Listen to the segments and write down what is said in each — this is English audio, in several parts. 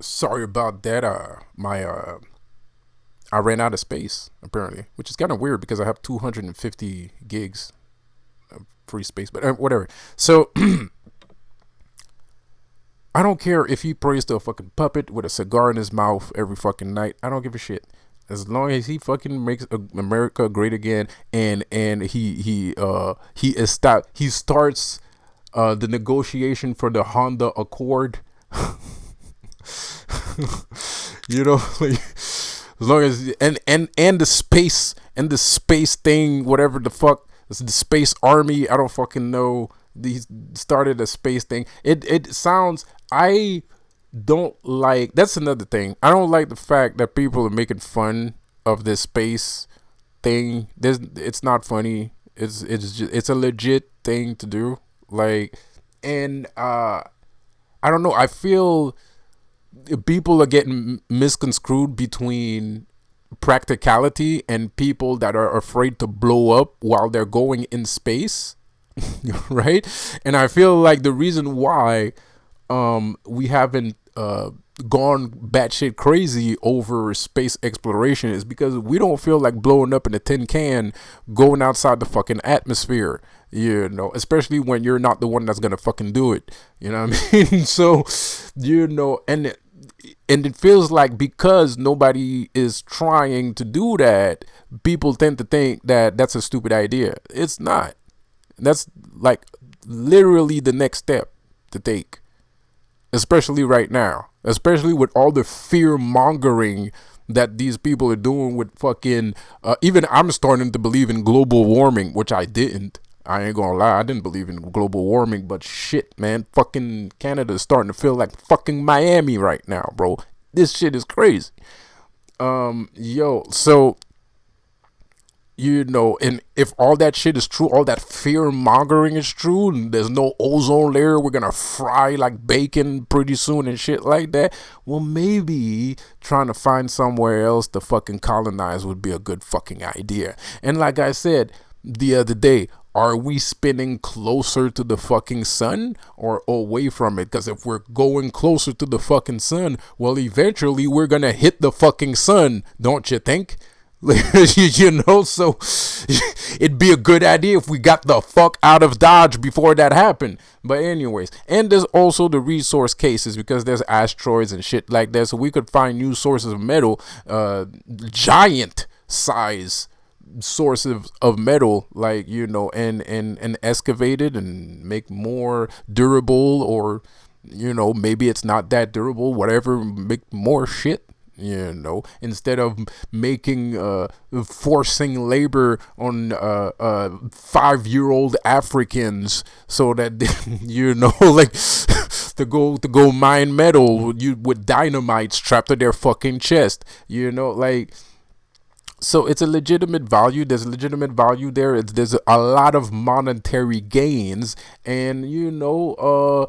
Sorry about that. My I ran out of space apparently, which is kind of weird because I have 250 gigs of free space, but whatever. So I don't care if he prays to a fucking puppet with a cigar in his mouth every fucking night. I don't give a shit. As long as he fucking makes America great again, and he starts the negotiation for the Honda Accord. You know, like as long as and the space thing, whatever the fuck, the space army. I don't fucking know. He started a space thing. It sounds. I don't like. That's another thing. I don't like the fact that people are making fun of this space thing. It's not funny. It's a legit thing to do. Like, and I don't know. I feel people are getting misconstrued between practicality and people that are afraid to blow up while they're going in space. Right? And I feel like the reason why we haven't gone batshit crazy over space exploration is because we don't feel like blowing up in a tin can going outside the fucking atmosphere. You know, especially when you're not the one that's gonna fucking do it. You know what I mean? So, you know, and it feels like because nobody is trying to do that, people tend to think that that's a stupid idea. It's not. That's like literally the next step to take, especially right now, especially with all the fear mongering that these people are doing with fucking. Even I'm starting to believe in global warming, which I didn't. I ain't gonna lie, I didn't believe in global warming, but shit, man, fucking Canada is starting to feel like fucking Miami right now, bro. This shit is crazy. Yo, so you know, and if all that shit is true, all that fear mongering is true, and there's no ozone layer, we're gonna fry like bacon pretty soon and shit like that. Well, maybe trying to find somewhere else to fucking colonize would be a good fucking idea. And like I said the other day, are we spinning closer to the fucking sun or away from it? Because if we're going closer to the fucking sun, well, eventually we're gonna hit the fucking sun, don't you think? You know, so it'd be a good idea if we got the fuck out of Dodge before that happened. But anyways, and there's also the resource cases because there's asteroids and shit like that, so we could find new sources of metal, giant size sources of metal, like, you know, and excavate it and make more durable, or you know, maybe it's not that durable, whatever, make more shit, you know, instead of making forcing labor on 5-year-old Africans so that you know, like to go mine metal with dynamite strapped to their fucking chest, you know, like. So it's a legitimate value. There's a legitimate value there. There's a lot of monetary gains, and you know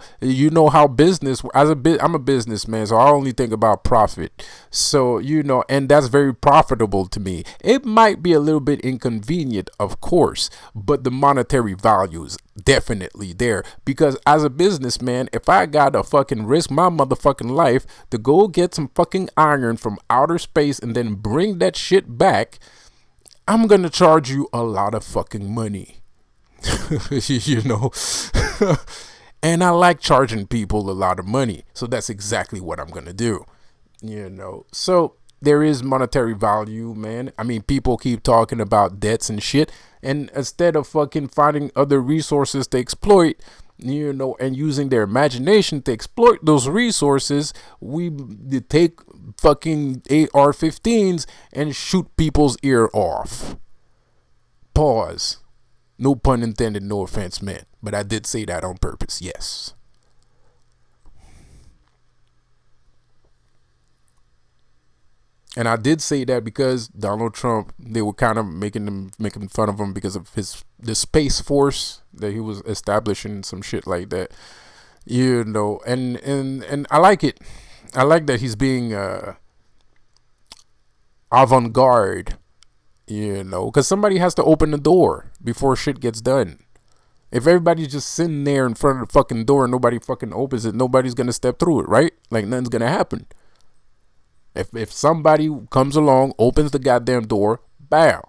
how business. I'm a businessman, so I only think about profit. So you know, and that's very profitable to me. It might be a little bit inconvenient, of course, but the monetary value is definitely there, because as a businessman, if I gotta fucking risk my motherfucking life to go get some fucking iron from outer space and then bring that shit back, I'm gonna charge you a lot of fucking money. You know. And I like charging people a lot of money, so that's exactly what I'm gonna do, you know. So there is monetary value, man. I mean, people keep talking about debts and shit, and instead of fucking finding other resources to exploit, you know, and using their imagination to exploit those resources, we take fucking AR-15s and shoot people's ear off. Pause. No pun intended, no offense meant, but I did say that on purpose, yes. And I did say that because Donald Trump, they were kind of making fun of him because of the space force that he was establishing, some shit like that. You know, and I like it. I like that he's being avant-garde, you know, because somebody has to open the door before shit gets done. If everybody's just sitting there in front of the fucking door and nobody fucking opens it, nobody's gonna step through it, right? Like nothing's gonna happen. If somebody comes along, opens the goddamn door, bow,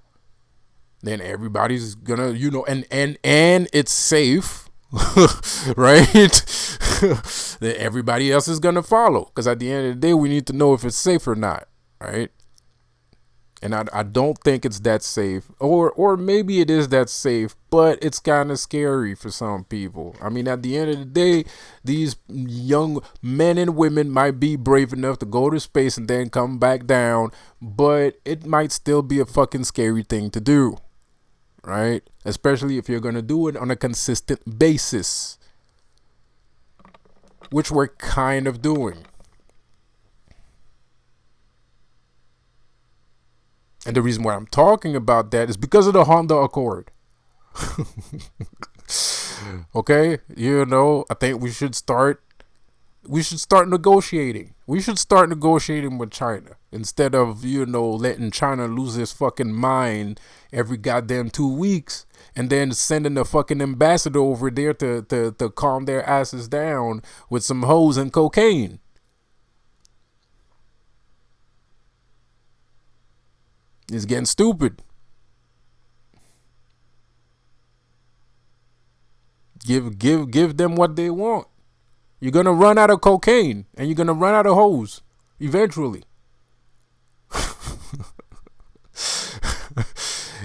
then everybody's gonna, and it's safe, right? Then everybody else is gonna follow. Because at the end of the day, we need to know if it's safe or not, right? And I don't think it's that safe, or maybe it is that safe, but it's kind of scary for some people. I mean, at the end of the day, these young men and women might be brave enough to go to space and then come back down, but it might still be a fucking scary thing to do, right? Especially if you're gonna do it on a consistent basis, which we're kind of doing. And the reason why I'm talking about that is because of the Honda Accord. Okay, I think we should start negotiating. We should start negotiating with China instead of, letting China lose its fucking mind every goddamn 2 weeks and then sending a fucking ambassador over there to calm their asses down with some hoes and cocaine. It's getting stupid. Give them what they want. You're gonna run out of cocaine and you're gonna run out of hoes eventually.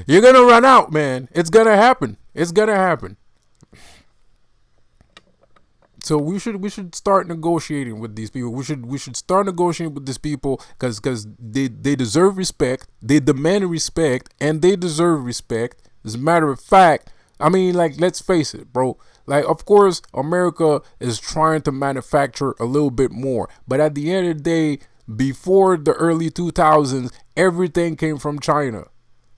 You're gonna run out, man. It's gonna happen. It's gonna happen. So we should start negotiating with these people. We should start negotiating with these people because they deserve respect. They demand respect and they deserve respect. As a matter of fact, I mean, like, let's face it, bro. Like, of course, America is trying to manufacture a little bit more, but at the end of the day, before the early 2000s, everything came from China,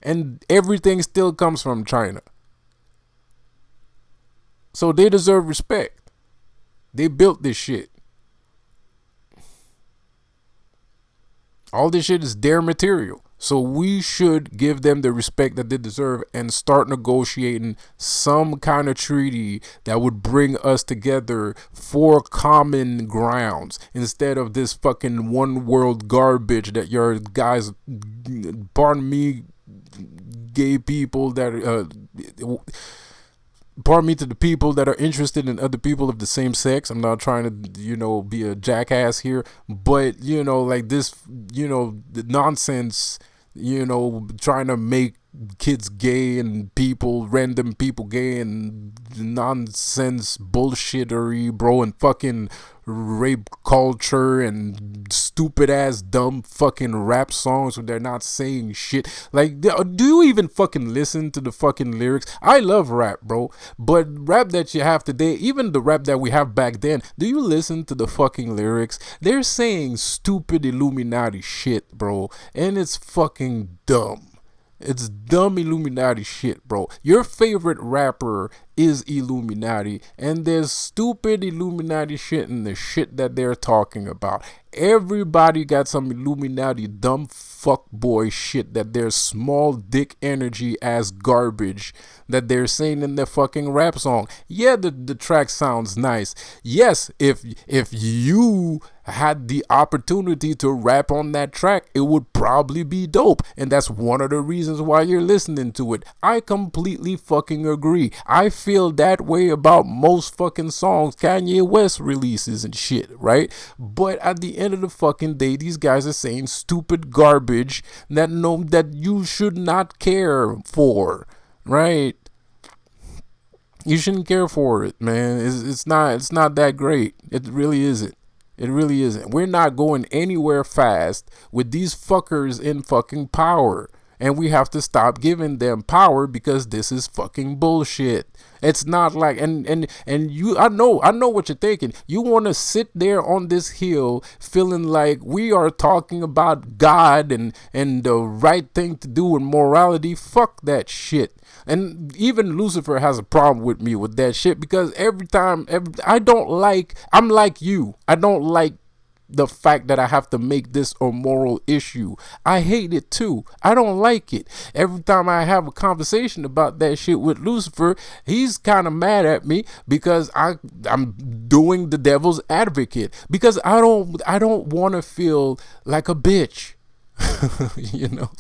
and everything still comes from China. So they deserve respect. They built this shit. All this shit is their material. So we should give them the respect that they deserve and start negotiating some kind of treaty that would bring us together for common grounds instead of this fucking one world garbage that your guys, pardon me, gay people that pardon me to the people that are interested in other people of the same sex. I'm not trying to, be a jackass here, but, like this, the nonsense, trying to make kids gay and random people gay and nonsense bullshittery, bro, and fucking rape culture and stupid ass dumb fucking rap songs where they're not saying shit. Like, do you even fucking listen to the fucking lyrics? I love rap, bro, but rap that you have today, even the rap that we have back then, do you listen to the fucking lyrics? They're saying stupid Illuminati shit, bro, and it's fucking dumb. It's dumb Illuminati shit, bro. Your favorite rapper is Illuminati, and there's stupid Illuminati shit in the shit that they're talking about. Everybody got some Illuminati dumb fuckboy shit that there's small dick energy ass garbage that they're saying in their fucking rap song. Yeah, the track sounds nice. Yes, if you had the opportunity to rap on that track, it would probably be dope, and that's one of the reasons why you're listening to it. I completely fucking agree. I feel that way about most fucking songs Kanye West releases and shit, right? But at the end of the fucking day, these guys are saying stupid garbage that you should not care for, right? You shouldn't care for it, man. It's not that great. It really isn't. It really isn't. We're not going anywhere fast with these fuckers in fucking power. And we have to stop giving them power because this is fucking bullshit. It's not like, and you, I know what you're thinking. You want to sit there on this hill feeling like we are talking about God and the right thing to do and morality. Fuck that shit. And even Lucifer has a problem with me with that shit because I'm like you. I don't like the fact that I have to make this a moral issue. I hate it too. I don't like it. Every time I have a conversation about that shit with Lucifer, he's kind of mad at me because I'm doing the devil's advocate, because I don't want to feel like a bitch. You know,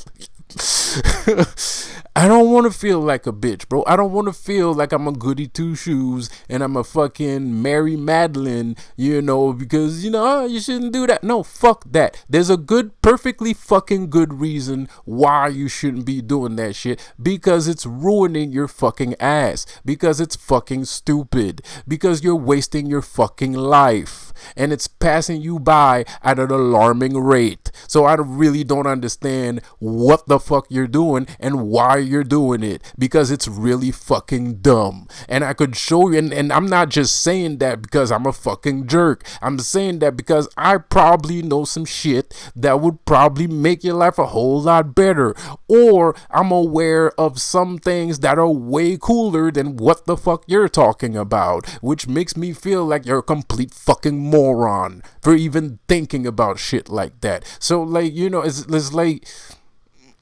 I don't want to feel like a bitch, bro. I don't want to feel like I'm a goody two shoes and I'm a fucking Mary Madeline, you know, because, you know, oh, you shouldn't do that. No, fuck that. There's a perfectly fucking good reason why you shouldn't be doing that shit, because it's ruining your fucking ass, because it's fucking stupid, because you're wasting your fucking life and it's passing you by at an alarming rate. So I really don't understand what the fuck you're doing and why you're doing it, because it's really fucking dumb. And I could show you, and I'm not just saying that because I'm a fucking jerk. I'm saying that because I probably know some shit that would probably make your life a whole lot better, or I'm aware of some things that are way cooler than what the fuck you're talking about, which makes me feel like you're a complete fucking moron for even thinking about shit like that. So, like, you know, it's like,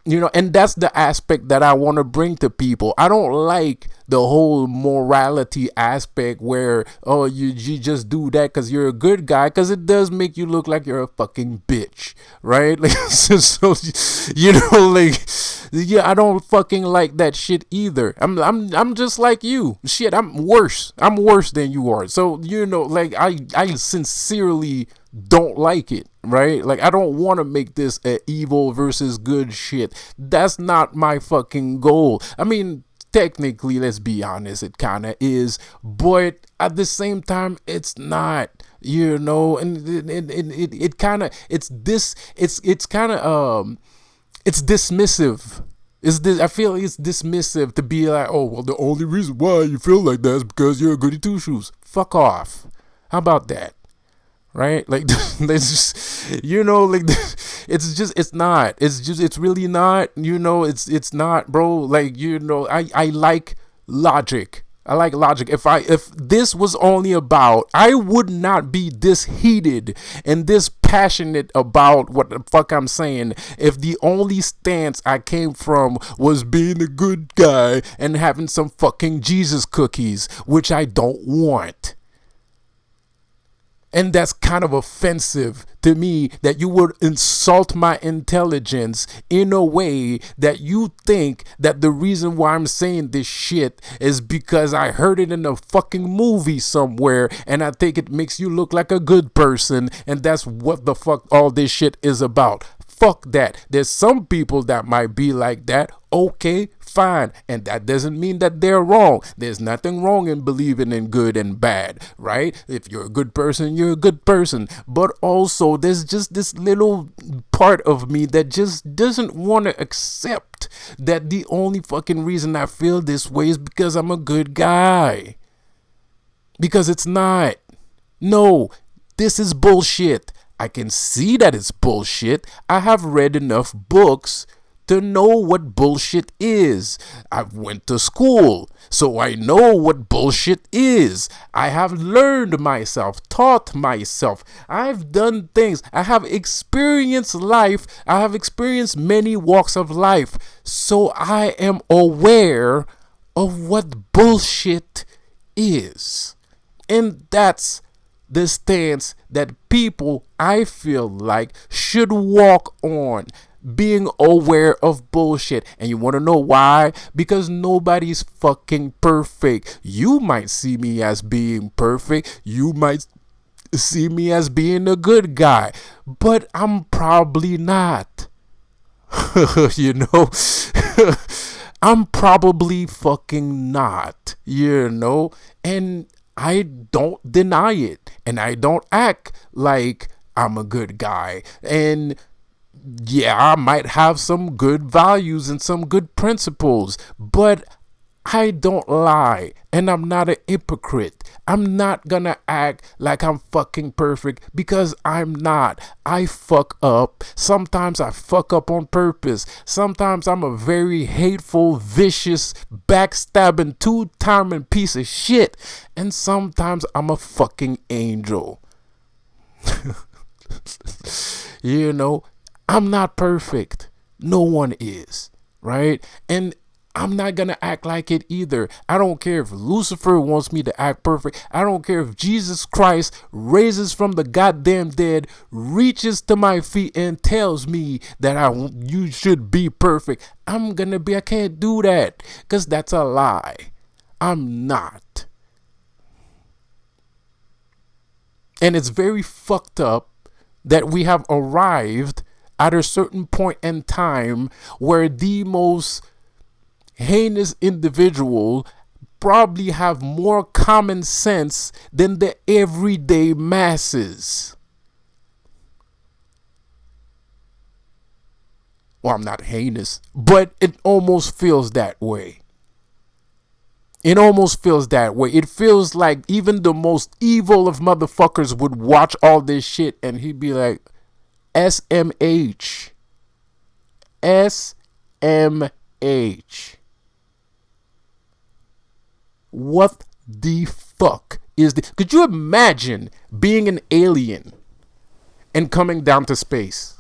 you know, and that's the aspect that I want to bring to people. I don't like the whole morality aspect where, oh, you just do that because you're a good guy, because it does make you look like you're a fucking bitch, right? Like, so you know, like, yeah, I don't fucking like that shit either. I'm just like you. Shit, I'm worse than you are. So, you know, like, I sincerely don't like it, right? Like, I don't want to make this a evil versus good shit. That's not my fucking goal. I mean, technically, let's be honest, it kind of is, but at the same time, it's not, you know. And it kind of, it's dismissive. I feel it's dismissive to be like, oh, well, the only reason why you feel like that is because you're a goody two shoes. Fuck off. How about that? Right? Like, it's just, you know, like, it's really not, you know, it's not, bro. Like, you know, I like logic. I like logic. If this was only about, I would not be this heated and this passionate about what the fuck I'm saying if the only stance I came from was being a good guy and having some fucking Jesus cookies, which I don't want. And that's kind of offensive to me, that you would insult my intelligence in a way that you think that the reason why I'm saying this shit is because I heard it in a fucking movie somewhere and I think it makes you look like a good person, and that's what the fuck all this shit is about. Fuck that. There's some people that might be like that. Okay, fine. And that doesn't mean that they're wrong. There's nothing wrong in believing in good and bad, right? If you're a good person, you're a good person. But also, there's just this little part of me that just doesn't want to accept that the only fucking reason I feel this way is because I'm a good guy. Because it's not. No, this is bullshit. I can see that it's bullshit. I have read enough books to know what bullshit is. I've went to school, so I know what bullshit is. I have learned myself, taught myself. I've done things. I have experienced life. I have experienced many walks of life. So I am aware of what bullshit is. And that's the stance that people, I feel like, should walk on, being aware of bullshit. And you want to know why? Because nobody's fucking perfect. You might see me as being perfect. You might see me as being a good guy, but I'm probably not. You know? I'm probably fucking not, you know? And I don't deny it, and I don't act like I'm a good guy. And yeah, I might have some good values and some good principles, but I don't lie, and I'm not a hypocrite. I'm not gonna act like I'm fucking perfect, because I'm not. I fuck up. Sometimes I fuck up on purpose. Sometimes I'm a very hateful, vicious, backstabbing, two-timing piece of shit. And sometimes I'm a fucking angel. You know, I'm not perfect. No one is, right? And I'm not gonna act like it either. I don't care if Lucifer wants me to act perfect. I don't care if Jesus Christ raises from the goddamn dead, reaches to my feet and tells me that you should be perfect. I can't do that, because that's a lie. I'm not. And it's very fucked up that we have arrived at a certain point in time where the most heinous individual probably have more common sense than the everyday masses. Well, I'm not heinous, but it almost feels that way. It almost feels that way. It feels like even the most evil of motherfuckers would watch all this shit and he'd be like, SMH. SMH. What the fuck is this? Could you imagine being an alien and coming down to space?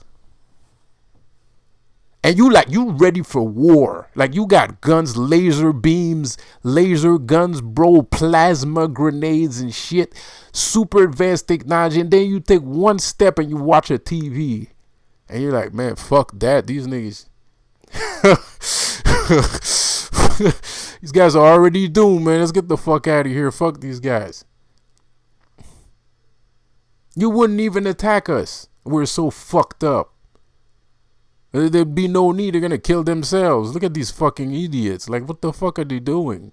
And you ready for war. Like, you got guns, laser beams, laser guns, bro, plasma grenades and shit, super advanced technology. And then you take one step and you watch a TV. And you're like, man, fuck that. These niggas. These guys are already doomed, man. Let's get the fuck out of here. Fuck these guys. You wouldn't even attack us. We're so fucked up. There'd be no need. They're gonna kill themselves. Look at these fucking idiots. Like, what the fuck are they doing?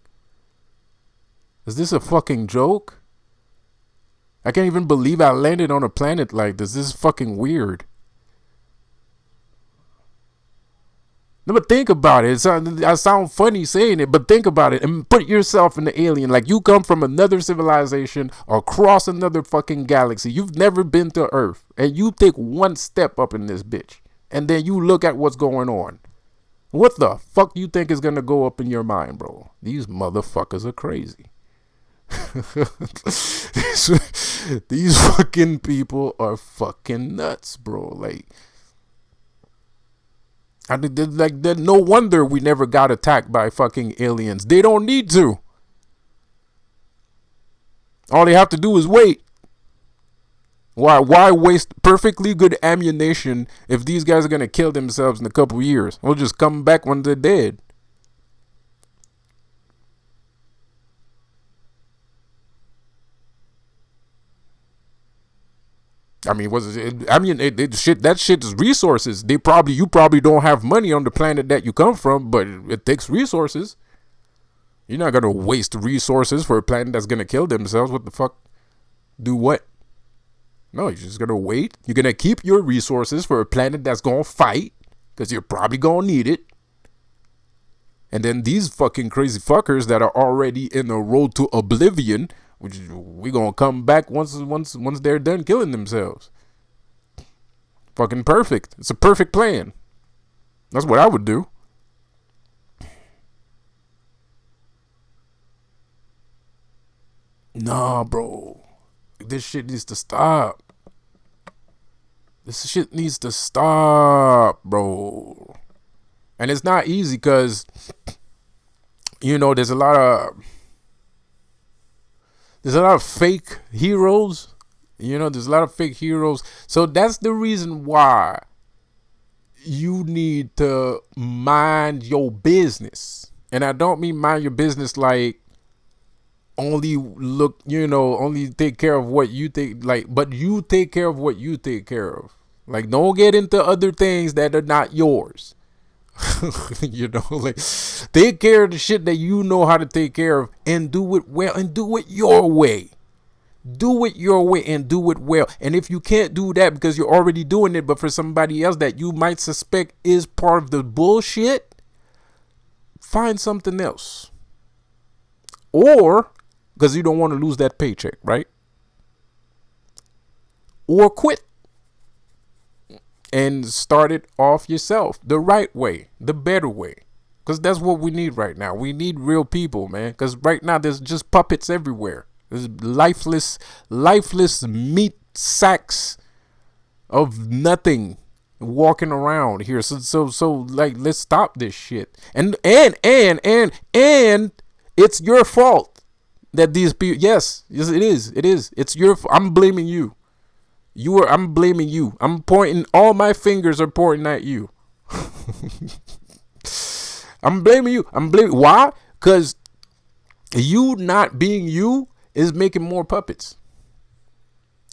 Is this a fucking joke? I can't even believe I landed on a planet like this. This is fucking weird. No, but think about it. I sound funny saying it, but think about it and put yourself in the alien. Like, you come from another civilization across another fucking galaxy. You've never been to Earth, and you take one step up in this bitch. And then you look at what's going on. What the fuck you think is gonna go up in your mind, bro? These motherfuckers are crazy. these fucking people are fucking nuts, bro. Like, no wonder we never got attacked by fucking aliens. They don't need to. All they have to do is wait. Why waste perfectly good ammunition if these guys are gonna kill themselves in a couple years? We'll just come back when they're dead. I mean, that shit is resources. You probably don't have money on the planet that you come from, but it takes resources. You're not gonna waste resources for a planet that's gonna kill themselves. What the fuck? Do what? No, you're just gonna wait. You're gonna keep your resources for a planet that's gonna fight, because you're probably gonna need it. And then these fucking crazy fuckers that are already in the road to oblivion, which we gonna come back once they're done killing themselves. Fucking perfect. It's a perfect plan. That's what I would do. Nah, bro. This shit needs to stop. This shit needs to stop, bro. And it's not easy because, there's a lot of fake heroes. There's a lot of fake heroes. So that's the reason why you need to mind your business. And I don't mean mind your business like only take care of what you think, but you take care of what you take care of. Like, don't get into other things that are not yours. Take care of the shit that you know how to take care of and do it well and do it your way. Do it your way and do it well. And if you can't do that because you're already doing it, but for somebody else that you might suspect is part of the bullshit, find something else. Or because you don't want to lose that paycheck, right? Or quit and start it off yourself the right way, the better way. Because that's what we need right now. We need real people, man. Because right now there's just puppets everywhere. There's lifeless meat sacks of nothing walking around here. So like, let's stop this shit. And it's your fault that these people. Yes, it is. It's your. I'm blaming you. I'm blaming you. I'm pointing. All my fingers are pointing at you. I'm blaming you. Why? Because you not being you is making more puppets.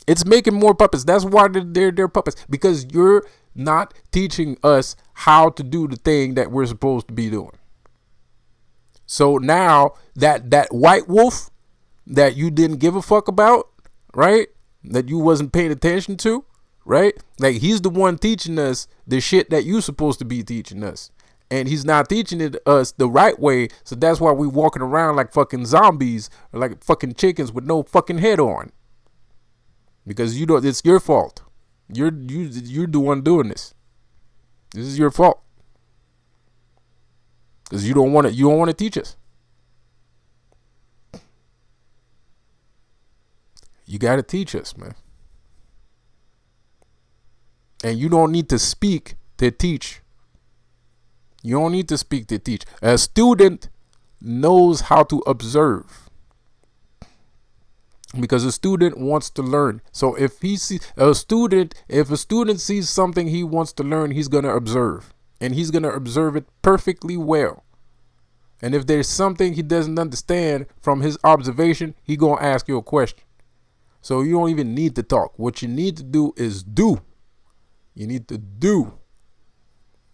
It's making more puppets. That's why they're puppets. Because you're not teaching us how to do the thing that we're supposed to be doing. So now that white wolf that you didn't give a fuck about, right? That you wasn't paying attention to, right? Like, he's the one teaching us the shit that you supposed to be teaching us. And he's not teaching it us the right way. So that's why we walking around like fucking zombies or like fucking chickens with no fucking head on. Because you don't, it's your fault. You're the one doing this. This is your fault. Because you don't want to teach us. You got to teach us, man. And you don't need to speak to teach. You don't need to speak to teach. A student knows how to observe. Because a student wants to learn. So if a student sees something he wants to learn, he's going to observe. And he's going to observe it perfectly well. And if there's something he doesn't understand from his observation, he's going to ask you a question. So you don't even need to talk. What you need to do is do. You need to do.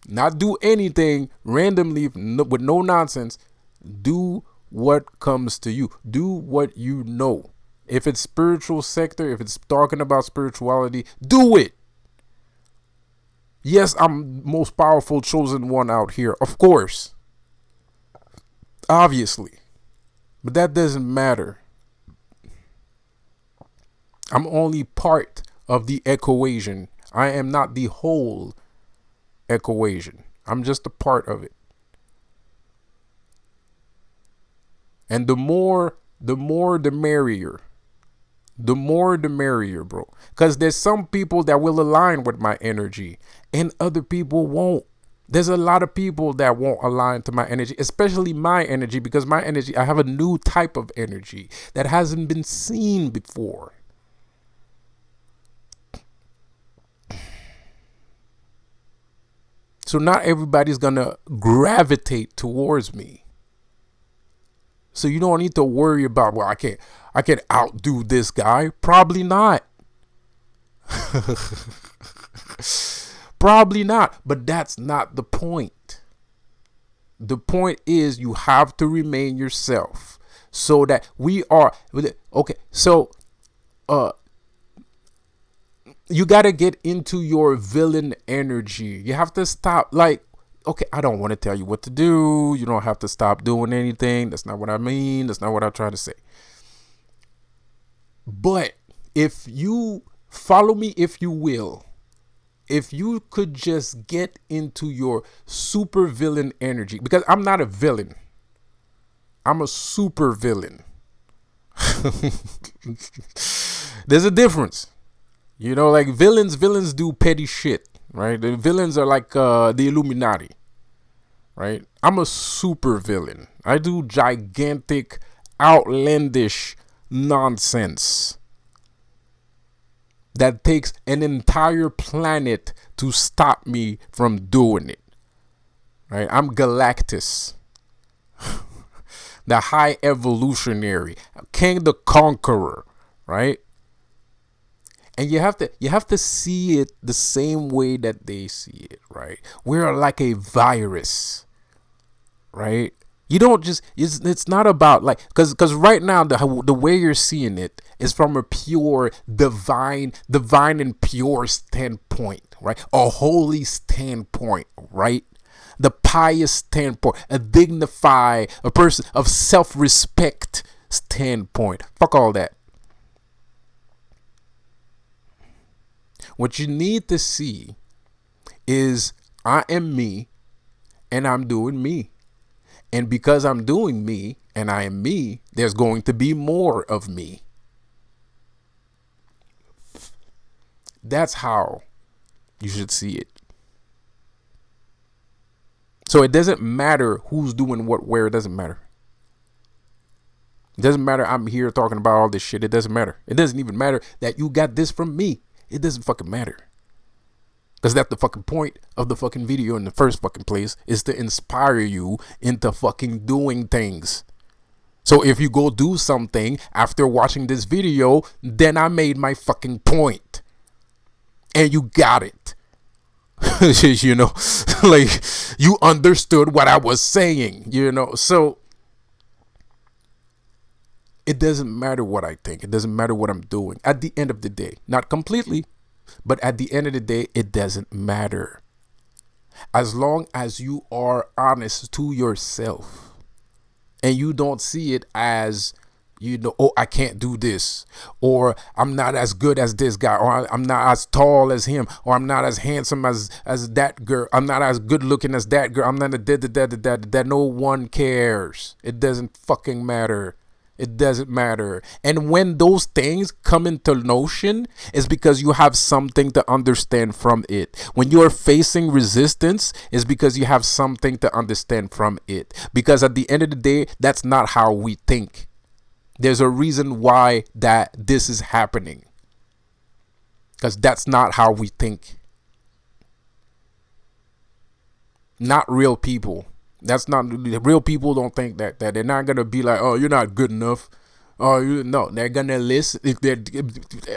Not do anything randomly with no nonsense. Do what comes to you. Do what you know. If it's spiritual sector, if it's talking about spirituality, do it. Yes, I'm most powerful chosen one out here. Of course. Obviously. But that doesn't matter. I'm only part of the equation. I am not the whole equation. I'm just a part of it. And the more the merrier. The more the merrier, bro. Because there's some people that will align with my energy and other people won't. There's a lot of people that won't align to my energy, especially my energy, because my energy, I have a new type of energy that hasn't been seen before. So not everybody's going to gravitate towards me. So you don't need to worry about, well, I can't outdo this guy. Probably not. Probably not. But that's not the point. The point is you have to remain yourself so that we are. Okay. So, you got to get into your villain energy. You have to stop. Like, okay, I don't want to tell you what to do. You don't have to stop doing anything. That's not what I mean. That's not what I'm trying to say. But if you follow me, if you will, if you could just get into your super villain energy, because I'm not a villain. I'm a super villain. There's a difference. You know, like villains do petty shit, right? The villains are like the Illuminati, right? I'm a super villain. I do gigantic, outlandish nonsense that takes an entire planet to stop me from doing it, right? I'm Galactus, the high evolutionary, King the Conqueror, right? And you have to see it the same way that they see it, right? We're like a virus, right? You don't just, it's not about like, because right now the way you're seeing it is from a pure divine and pure standpoint, right? A holy standpoint, right? The pious standpoint, a dignified, a person of self-respect standpoint. Fuck all that. What you need to see is I am me and I'm doing me. And because I'm doing me and I am me, there's going to be more of me. That's how You should see it. So it doesn't matter who's doing what, where. It doesn't matter. It doesn't matter. I'm here talking about all this shit. It doesn't matter. It doesn't even matter that you got this from me. It doesn't fucking matter. Because that's the fucking point of the fucking video in the first fucking place, is to inspire you into fucking doing things. So if you go do something after watching this video, then I made my fucking point. And you got it. You know, like you understood what I was saying, you know. So it doesn't matter what I think. It doesn't matter what I'm doing at the end of the day. Not completely, but at the end of the day, it doesn't matter. As long as you are honest to yourself and you don't see it as, you know, oh, I can't do this, or I'm not as good as this guy, or I'm not as tall as him, or I'm not as handsome as that girl, I'm not as good looking as that girl, I'm not that. No one cares. It doesn't fucking matter. It doesn't matter. And when those things come into notion, it's because you have something to understand from it. When you're facing resistance, it's because you have something to understand from it. Because at the end of the day, that's not how we think. There's a reason why that this is happening. Because that's not how we think. Not real people. That's not real people. Don't think that they're not gonna be like, oh, you're not good enough. Oh, no, they're gonna listen.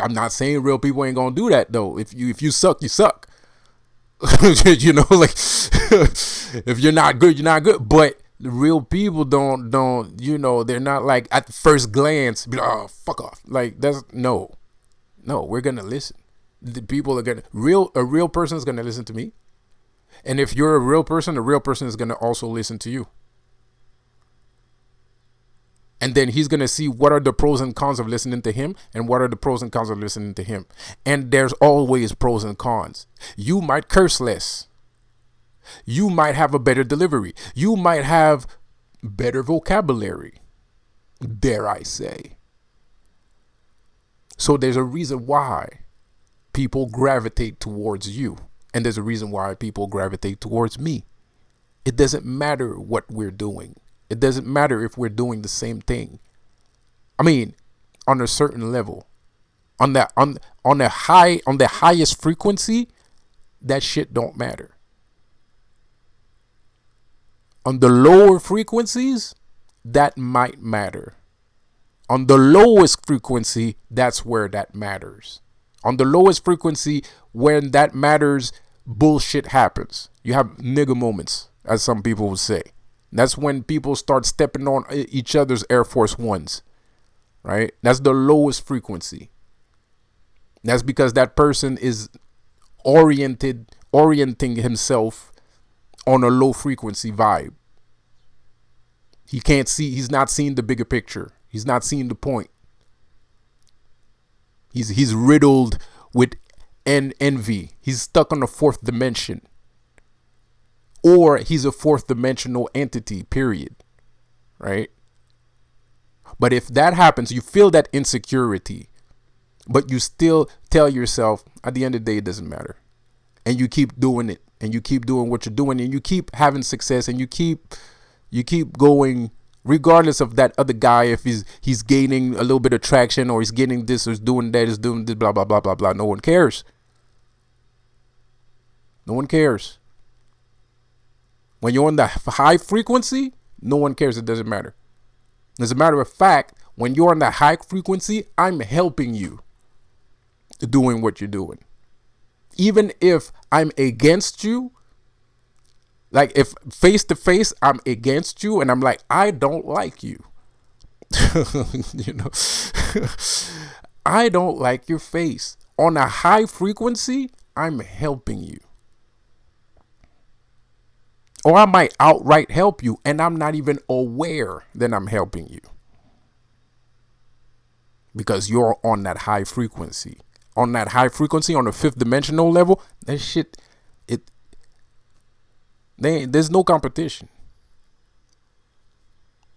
I'm not saying real people ain't gonna do that though. If you suck, you suck. You know, like if you're not good, you're not good. But real people don't, you know, they're not like at the first glance be like, oh, fuck off. Like that's no, we're gonna listen. The people are gonna a real person is gonna listen to me. And if you're a real person is going to also listen to you. And then he's going to see what are the pros and cons of listening to him and what are the pros and cons of listening to him. And there's always pros and cons. You might curse less. You might have a better delivery. You might have better vocabulary, dare I say. So there's a reason why people gravitate towards you. And there's a reason why people gravitate towards me. It doesn't matter what we're doing. It doesn't matter if we're doing the same thing. I mean, on a certain level, on the highest frequency, that shit don't matter. On the lower frequencies, that might matter. On the lowest frequency, that's where that matters. On the lowest frequency, when that matters, bullshit happens. You have nigga moments, as some people would say. That's when people start stepping on each other's Air Force Ones, right? That's the lowest frequency. That's because that person is orienting himself on a low frequency vibe. He's not seeing the bigger picture. He's not seeing the point. He's riddled with envy. He's stuck on the fourth dimension. Or he's a fourth dimensional entity, period. Right? But if that happens, you feel that insecurity, but you still tell yourself, at the end of the day, it doesn't matter. And you keep doing it, and you keep doing what you're doing, and you keep having success, and you keep going, regardless of that other guy, if he's gaining a little bit of traction, or he's getting this, or he's doing that, he's doing this, blah, blah, blah, blah, blah. No one cares. No one cares. When you're on the high frequency, no one cares. It doesn't matter. As a matter of fact, when you're on that high frequency, I'm helping you doing what you're doing. Even if I'm against you, like if face to face, I'm against you and I'm like, I don't like you. You know, I don't like your face. On a high frequency, I'm helping you. Or I might outright help you and I'm not even aware that I'm helping you. Because you're on that high frequency. On that high frequency, on the fifth dimensional level, that shit, there's no competition.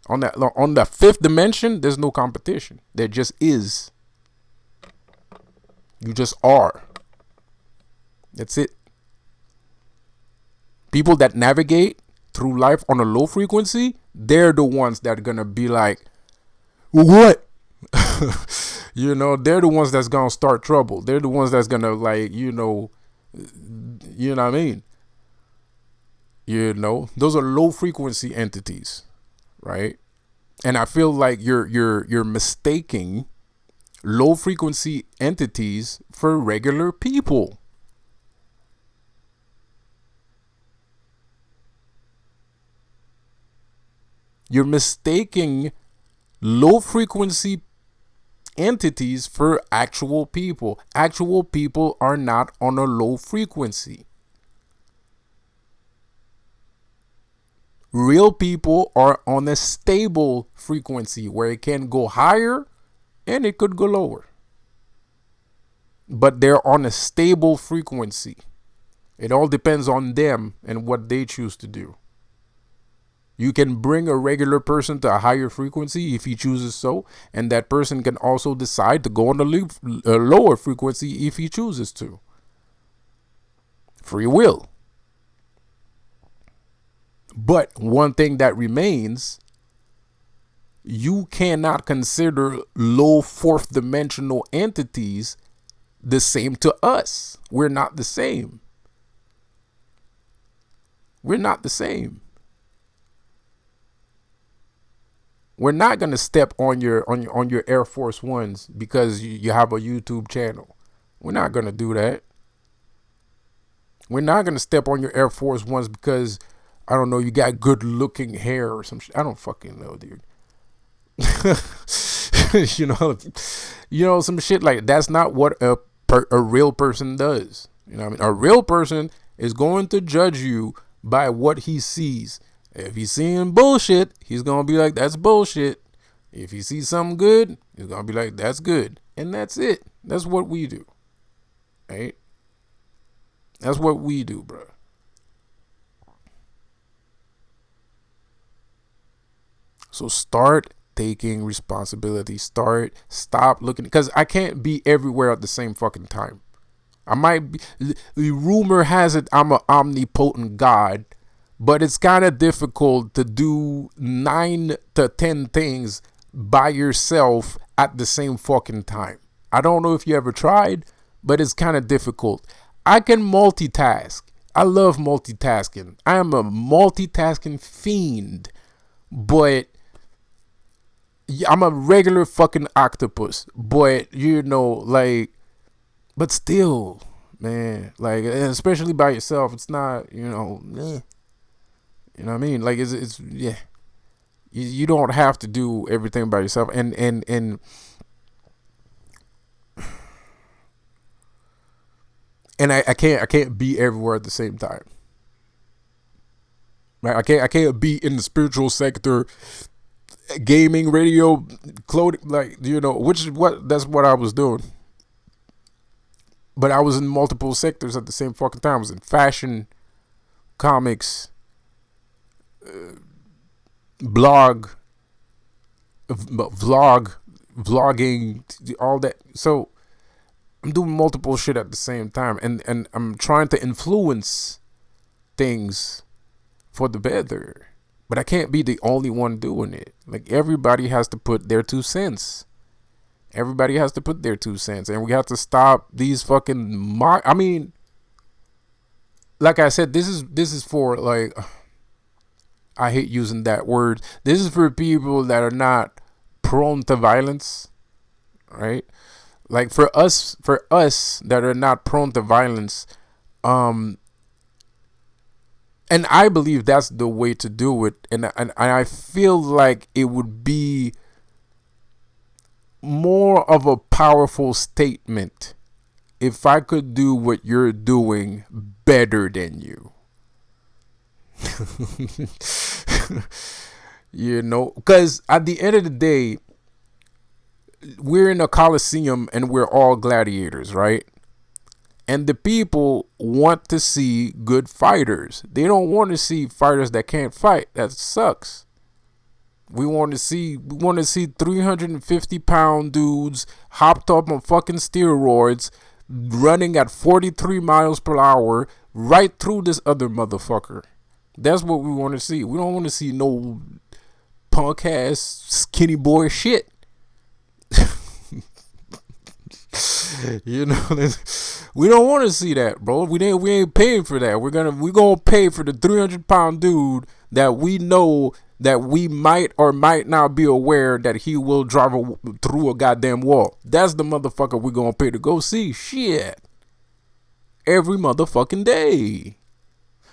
On the fifth dimension, there's no competition. There just is. You just are. That's it. People that navigate through life on a low frequency, they're the ones that are gonna be like, what? They're the ones that's gonna start trouble. They're the ones that's gonna, like, you know what I mean? Those are low frequency entities, right? And I feel like you're mistaking low frequency entities for regular people. You're mistaking low frequency entities for actual people. Actual people are not on a low frequency. Real people are on a stable frequency where it can go higher and it could go lower. But they're on a stable frequency. It all depends on them and what they choose to do. You can bring a regular person to a higher frequency if he chooses so, and that person can also decide to go on a lower frequency if he chooses to. Free will. But one thing that remains, you cannot consider low fourth dimensional entities the same to us. We're not the same. We're not the same. We're not gonna step on your Air Force Ones because you have a YouTube channel. We're not gonna do that. We're not gonna step on your Air Force Ones because, I don't know, you got good looking hair or some shit. I don't fucking know, dude. Some shit like that's not what a real person does. You know what I mean? A real person is going to judge you by what he sees. If he's seeing bullshit, he's going to be like, that's bullshit. If he sees something good, he's going to be like, that's good. And that's it. That's what we do. Right? That's what we do, bro. So start taking responsibility. Stop looking, because I can't be everywhere at the same fucking time. I might be, the rumor has it I'm an omnipotent God, but it's kind of difficult to do 9 to 10 things by yourself at the same fucking time. I don't know if you ever tried, but it's kind of difficult. I can multitask. I love multitasking. I am a multitasking fiend, but I'm a regular fucking octopus. But but still, man, like, especially by yourself, it's not, you know what I mean? Like, it's yeah. You don't have to do everything by yourself, and I can't be everywhere at the same time. Right? I can't be in the spiritual sector, gaming, radio, clothing, that's what I was doing. But I was in multiple sectors at the same fucking time. I was in fashion, comics, vlogging, all that. So I'm doing multiple shit at the same time, and I'm trying to influence things for the better. But I can't be the only one doing it. Like, everybody has to put their 2 cents. Everybody has to put their 2 cents, and we have to stop these fucking I mean, like I said, this is for, like, I hate using that word. This is for people that are not prone to violence, right? Like, for us that are not prone to violence, and I believe that's the way to do it, and I feel like it would be more of a powerful statement if I could do what you're doing better than you. Because at the end of the day, we're in a coliseum and we're all gladiators, right? And the people want to see good fighters. They don't want to see fighters that can't fight. That sucks. We want to see 350-pound dudes hopped up on fucking steroids, running at 43 miles per hour right through this other motherfucker. That's what we want to see. We don't want to see no punk ass skinny boy shit. You know, we don't want to see that, bro. We ain't paying for that. We're gonna pay for the 300-pound dude that we know that we might or might not be aware that he will drive through a goddamn wall. That's the motherfucker we're gonna pay to go see. Shit, every motherfucking day.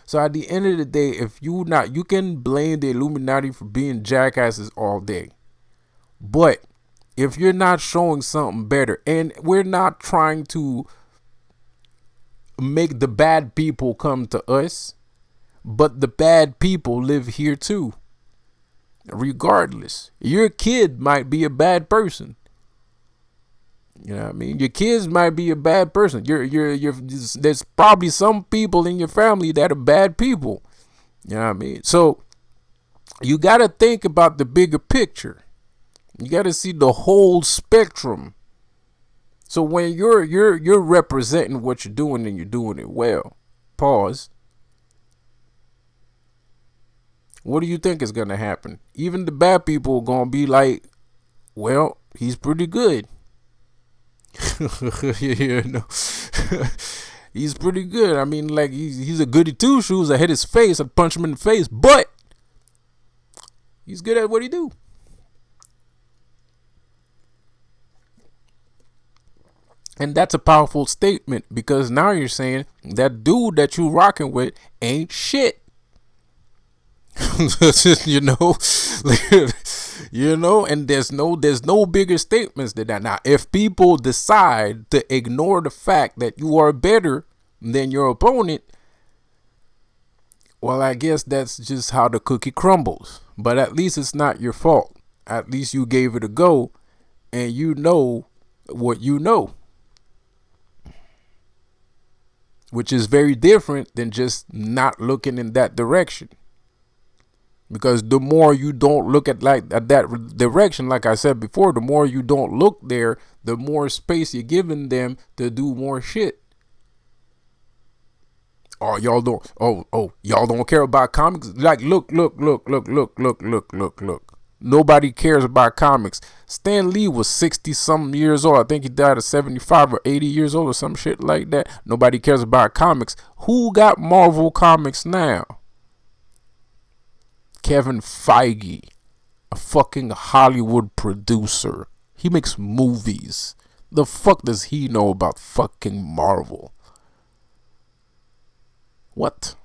So at the end of the day, if you can blame the Illuminati for being jackasses all day, but if you're not showing something better, and we're not trying to make the bad people come to us, but the bad people live here too. Regardless, your kid might be a bad person. You know what I mean? Your kids might be a bad person. There's probably some people in your family that are bad people. You know what I mean? So you got to think about the bigger picture. You got to see the whole spectrum. So when you're representing what you're doing and you're doing it well, pause. What do you think is going to happen? Even the bad people are going to be like, well, he's pretty good. You know, he's pretty good. I mean, like, he's a goody two shoes. I hit his face, I punch him in the face, but he's good at what he do. And that's a powerful statement, because now you're saying that dude that you rocking with ain't shit. You know, you know, and there's no bigger statements than that. Now, if people decide to ignore the fact that you are better than your opponent, well, I guess that's just how the cookie crumbles. But at least it's not your fault. At least you gave it a go, and you know what you know, which is very different than just not looking in that direction. Because the more you don't look at that direction, like I said before, the more you don't look there, the more space you're giving them to do more shit. Oh, y'all don't care about comics? Like, look. Nobody cares about comics. Stan Lee was 60-something years old. I think he died at 75 or 80 years old or some shit like that. Nobody cares about comics. Who got Marvel Comics now? Kevin Feige, a fucking Hollywood producer. He makes movies. The fuck does he know about fucking Marvel? What?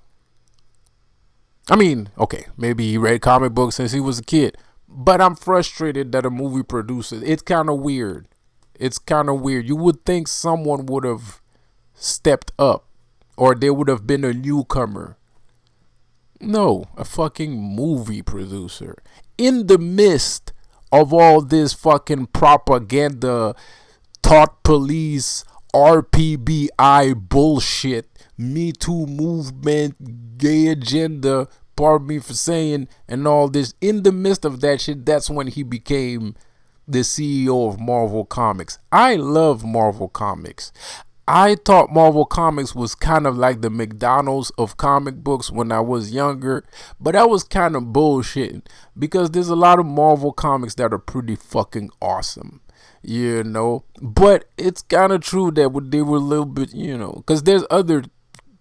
I mean, okay, maybe he read comic books since he was a kid, but I'm frustrated that a movie producer, it's kind of weird. It's kind of weird. You would think someone would have stepped up, or there would have been a newcomer. No, a fucking movie producer. In the midst of all this fucking propaganda, thought police, RPBI bullshit, Me Too movement, gay agenda, pardon me for saying, and all this, in the midst of that shit, that's when he became the CEO of Marvel Comics. I love Marvel Comics. I thought Marvel Comics was kind of like the McDonald's of comic books when I was younger, but that was kind of bullshit, because there's a lot of Marvel comics that are pretty fucking awesome, you know. But it's kind of true that they were a little bit, you know, because there's other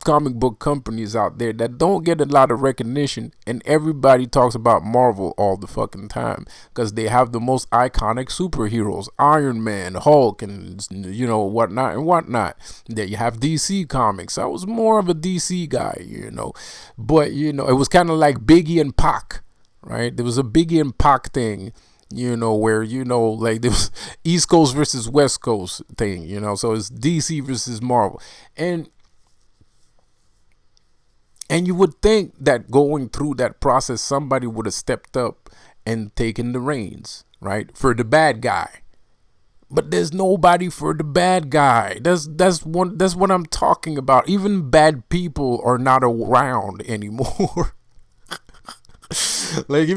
comic book companies out there that don't get a lot of recognition, and everybody talks about Marvel all the fucking time because they have the most iconic superheroes, Iron Man, Hulk, and you know, whatnot. Then you have DC Comics. I was more of a DC guy, you know, but you know, it was kind of like Biggie and Pac, right? There was a Biggie and Pac thing, you know, where, you know, like there was East Coast versus West Coast thing, you know, so it's DC versus Marvel. And you would think that going through that process, somebody would have stepped up and taken the reins, right, for the bad guy. But there's nobody for the bad guy. That's what I'm talking about. Even bad people are not around anymore. Like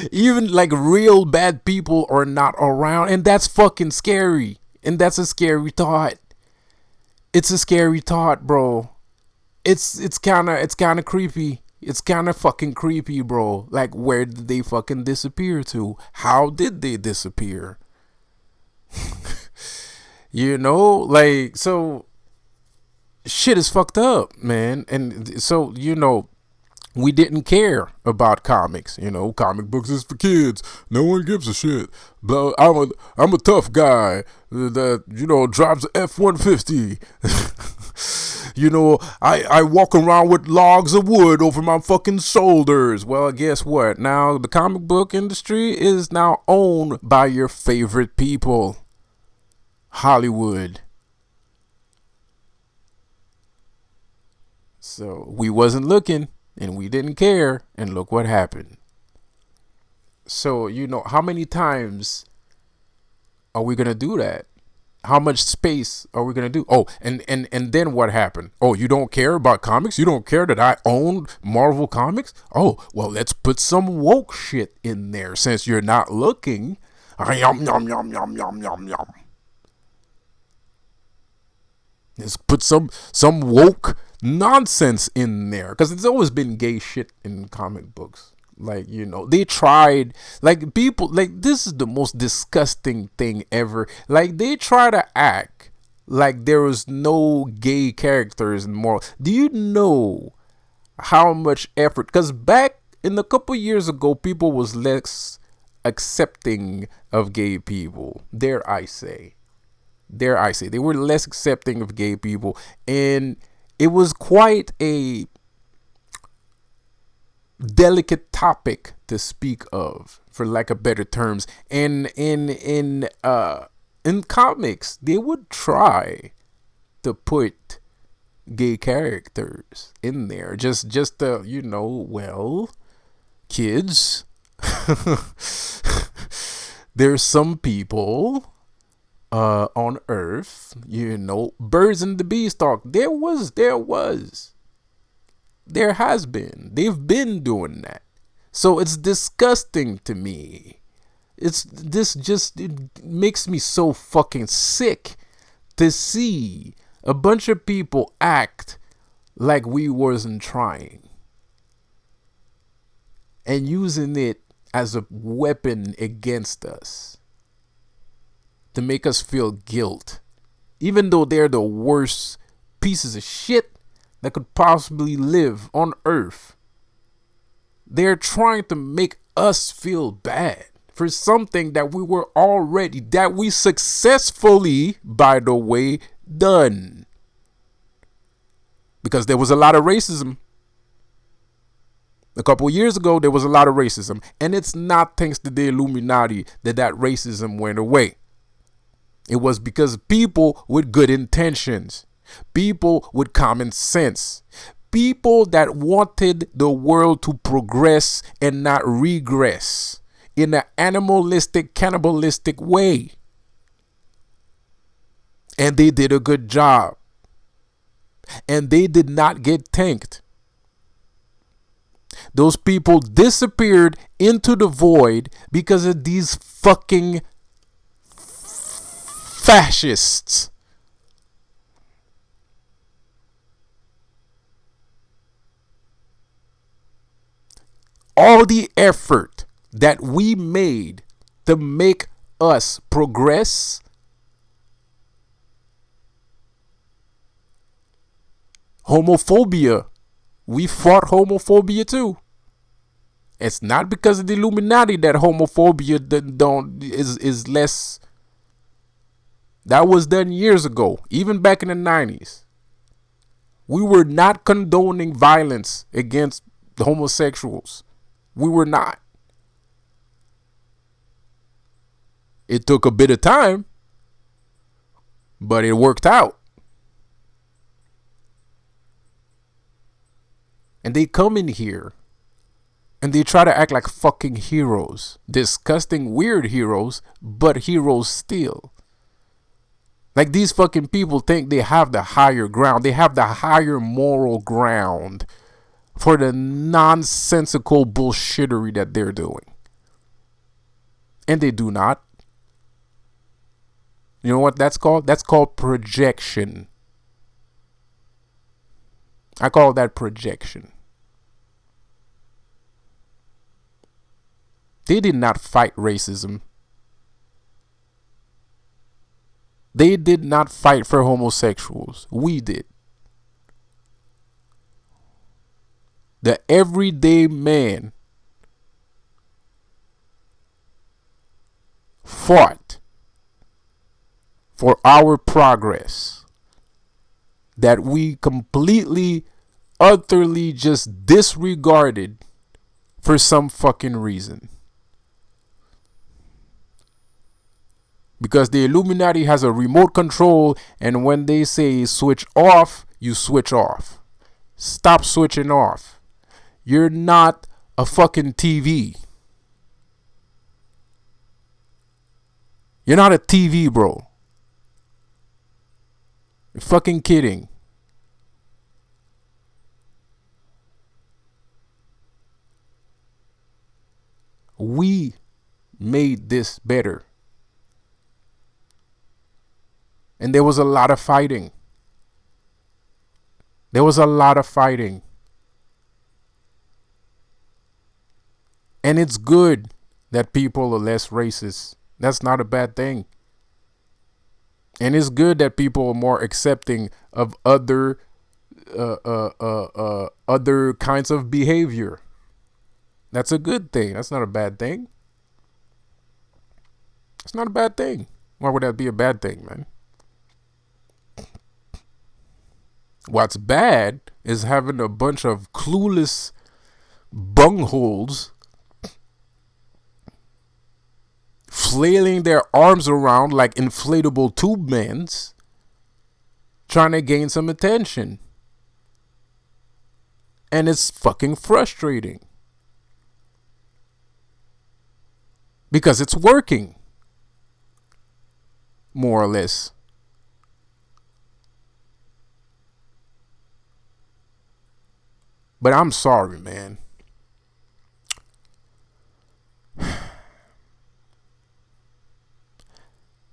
even like real bad people are not around, and that's fucking scary. And that's a scary thought. It's a scary thought, bro. It's kind of creepy. It's kind of fucking creepy, bro. Like, where did they fucking disappear to? How did they disappear? Like, so shit is fucked up, man. And so, we didn't care about comics. Comic books is for kids. No one gives a shit. But I'm a tough guy that drives a F-150. I walk around with logs of wood over my fucking shoulders. Well, guess what? Now the comic book industry is now owned by your favorite people, Hollywood. So we wasn't looking and we didn't care, and look what happened. So, how many times are we going to do that? How much space are we going to do? Oh, and then what happened? Oh, you don't care about comics? You don't care that I own Marvel Comics? Oh, well, let's put some woke shit in there since you're not looking. Yum, yum, yum, yum, yum, yum, yum. Let's put some woke nonsense in there, because it's always been gay shit in comic books. Like, they tried, like, people, like, this is the most disgusting thing ever. Like, they try to act like there was no gay characters in Marvel. Do you know how much effort? Because back in a couple years ago, people was less accepting of gay people. Dare I say, they were less accepting of gay people, and it was quite a delicate topic to speak of, for lack of better terms. And in comics, they would try to put gay characters in there, just to, well, kids, there's some people on Earth, birds and the beanstalk. There has been. They've been doing that. So it's disgusting to me. It makes me so fucking sick to see a bunch of people act like we wasn't trying and using it as a weapon against us to make us feel guilt, even though they're the worst pieces of shit that could possibly live on Earth. They're trying to make us feel bad for something that we successfully, by the way, done. Because there was a lot of racism. A couple of years ago, there was a lot of racism. And it's not thanks to the Illuminati that racism went away. It was because people with good intentions, people with common sense, people that wanted the world to progress and not regress in an animalistic, cannibalistic way. And they did a good job. And they did not get tanked. Those people disappeared into the void because of these fucking fascists. All the effort that we made to make us progress, homophobia, we fought homophobia too. It's not because of the Illuminati that homophobia is less. That was done years ago, even back in the 90s. We were not condoning violence against the homosexuals. We were not. It took a bit of time, but it worked out. And they come in here and they try to act like fucking heroes. Disgusting, weird heroes, but heroes still. Like, these fucking people think they have the higher ground. They have the higher moral ground for the nonsensical bullshittery that they're doing. And they do not. You know what that's called? That's called projection. I call that projection. They did not fight racism. They did not fight for homosexuals. We did. The everyday man fought for our progress that we completely, utterly just disregarded for some fucking reason. Because the Illuminati has a remote control, and when they say switch off, you switch off. Stop switching off. You're not a fucking TV. You're not a TV, bro. You're fucking kidding. We made this better. And there was a lot of fighting. There was a lot of fighting. And it's good that people are less racist. That's not a bad thing. And it's good that people are more accepting of other kinds of behavior. That's a good thing. That's not a bad thing. It's not a bad thing. Why would that be a bad thing, man? What's bad is having a bunch of clueless bungholes flailing their arms around like inflatable tube mans, trying to gain some attention. And it's fucking frustrating. Because it's working. More or less. But I'm sorry, man.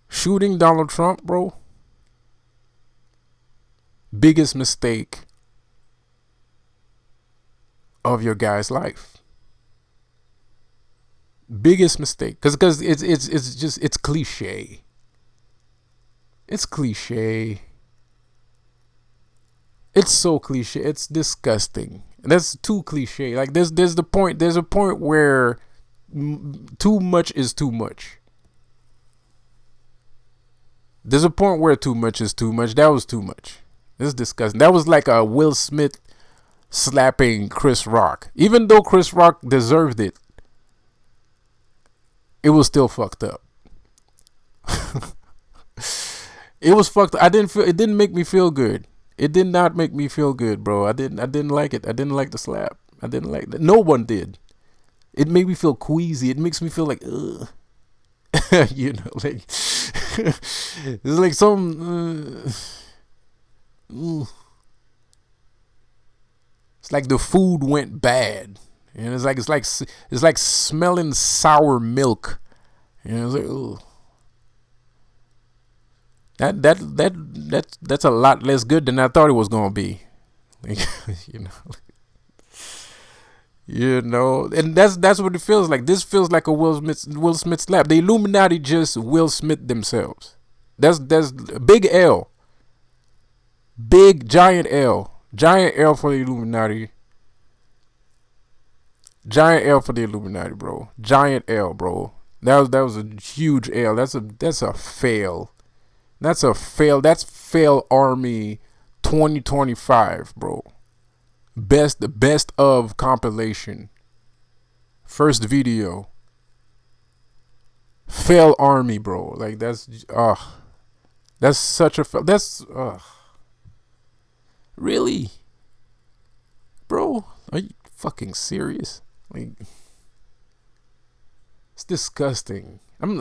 Shooting Donald Trump, bro. Biggest mistake of your guy's life. Biggest mistake. Because it's cliche. It's cliche. It's so cliche. It's disgusting. That's too cliche. Like there's a point where too much is too much. There's a point where too much is too much. That was too much. This is disgusting. That was like a Will Smith slapping Chris Rock. Even though Chris Rock deserved it, it was still fucked up. It was fucked up. It didn't make me feel good. It did not make me feel good, bro. I didn't like it. I didn't like the slap. I didn't like that. No one did. It made me feel queasy. It makes me feel like, ugh. You know, like it's like some it's like the food went bad, and it's like smelling sour milk. You know, it's like, ooh. That's a lot less good than I thought it was gonna be. Like, you know, and that's what it feels like. This feels like a Will Smith slap. The Illuminati just Will Smith themselves. That's big L, big giant L for the Illuminati. Giant L for the Illuminati, bro. Giant L, bro. That was a huge L. That's a fail. That's a fail. That's fail army 2025, bro. The best of compilation. First video. Fail army, bro. Like that's such a fail. That's really, bro. Are you fucking serious? Like, it's disgusting. I'm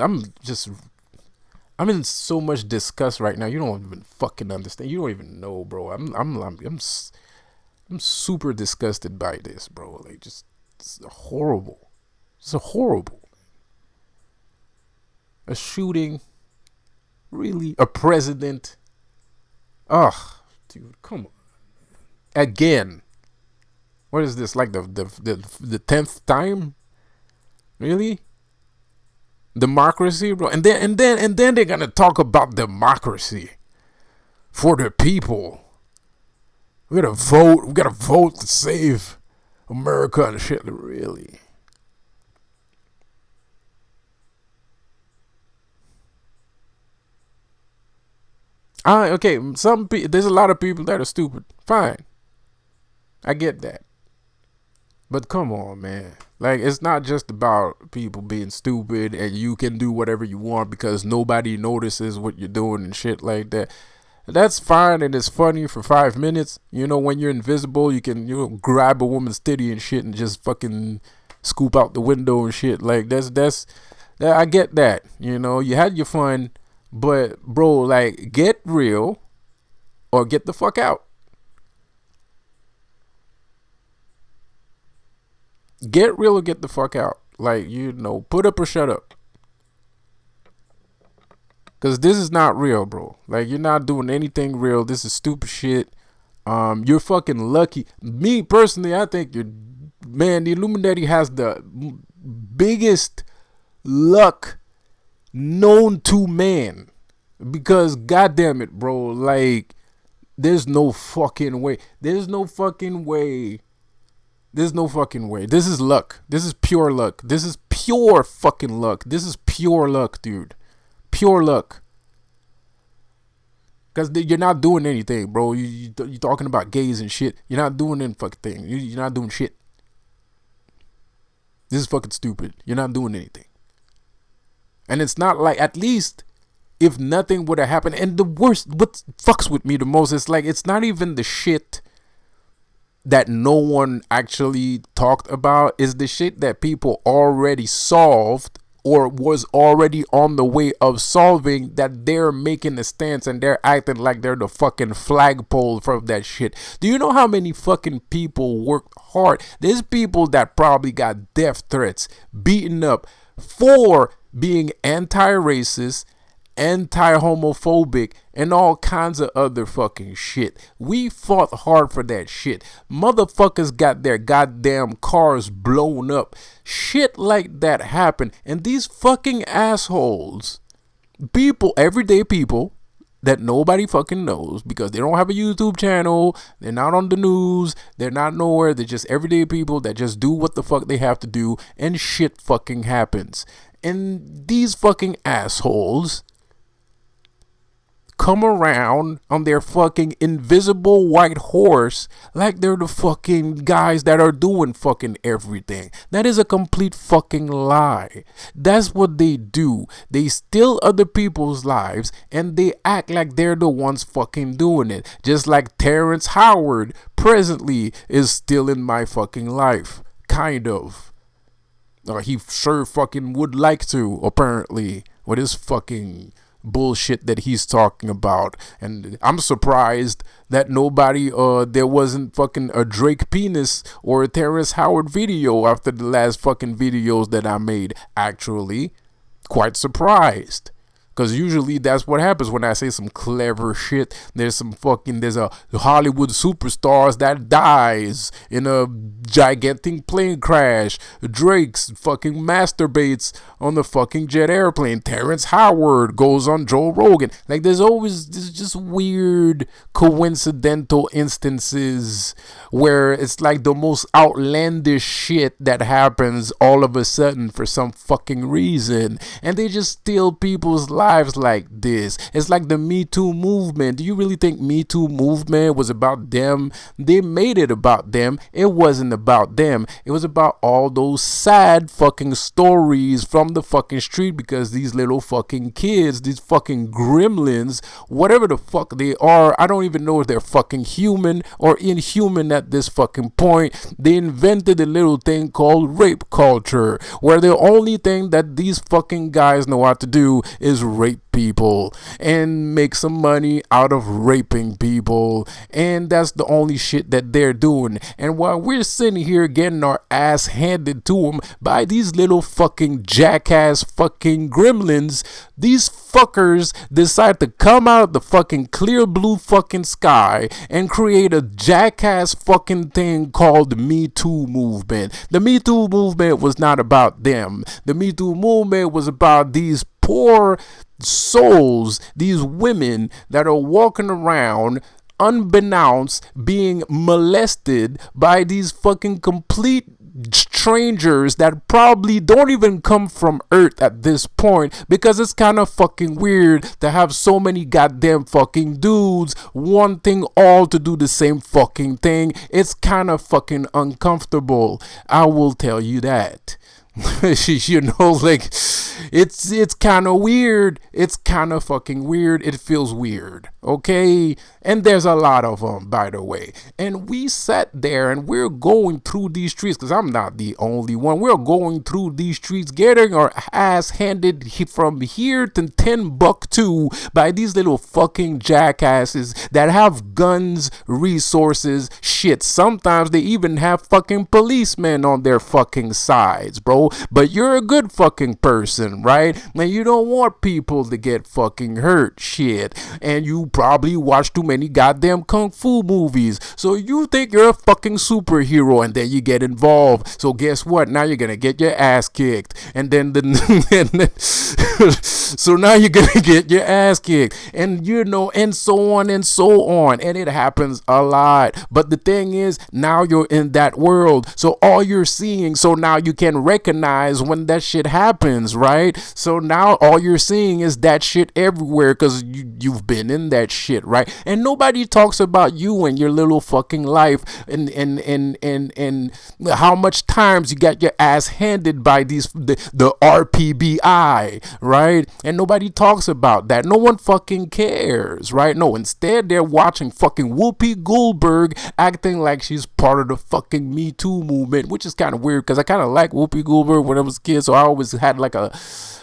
in so much disgust right now. You don't even fucking understand. You don't even know, bro. I'm super disgusted by this, bro. Like, just it's horrible. It's horrible. A shooting, really? A president? Ugh, dude, come on. again. What is this, like the 10th time? Really? Democracy, bro. And then they're gonna talk about democracy for the people. We gotta vote. We gotta vote to save America and shit. Really? Okay. There's a lot of people that are stupid. Fine, I get that. But come on, man. Like, it's not just about people being stupid and you can do whatever you want because nobody notices what you're doing and shit like that. That's fine and it's funny for 5 minutes. You know, when you're invisible, you can grab a woman's titty and shit and just fucking scoop out the window and shit. Like, I get that. You know, you had your fun, but bro, like, get real or get the fuck out. Get real or get the fuck out. Like, put up or shut up. Because this is not real, bro. Like, you're not doing anything real. This is stupid shit. You're fucking lucky. Me, personally, I think man, the Illuminati has the biggest luck known to man. Because, goddamn it, bro. Like, there's no fucking way. There's no fucking way. There's no fucking way. This is luck. This is pure luck. This is pure fucking luck. This is pure luck, dude. Pure luck. Because you're not doing anything, bro. You're talking about gays and shit. You're not doing any fucking thing. You're not doing shit. This is fucking stupid. You're not doing anything. And it's not like, at least, if nothing would have happened. And the worst, what fucks with me the most is, like, it's not even the shit that no one actually talked about. Is the shit that people already solved or was already on the way of solving, that they're making a stance and they're acting like they're the fucking flagpole from that shit. Do you know how many fucking people worked hard? There's people that probably got death threats, beaten up for being anti-racist, anti-homophobic, and all kinds of other fucking shit. We fought hard for that shit. Motherfuckers got their goddamn cars blown up. Shit like that happened. And these fucking assholes, people, everyday people that nobody fucking knows because they don't have a YouTube channel, they're not on the news, they're not nowhere, they're just everyday people that just do what the fuck they have to do, and shit fucking happens. And these fucking assholes come around on their fucking invisible white horse like they're the fucking guys that are doing fucking everything. That is a complete fucking lie. That's what they do. They steal other people's lives and they act like they're the ones fucking doing it. Just like Terrence Howard presently is still in my fucking life. Kind of. He sure fucking would like to, apparently, with his fucking bullshit that he's talking about. And I'm surprised that there wasn't fucking a Drake penis or a Terrence Howard video after the last fucking videos that I made. Actually, quite surprised. Because usually that's what happens when I say some clever shit. There's a Hollywood superstars that dies in a gigantic plane crash. Drake's fucking masturbates on the fucking jet airplane. Terrence Howard goes on Joe Rogan. Like, there's just weird coincidental instances where it's like the most outlandish shit that happens all of a sudden for some fucking reason. And they just steal people's lives like this. It's like the Me Too movement. Do you really think Me Too movement was about them? They made it about them. It wasn't about them. It was about all those sad fucking stories from the fucking street, because these little fucking kids, these fucking gremlins, whatever the fuck they are, I don't even know if they're fucking human or inhuman at this fucking point. They invented a little thing called rape culture, where the only thing that these fucking guys know how to do is rape people and make some money out of raping people, and that's the only shit that they're doing. And while we're sitting here getting our ass handed to them by these little fucking jackass fucking gremlins, these fuckers decide to come out of the fucking clear blue fucking sky and create a jackass fucking thing called the Me Too movement. The Me Too movement was not about them. The Me Too movement was about these poor souls, these women that are walking around unbeknownst being molested by these fucking complete strangers that probably don't even come from Earth at this point, because it's kind of fucking weird to have so many goddamn fucking dudes wanting all to do the same fucking thing. It's kind of fucking uncomfortable, I will tell you that. You know, like, it's kind of weird. It's kind of fucking weird. It feels weird, okay? And there's a lot of them, by the way. And we sat there and we're going through these streets, because I'm not the only one. We're going through these streets getting our ass handed from here to Timbuktu by these little fucking jackasses that have guns, resources, shit. Sometimes they even have fucking policemen on their fucking sides, bro. But you're a good fucking person, right? And you don't want people to get fucking hurt, shit. And you probably watch too many goddamn kung fu movies, so you think you're a fucking superhero, and then you get involved. So guess what? Now you're gonna get your ass kicked, and then so now you're gonna get your ass kicked, and you know, and so on and so on. And it happens a lot. But the thing is, now you're in that world, so all you're seeing, so now you can recognize when that shit happens, right? So now all you're seeing is that shit everywhere, because you've been in that shit, right? And nobody talks about you and your little fucking life, and how much times you got your ass handed by the RPBI, right? And nobody talks about that. No one fucking cares, right? No, instead they're watching fucking Whoopi Goldberg acting like she's part of the fucking Me Too movement, which is kind of weird, because I kind of like Whoopi Goldberg when I was a kid, so I always had like I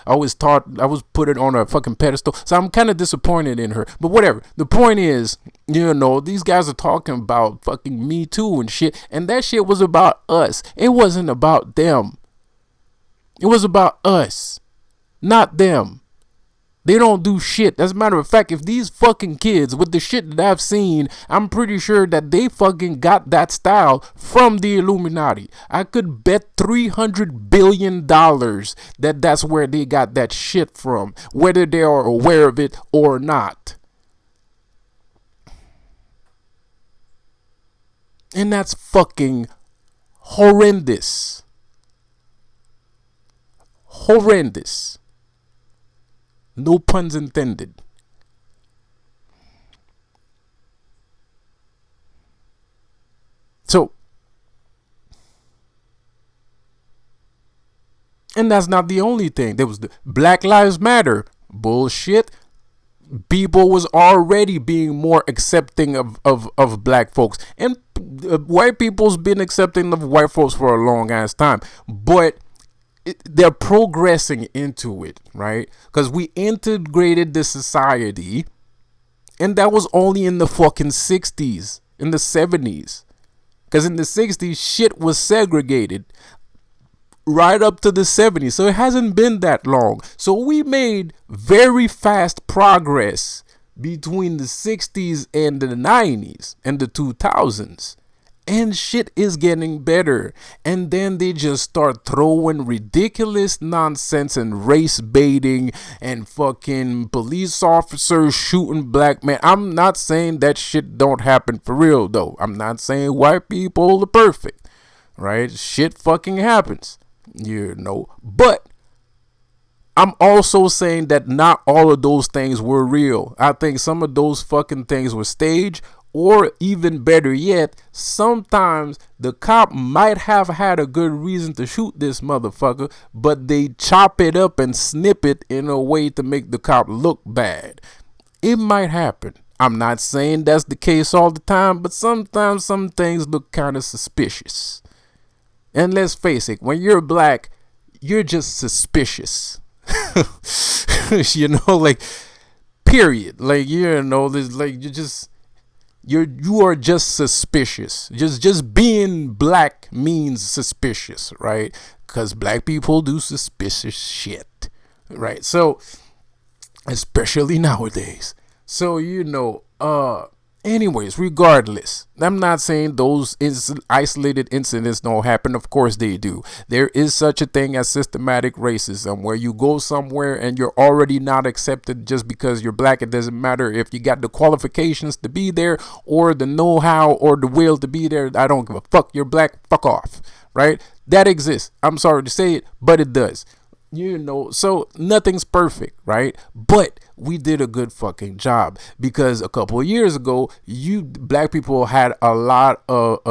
always thought I was put it on a fucking pedestal, so I'm kind of disappointed in her. But whatever, the point is, you know, these guys are talking about fucking Me Too and shit, and that shit was about us. It wasn't about them. It was about us, not them. They don't do shit. As a matter of fact, if these fucking kids, with the shit that I've seen, I'm pretty sure that they fucking got that style from the Illuminati. I could bet $300 billion that that's where they got that shit from, whether they are aware of it or not. And that's fucking horrendous. Horrendous. No puns intended. So, and that's not the only thing. There was the Black Lives Matter bullshit. People was already being more accepting of black folks. And white people's been accepting of white folks for a long ass time. But they're progressing into it, right? Because we integrated the society, and that was only in the fucking 60s, in the 70s. Because in the 60s, shit was segregated right up to the 70s. So it hasn't been that long. So we made very fast progress between the 60s and the 90s and the 2000s. And shit is getting better. And then they just start throwing ridiculous nonsense and race baiting and fucking police officers shooting black men. I'm not saying that shit don't happen for real, though. I'm not saying white people are perfect, right? Shit fucking happens, you know. But I'm also saying that not all of those things were real. I think some of those fucking things were staged. Or even better yet, sometimes the cop might have had a good reason to shoot this motherfucker, but they chop it up and snip it in a way to make the cop look bad. It might happen. I'm not saying that's the case all the time, but sometimes some things look kind of suspicious. And let's face it, when you're black, you're just suspicious. You know, like, period. Like, you know, there's like, you are just suspicious. Just being black means suspicious, right? Because black people do suspicious shit, right? So, especially nowadays. So, you know, anyways, regardless, I'm not saying those isolated incidents don't happen. Of course they do. There is such a thing as systematic racism, where you go somewhere and you're already not accepted just because you're black. It doesn't matter if you got the qualifications to be there or the know-how or the will to be there. I don't give a fuck. You're black. Fuck off. Right? That exists. I'm sorry to say it, but it does. You know, so nothing's perfect, right? But we did a good fucking job, because a couple of years ago, you black people had a lot of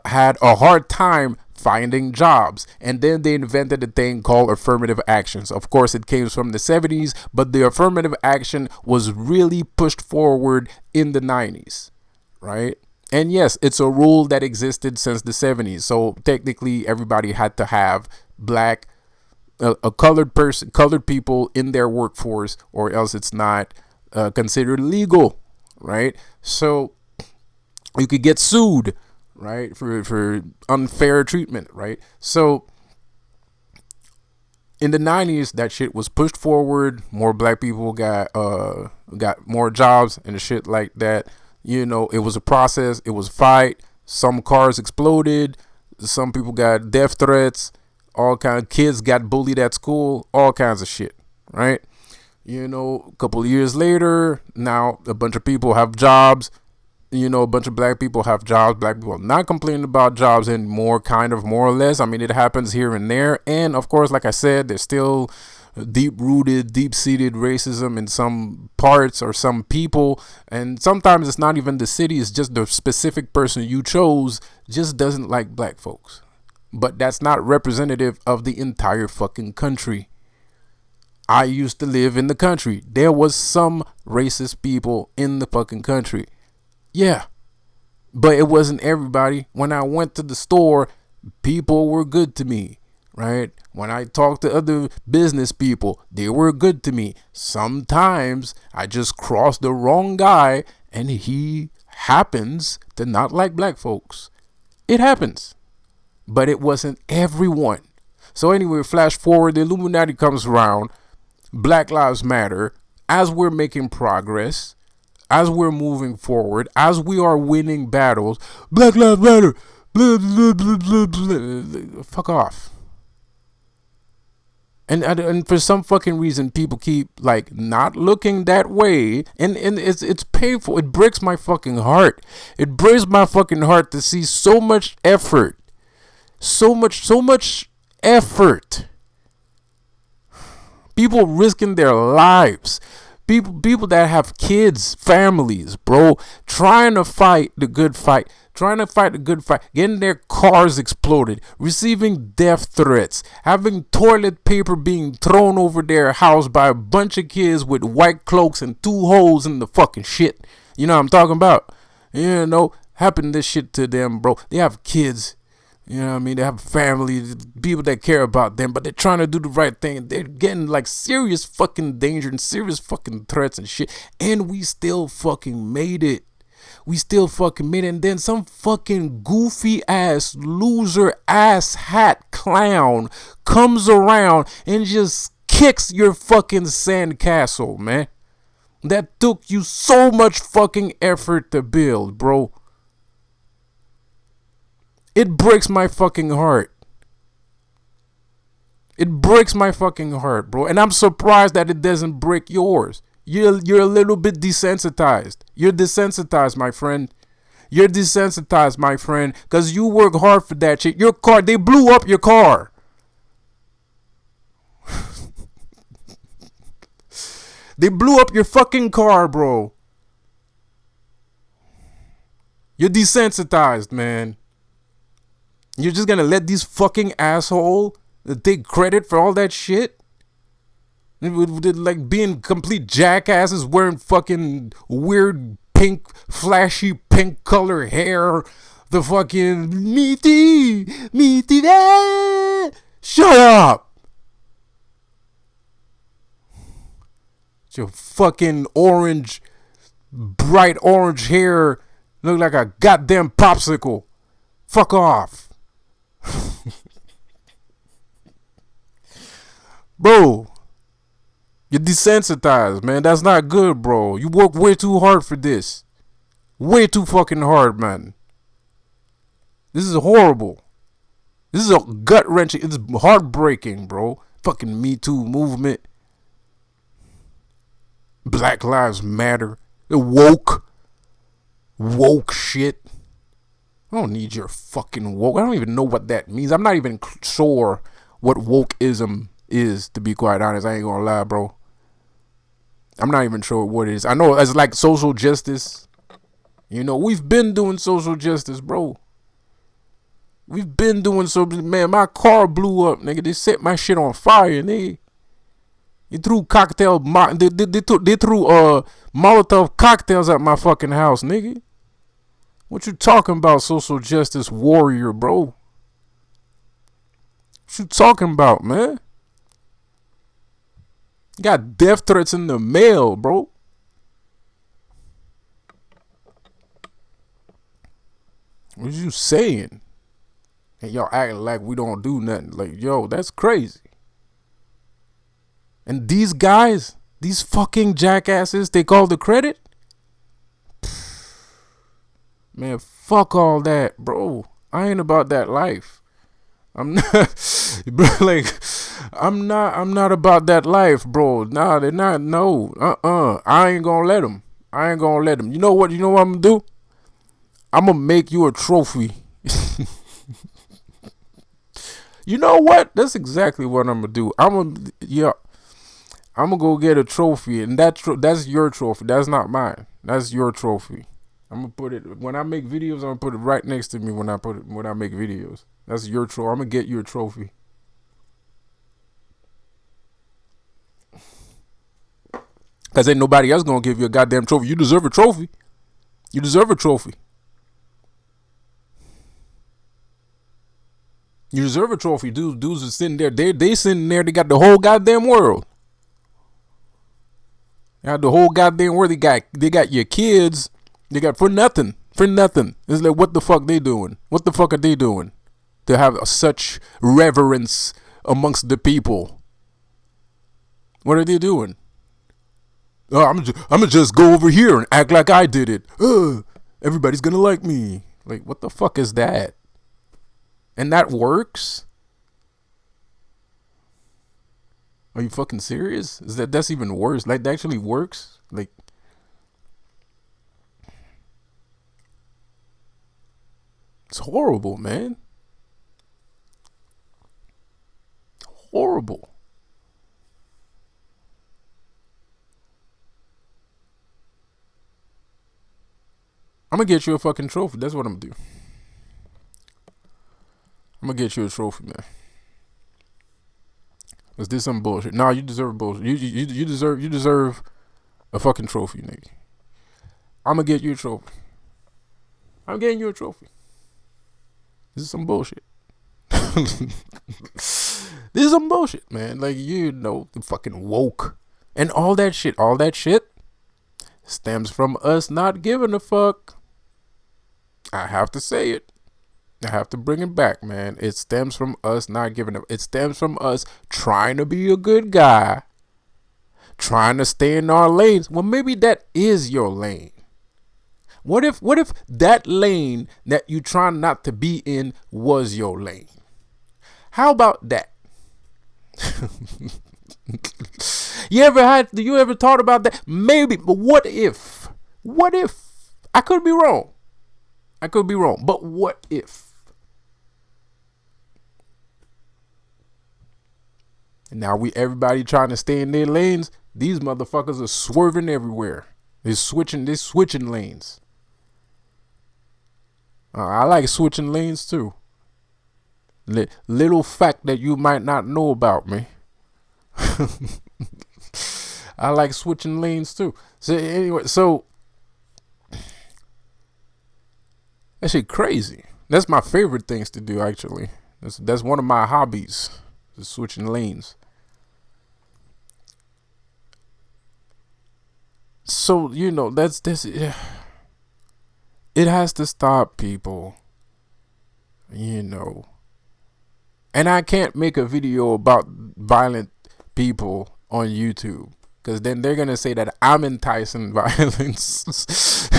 had a hard time finding jobs, and then they invented a thing called affirmative actions. Of course, it came from the 70s, but the affirmative action was really pushed forward in the 90s, right? And yes, it's a rule that existed since the 70s. So technically, everybody had to have black, a colored person, colored people in their workforce, or else it's not considered legal, right? So you could get sued, right, for unfair treatment, right? So in the 90s, that shit was pushed forward. More black people got more jobs and shit like that. You know, it was a process. It was a fight. Some cars exploded. Some people got death threats. All kind of kids got bullied at school. All kinds of shit, right? You know, a couple of years later, now a bunch of people have jobs. You know, a bunch of black people have jobs. Black people are not complaining about jobs anymore, kind of, more or less. I mean, it happens here and there. And of course, like I said, there's still deep-rooted, deep-seated racism in some parts or some people. And sometimes it's not even the city. It's just the specific person you chose just doesn't like black folks. But that's not representative of the entire fucking country. I used to live in the country. There was some racist people in the fucking country. Yeah, but it wasn't everybody. When I went to the store, people were good to me, right? When I talked to other business people, they were good to me. Sometimes I just crossed the wrong guy and he happens to not like black folks. It happens, but it wasn't everyone. So anyway, flash forward, the Illuminati comes around, Black Lives Matter, as we're making progress, as we're moving forward, as we are winning battles. Black Lives Matter, blah, blah, blah, blah, blah. Fuck off. And for some fucking reason, people keep like not looking that way, and it's painful. It breaks my fucking heart. It breaks my fucking heart to see so much effort, so much effort. People risking their lives. People that have kids, families, bro, trying to fight the good fight, getting their cars exploded, receiving death threats, having toilet paper being thrown over their house by a bunch of kids with white cloaks and 2 holes in the fucking shit. You know what I'm talking about? You know, happened this shit to them, bro. They have kids. You know what I mean? They have family, people that care about them, but they're trying to do the right thing. They're getting like serious fucking danger and serious fucking threats and shit. And we still fucking made it. We still fucking made it. And then some fucking goofy ass, loser ass hat clown comes around and just kicks your fucking sandcastle, man. That took you so much fucking effort to build, bro. It breaks my fucking heart. It breaks my fucking heart, bro. And I'm surprised that it doesn't break yours. You're a little bit desensitized. You're desensitized, my friend. You're desensitized, my friend. Because you work hard for that shit. Your car, they blew up your car. They blew up your fucking car, bro. You're desensitized, man. You're just gonna let these fucking asshole take credit for all that shit? Like being complete jackasses wearing fucking weird pink, flashy pink color hair. The fucking meaty, ah! Shut up! Your fucking orange, bright orange hair look like a goddamn popsicle. Fuck off. Bro, you're desensitized, man. That's not good, bro. You work way too hard for this. Way too fucking hard, man. This is horrible. This is a gut-wrenching. It's heartbreaking, bro. Fucking Me Too movement. Black Lives Matter. The woke shit. I don't need your fucking woke. I don't even know what that means. I'm not even sure what wokeism is, to be quite honest. I ain't gonna lie, bro. I'm not even sure what it is. I know it's like social justice. You know, we've been doing social justice, bro. We've been doing so, man. My car blew up, nigga. They set my shit on fire, nigga. They threw they threw Molotov cocktails at my fucking house, nigga. What you talking about, social justice warrior, bro? What you talking about, man? You got death threats in the mail, bro. What you saying? And y'all acting like we don't do nothing. Like, yo, that's crazy. And these guys, these fucking jackasses, take all the credit? Man, fuck all that, bro. I ain't about that life. I'm not, bro, like, I'm not about that life, bro. Nah, they're not, no. I ain't gonna let them. I ain't gonna let them. You know what I'm gonna do? I'm gonna make you a trophy. You know what? That's exactly what I'm gonna do. I'm gonna go get a trophy, and that's your trophy. That's not mine. That's your trophy. I'm gonna put it when I make videos. I'm gonna put it right next to me when I make videos. That's your trophy. I'm gonna get you a trophy. Cause ain't nobody else gonna give you a goddamn trophy. You deserve a trophy. You deserve a trophy. You deserve a trophy. Dudes are sitting there. They sitting there. They got the whole goddamn world. They got the whole goddamn world. They got your kids. They got for nothing. For nothing. It's like, what the fuck they doing? What the fuck are they doing to have such reverence amongst the people? What are they doing? Oh, I'm gonna just go over here and act like I did it. Everybody's gonna like me. Like, what the fuck is that? And that works? Are you fucking serious? That's even worse? Like, that actually works? Like, it's horrible, man. Horrible. I'm gonna get you a fucking trophy. That's what I'm gonna do. I'm gonna get you a trophy, man. Is this some bullshit? Nah, you deserve bullshit. You deserve a fucking trophy, nigga. I'm gonna get you a trophy. I'm getting you a trophy. This is some bullshit. This is some bullshit, man. Like, you know, the fucking woke and all that shit. All that shit stems from us not giving a fuck. I have to say it. I have to bring it back, man. It stems from us not giving up. It stems from us trying to be a good guy, trying to stay in our lanes. Well, maybe that is your lane. What if that lane that you try not to be in was your lane? How about that? You ever thought about that? Maybe, but what if? I could be wrong. But what if? And now everybody trying to stay in their lanes. These motherfuckers are swerving everywhere. They're switching lanes. I like switching lanes too. Little fact that you might not know about me. I like switching lanes too. So anyway, that shit crazy. That's my favorite things to do, actually. That's one of my hobbies, is switching lanes. So, that's this. It has to stop, people. You know. And I can't make a video about violent people on YouTube, because then they're gonna say that I'm enticing violence.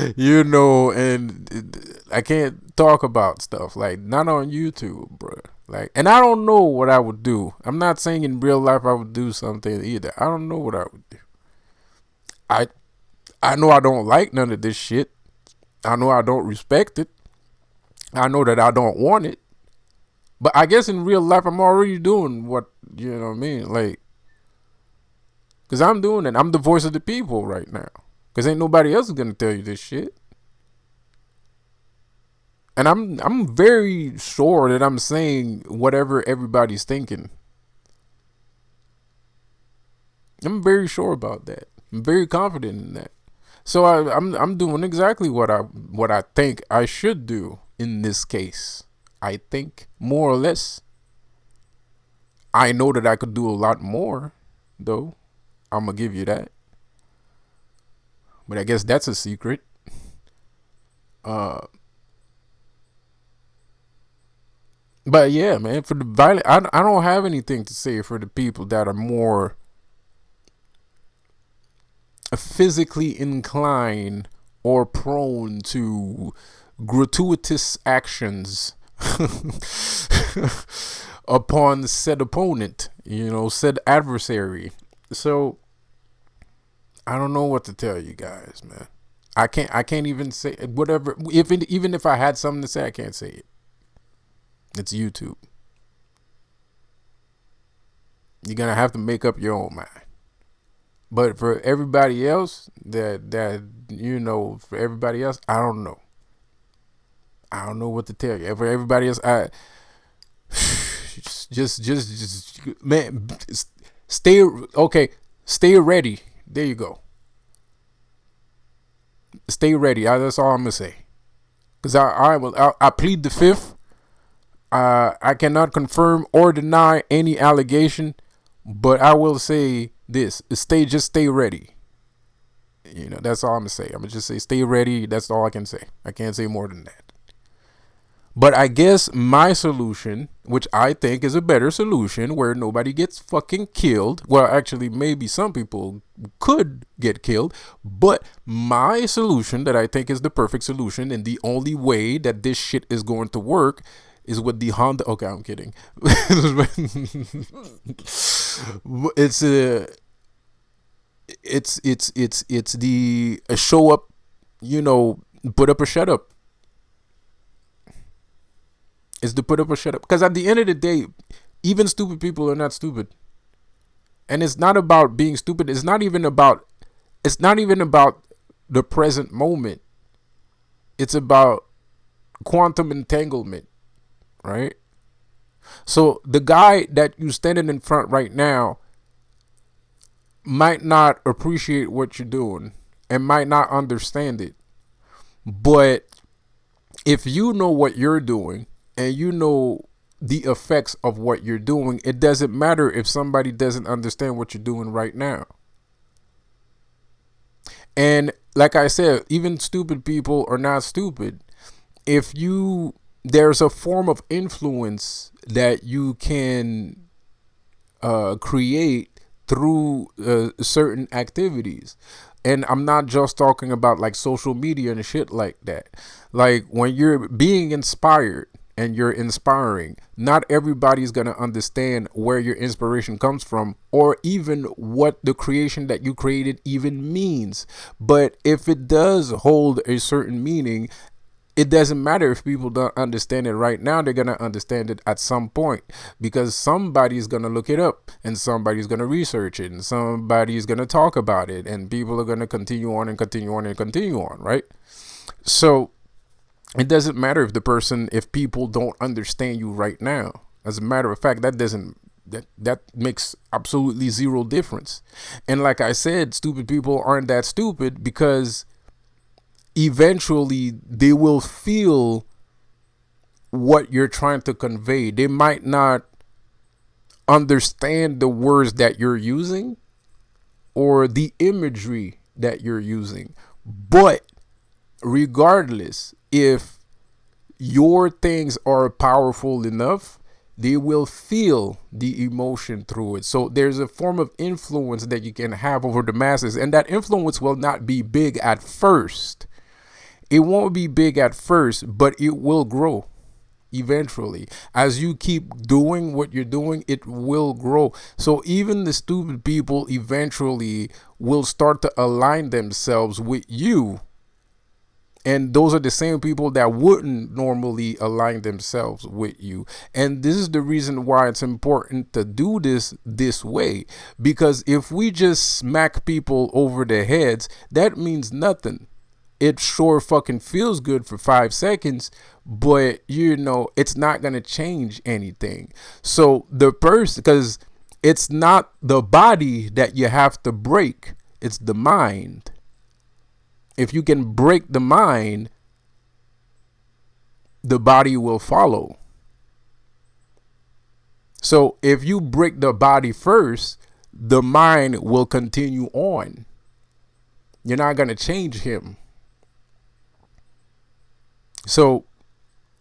And I can't talk about stuff like, not on YouTube, bro. Like, and I don't know what I would do. I'm not saying in real life I would do something either. I don't know what I would do. I I know I don't like none of this shit. I know I don't respect it. I know that I don't want it. But I guess in real life, I'm already doing what, you know what I mean? Like, because I'm doing it. I'm the voice of the people right now. Because ain't nobody else is going to tell you this shit. And I'm very sure that I'm saying whatever everybody's thinking. I'm very sure about that. I'm very confident in that. So I'm doing exactly what I think I should do in this case. I think more or less. I know that I could do a lot more, though. I'm gonna give you that. But I guess that's a secret. But yeah, man, for the violent, I don't have anything to say for the people that are more physically inclined or prone to gratuitous actions upon said opponent, said adversary. So I don't know what to tell you guys, man. I can't even say whatever. Even if I had something to say, I can't say it. It's YouTube. You're gonna have to make up your own mind. But for everybody else, for everybody else, I don't know. I don't know what to tell you. For everybody else, I just man, stay okay. Stay ready. There you go. Stay ready. That's all I'm gonna say. Because I plead the fifth. I cannot confirm or deny any allegation, but I will say this: just stay ready. That's all I'm gonna say. I'm gonna just say stay ready. That's all I can say. I can't say more than that. But I guess my solution, which I think is a better solution, where nobody gets fucking killed. Well, actually, maybe some people could get killed. But my solution that I think is the perfect solution, and the only way that this shit is going to work, is with the Honda. Okay, I'm kidding. It's the show up, put up or shut up. Is to put up or shut up. Because at the end of the day, even stupid people are not stupid. And it's not about being stupid. It's not even about the present moment. It's about quantum entanglement, right? So the guy that you standing in front right now might not appreciate what you're doing and might not understand it. But if you know what you're doing, and you know the effects of what you're doing, it doesn't matter if somebody doesn't understand what you're doing right now. And like I said, even stupid people are not stupid. There's a form of influence that you can create through certain activities. And I'm not just talking about like social media and shit like that. Like when you're being inspired, and you're inspiring, not everybody's going to understand where your inspiration comes from, or even what the creation that you created even means. But if it does hold a certain meaning, it doesn't matter if people don't understand it right now. They're going to understand it at some point, because somebody's going to look it up, and somebody's going to research it, and somebody's going to talk about it, and people are going to continue on and continue on and continue on, right? So it doesn't matter if people don't understand you right now. As a matter of fact, that makes absolutely zero difference. And like I said, stupid people aren't that stupid, because eventually they will feel what you're trying to convey. They might not understand the words that you're using, or the imagery that you're using. But regardless, if your things are powerful enough, they will feel the emotion through it. So there's a form of influence that you can have over the masses, and that influence will not be big at first. It won't be big at first, but it will grow eventually. As you keep doing what you're doing, it will grow. So even the stupid people eventually will start to align themselves with you. And those are the same people that wouldn't normally align themselves with you. And this is the reason why it's important to do this way. Because if we just smack people over their heads, that means nothing. It sure fucking feels good for 5 seconds, but it's not going to change anything. So the person, because it's not the body that you have to break, it's the mind. If you can break the mind, the body will follow. So if you break the body first, the mind will continue on. You're not going to change him. So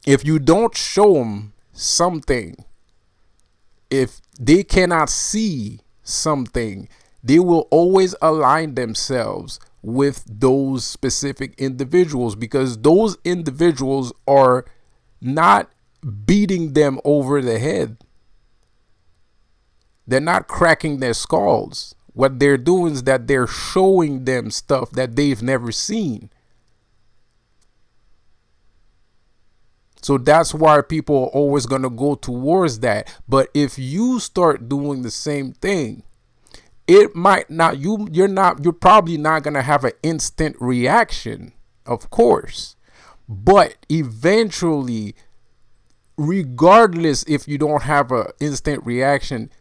if you don't show them something, if they cannot see something, they will always align themselves with those specific individuals, because those individuals are not beating them over the head. They're not cracking their skulls. What they're doing is that they're showing them stuff that they've never seen. So that's why people are always going to go towards that. But if you start doing the same thing, it might not, you're probably not going to have an instant reaction, of course. But eventually, regardless if you don't have an instant reaction,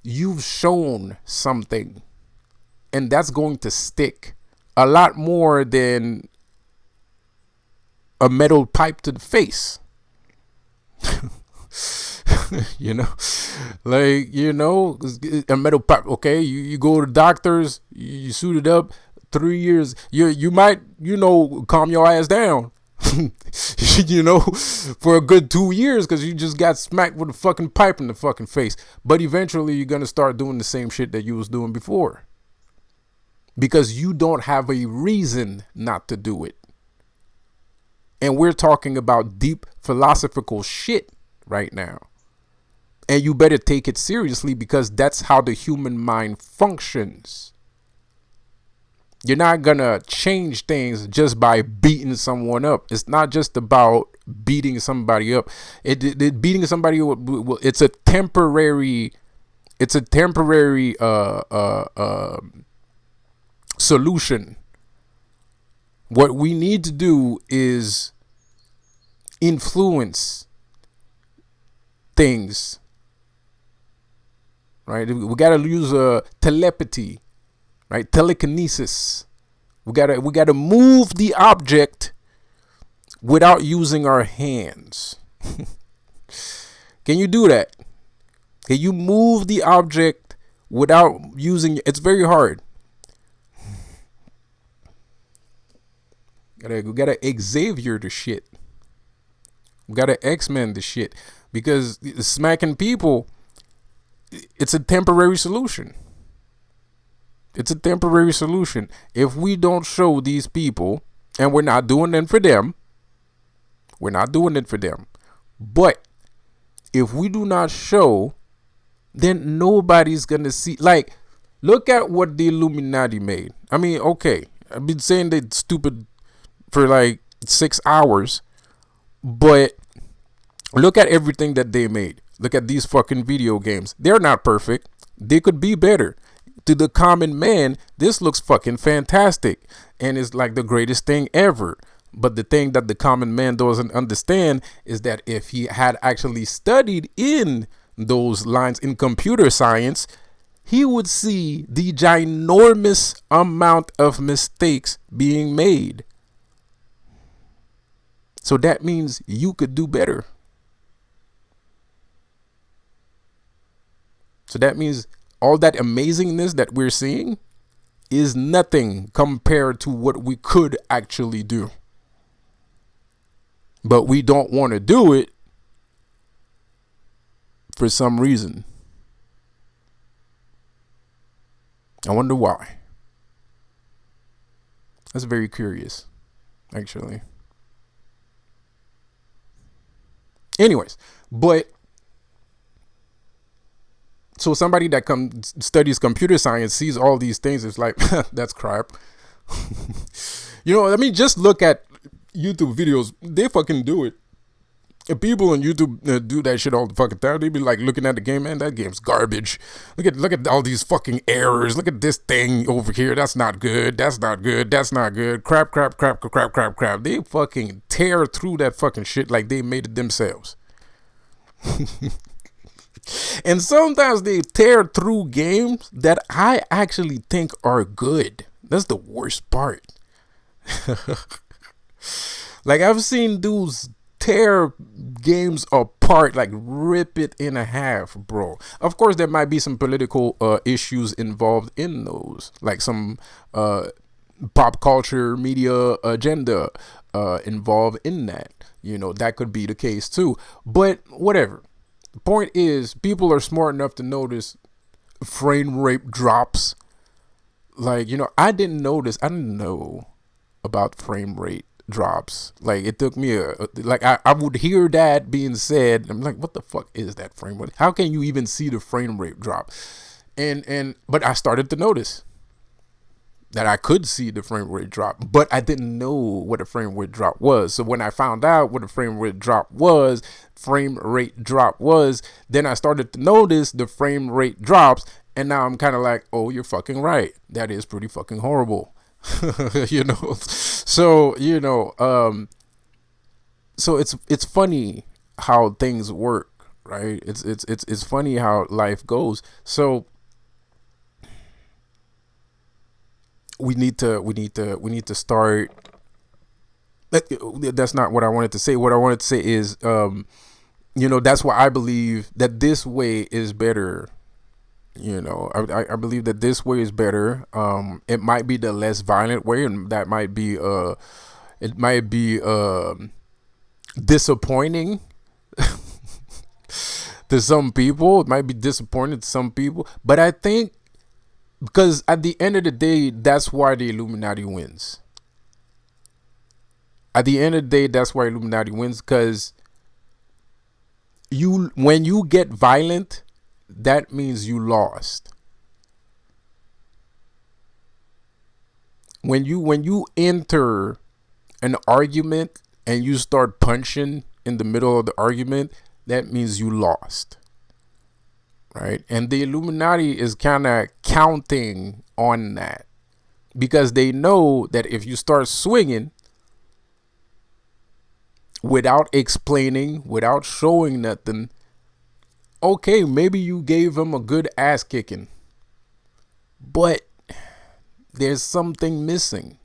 you've shown something. And that's going to stick a lot more than a metal pipe to the face. A metal pipe. Okay, you go to doctors, you suit it up, 3 years, you might calm your ass down for a good 2 years, because you just got smacked with a fucking pipe in the fucking face. But eventually you're gonna start doing the same shit that you was doing before, because you don't have a reason not to do it. And we're talking about deep philosophical shit right now. And you better take it seriously, because that's how the human mind functions. You're not going to change things just by beating someone up. It's not just about beating somebody up. Beating somebody up, it's a temporary solution. What we need to do is influence things, right? We got to use telepathy, right? Telekinesis. We got to move the object without using our hands. Can you do that? Can you move the object without using? It's very hard. We gotta Xavier the shit. We gotta X-Men the shit, because smacking people, it's a temporary solution. It's a temporary solution. If we don't show these people, and we're not doing it for them, but if we do not show, then nobody's gonna see. Like, look at what the Illuminati made. I mean, okay, I've been saying they're stupid for like 6 hours, but look at everything that they made. Look at these fucking video games. They're not perfect. They could be better. To the common man, this looks fucking fantastic and it's like the greatest thing ever. But the thing that the common man doesn't understand is that if he had actually studied in those lines in computer science, he would see the ginormous amount of mistakes being made. So that means you could do better. So that means all that amazingness that we're seeing, is nothing compared to what we could actually do. But we don't want to do it for some reason. I wonder why. That's very curious, actually. Anyways, but so somebody that studies computer science sees all these things, it's like, that's crap. I mean, just look at YouTube videos. They fucking do it. If people on YouTube do that shit all the fucking time, they be like looking at the game, man, that game's garbage. Look at all these fucking errors. Look at this thing over here. That's not good. That's not good. That's not good. Crap. They fucking tear through that fucking shit like they made it themselves. And sometimes they tear through games that I actually think are good. That's the worst part. Like, I've seen dudes tear games apart, like rip it in half, bro. Of course, there might be some political issues involved in those, like some pop culture media agenda involved in that. That could be the case too. But whatever. The point is, people are smart enough to notice frame rate drops. Like, I didn't know about frame rate drops. Like, it took me I would hear that being said. I'm like, what the fuck is that frame rate? How can you even see the frame rate drop? But I started to notice that I could see the frame rate drop, but I didn't know what a frame rate drop was. So when I found out what a frame rate drop was, then I started to notice the frame rate drops, and now I'm kind of like, oh, you're fucking right. That is pretty fucking horrible. So it's funny how things work, right? It's funny how life goes. So we need to start. That's not what I wanted to say. What I wanted to say is, that's why I believe that this way is better. I believe that this way is better. It might be the less violent way, and that might be disappointing to some people. It might be disappointing to some people, but I think, because at the end of the day, that's why the Illuminati wins. At the end of the day, that's why Illuminati wins, because when you get violent, that means you lost. When you enter an argument and you start punching in the middle of the argument, that means you lost. Right? And the Illuminati is kind of counting on that, because they know that if you start swinging without explaining, without showing nothing, okay, maybe you gave them a good ass kicking, but there's something missing.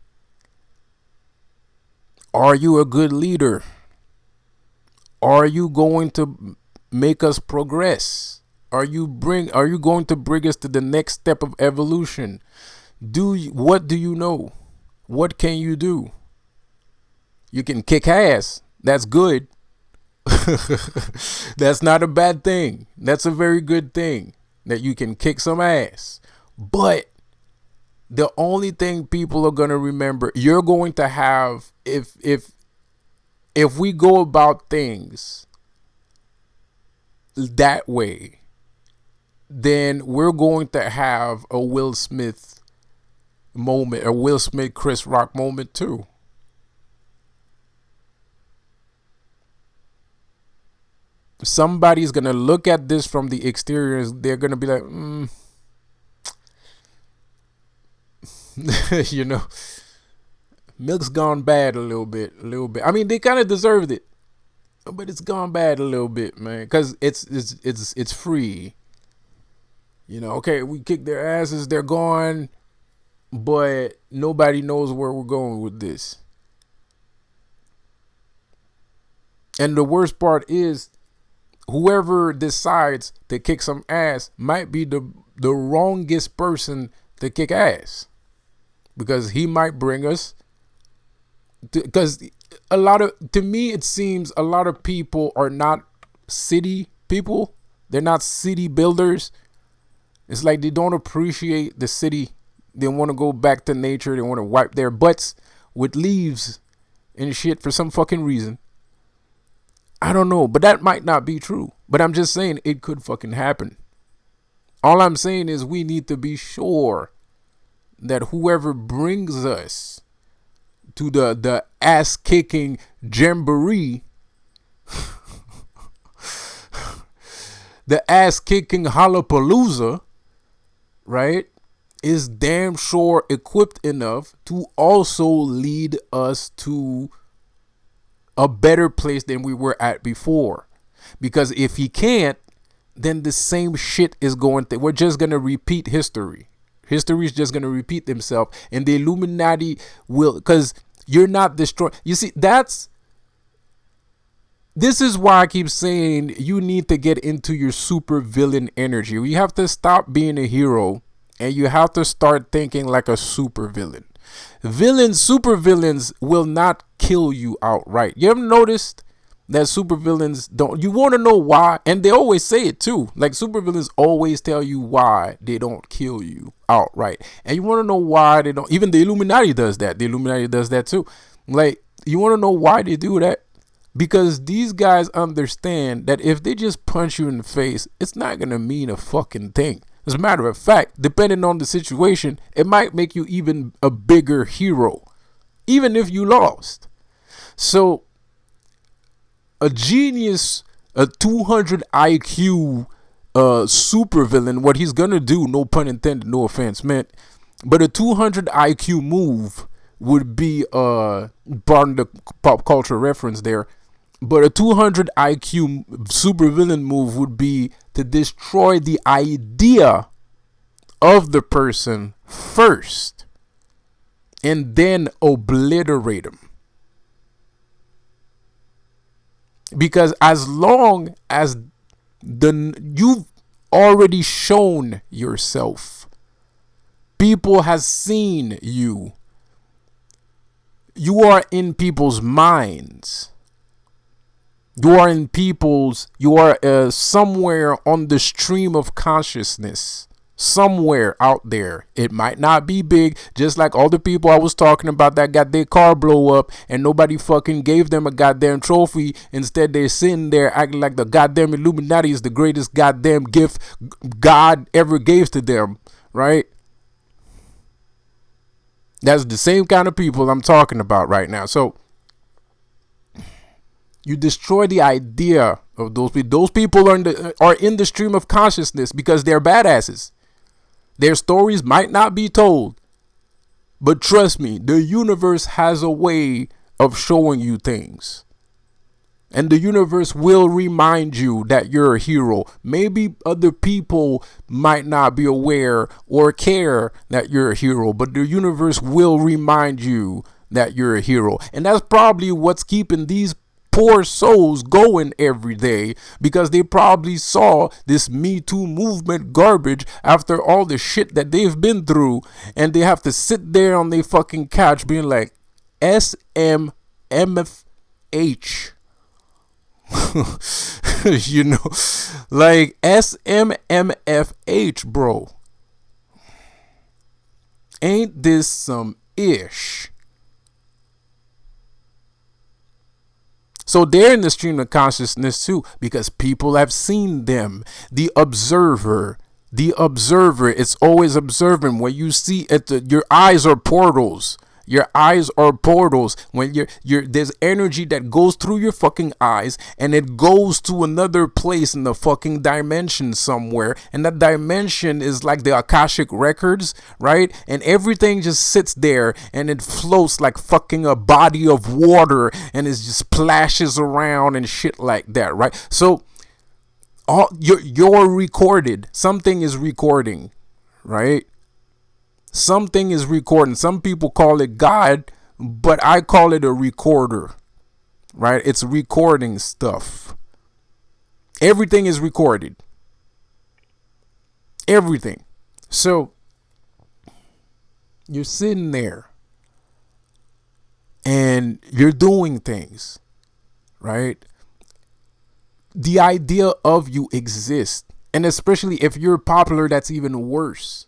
Are you a good leader? Are you going to make us progress? Are you going to bring us to the next step of evolution? What do you know? What can you do? You can kick ass. That's good. That's not a bad thing. That's a very good thing, that you can kick some ass. But the only thing people are going to remember, you're going to have, if we go about things that way, then we're going to have a Will Smith moment, a Will Smith Chris Rock moment too. Somebody's gonna look at this from the exterior. They're gonna be like, milk's gone bad a little bit. I mean, they kind of deserved it, but it's gone bad a little bit, man, because it's free. Okay, we kick their asses, they're gone, but nobody knows where we're going with this. And the worst part is, whoever decides to kick some ass might be the wrongest person to kick ass. because he might bring us. Because to me, it seems a lot of people are not city people. They're not city builders. It's like they don't appreciate the city. They want to go back to nature. They want to wipe their butts with leaves and shit for some fucking reason. I don't know, but that might not be true. But I'm just saying it could fucking happen. All I'm saying is we need to be sure that whoever brings us to the ass kicking jamboree, the ass kicking Lollapalooza, right, is damn sure equipped enough to also lead us to a better place than we were at before. Because if he can't, then the same shit is going to, we're just going to repeat history. History is just going to repeat themselves, and the Illuminati will, because you're not destroying. You see, this is why I keep saying you need to get into your super villain energy. You have to stop being a hero and you have to start thinking like a super villain. Super villains will not kill you outright. You ever noticed that super villains don't? You want to know why? And they always say it too. Like, super villains always tell you why they don't kill you outright. And you want to know why they don't. Even the Illuminati does that. The Illuminati does that too. Like, you want to know why they do that? Because these guys understand that if they just punch you in the face, it's not going to mean a fucking thing. As a matter of fact, depending on the situation, it might make you even a bigger hero, even if you lost. So a genius, a 200 IQ supervillain, what he's going to do, no pun intended, no offense meant, but a 200 IQ move would be, pardon the pop culture reference there, but a 200 IQ supervillain move would be to destroy the idea of the person first and then obliterate him. Because as long as you've already shown yourself, people has seen you, you are in people's minds. You are somewhere on the stream of consciousness, somewhere out there. It might not be big, just like all the people I was talking about that got their car blow up and nobody fucking gave them a goddamn trophy. Instead, they're sitting there acting like the goddamn Illuminati is the greatest goddamn gift God ever gave to them, right? That's the same kind of people I'm talking about right now. So you destroy the idea of those people. Those people are in the stream of consciousness because they're badasses. Their stories might not be told. But trust me, the universe has a way of showing you things. And the universe will remind you that you're a hero. Maybe other people might not be aware or care that you're a hero, but the universe will remind you that you're a hero. And that's probably what's keeping these poor souls going every day, because they probably saw this Me Too movement garbage after all the shit that they've been through, and they have to sit there on their fucking couch being like, SMMFH. You know, like SMMFH, bro. Ain't this some ish? So they're in the stream of consciousness too, because people have seen them. The observer, it's always observing. When you see your eyes are portals. Your eyes are portals. When there's energy that goes through your fucking eyes and it goes to another place in the fucking dimension somewhere. And that dimension is like the Akashic records, right? And everything just sits there and it floats like fucking a body of water and it just splashes around and shit like that, right? So you're recorded. Something is recording, right? Something is recording. Some people call it God, but I call it a recorder, right? It's recording stuff. Everything is recorded. Everything. So You're sitting there and you're doing things, right? The idea of you exists. And especially if you're popular, that's even worse,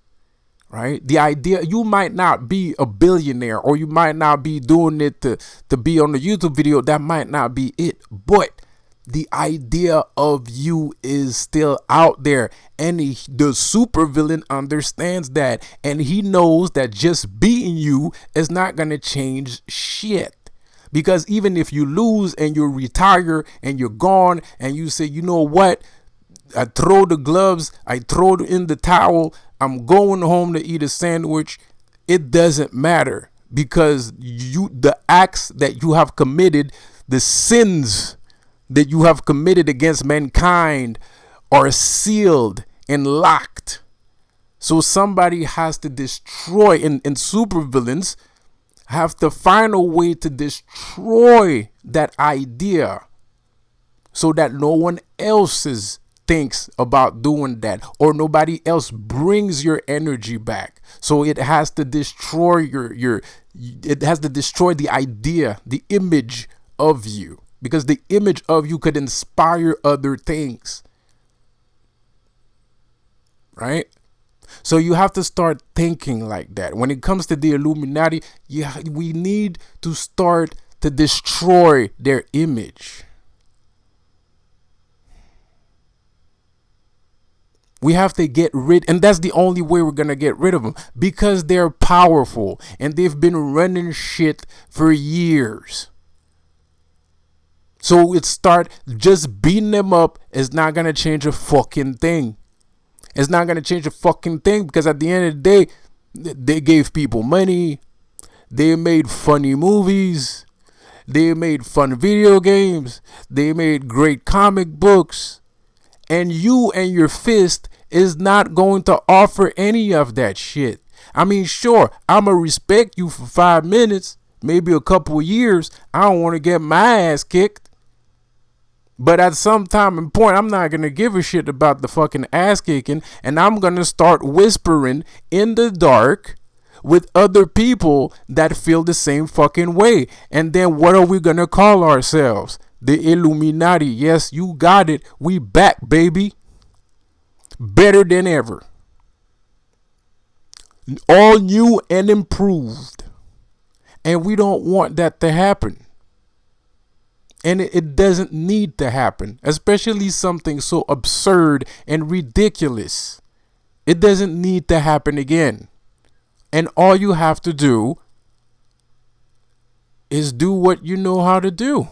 right? The idea, you might not be a billionaire, or you might not be doing it to be on the YouTube video. That might not be it. But the idea of you is still out there. And the supervillain understands that. And he knows that just being you is not going to change shit. Because even if you lose and you retire and you're gone and you say, you know what? I throw the gloves, I throw in the towel, I'm going home to eat a sandwich. It doesn't matter, because the acts that you have committed, the sins that you have committed against mankind are sealed and locked. So somebody has to destroy, and supervillains have to find a way to destroy that idea so that no one else thinks about doing that, or nobody else brings your energy back. So it has to destroy it has to destroy the idea, the image of you, because the image of you could inspire other things, right? So you have to start thinking like that. When it comes to the Illuminati, we need to start to destroy their image. We have to get rid, and that's the only way we're going to get rid of them, because they're powerful and they've been running shit for years. So just beating them up is not going to change a fucking thing. It's not going to change a fucking thing, because at the end of the day, they gave people money. They made funny movies. They made fun video games. They made great comic books. And you and your fist is not going to offer any of that shit. I mean, sure, I'ma respect you for 5 minutes, maybe a couple of years. I don't want to get my ass kicked. But at some time and point, I'm not going to give a shit about the fucking ass kicking. And I'm going to start whispering in the dark with other people that feel the same fucking way. And then what are we going to call ourselves? The Illuminati. Yes, you got it. We back, baby. Better than ever. All new and improved. And we don't want that to happen. And it doesn't need to happen, especially something so absurd and ridiculous. It doesn't need to happen again. And all you have to do is do what you know how to do.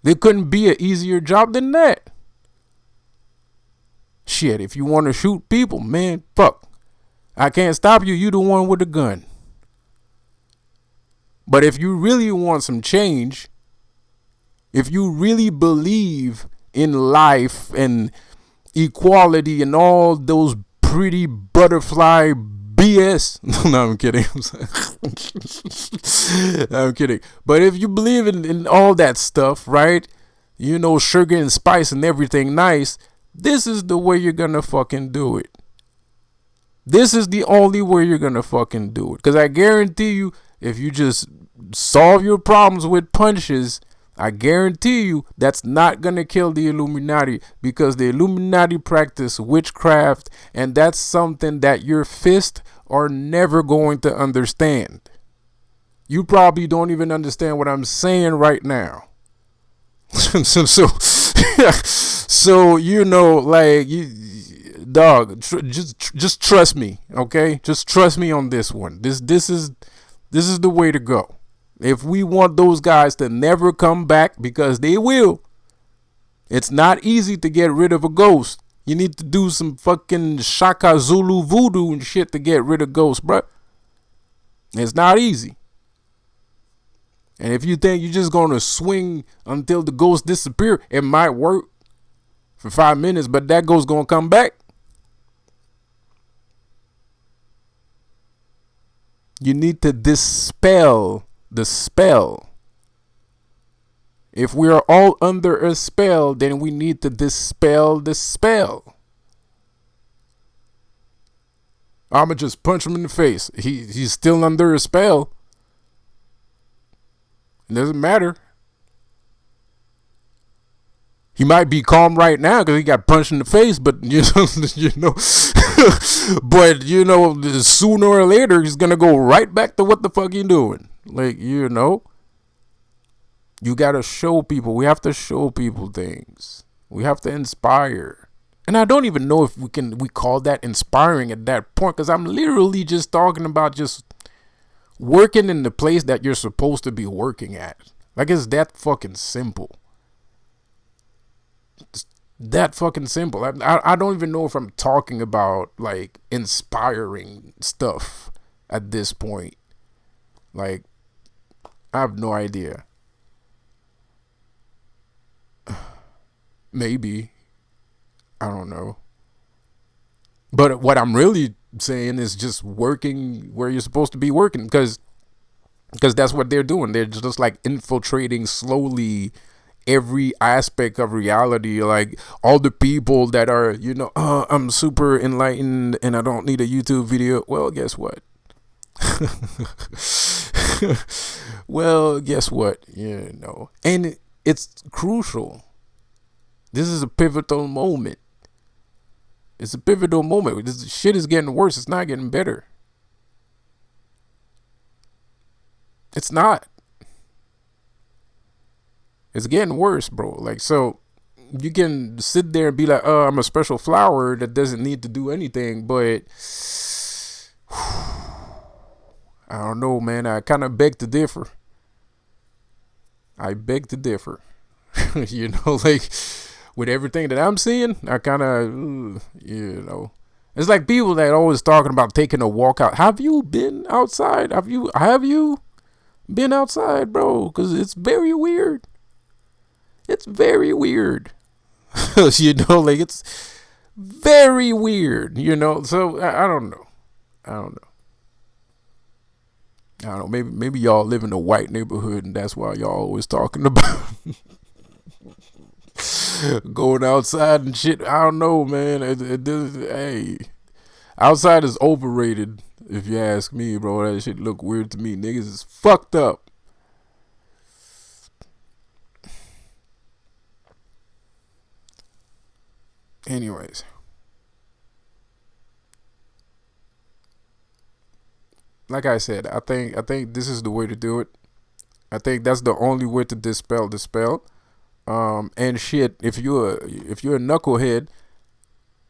There couldn't be an easier job than that. Shit, if you want to shoot people, man, fuck. I can't stop you. You the one with the gun. But if you really want some change, if you really believe in life and equality and all those pretty butterfly BS. No, I'm kidding. I'm kidding. But if you believe in all that stuff, right? You know, sugar and spice and everything nice. This is the way you're going to fucking do it. This is the only way you're going to fucking do it. Because I guarantee you, if you just solve your problems with punches, I guarantee you that's not going to kill the Illuminati, because the Illuminati practice witchcraft, and that's something that your fist are never going to understand. You probably don't even understand what I'm saying right now. So you know, like, just trust me, okay? Just trust me on this one. This is the way to go. If we want those guys to never come back, because they will. It's not easy to get rid of a ghost. You need to do some fucking Shaka Zulu voodoo and shit to get rid of ghosts, bruh. It's not easy. And if you think you're just going to swing until the ghost disappear, it might work for 5 minutes, but that ghost going to come back. You need to dispel the spell. If we are all under a spell, then we need to dispel the spell. I'ma just punch him in the face. He's still under a spell. It doesn't matter. He might be calm right now because he got punched in the face, but but sooner or later he's gonna go right back to what the fuck he doing. Like, you gotta show people. We have to show people things. We have to inspire. And I don't even know if we call that inspiring at that point, because I'm literally just talking about just working in the place that you're supposed to be working at. Like, it's that fucking simple. It's that fucking simple. I don't even know if I'm talking about like inspiring stuff at this point. Like, I have no idea. Maybe. I don't know. But what I'm really saying is just working where you're supposed to be working, because that's what they're doing. They're just like infiltrating slowly every aspect of reality. Like, all the people that are, I'm super enlightened and I don't need a YouTube video. Well, guess what? Well, guess what? And it's crucial. This is a pivotal moment. It's a pivotal moment. This shit is getting worse. It's not getting better. It's not. It's getting worse, bro. Like, so you can sit there and be like, I'm a special flower that doesn't need to do anything, but I don't know, man. I kind of beg to differ. I beg to differ. Like, with everything that I'm seeing, I kind of, it's like people that always talking about taking a walk out. Have you been outside? Have you been outside, bro? Because it's very weird. It's very weird. Like, it's very weird, So I don't know. I don't know. Maybe y'all live in a white neighborhood and that's why y'all always talking about going outside and shit. I don't know, man. Hey, outside is overrated if you ask me, bro. That shit look weird to me. Niggas is fucked up. Anyways, like I said, I think this is the way to do it. I think that's the only way to dispel the spell. And shit, if you're a knucklehead,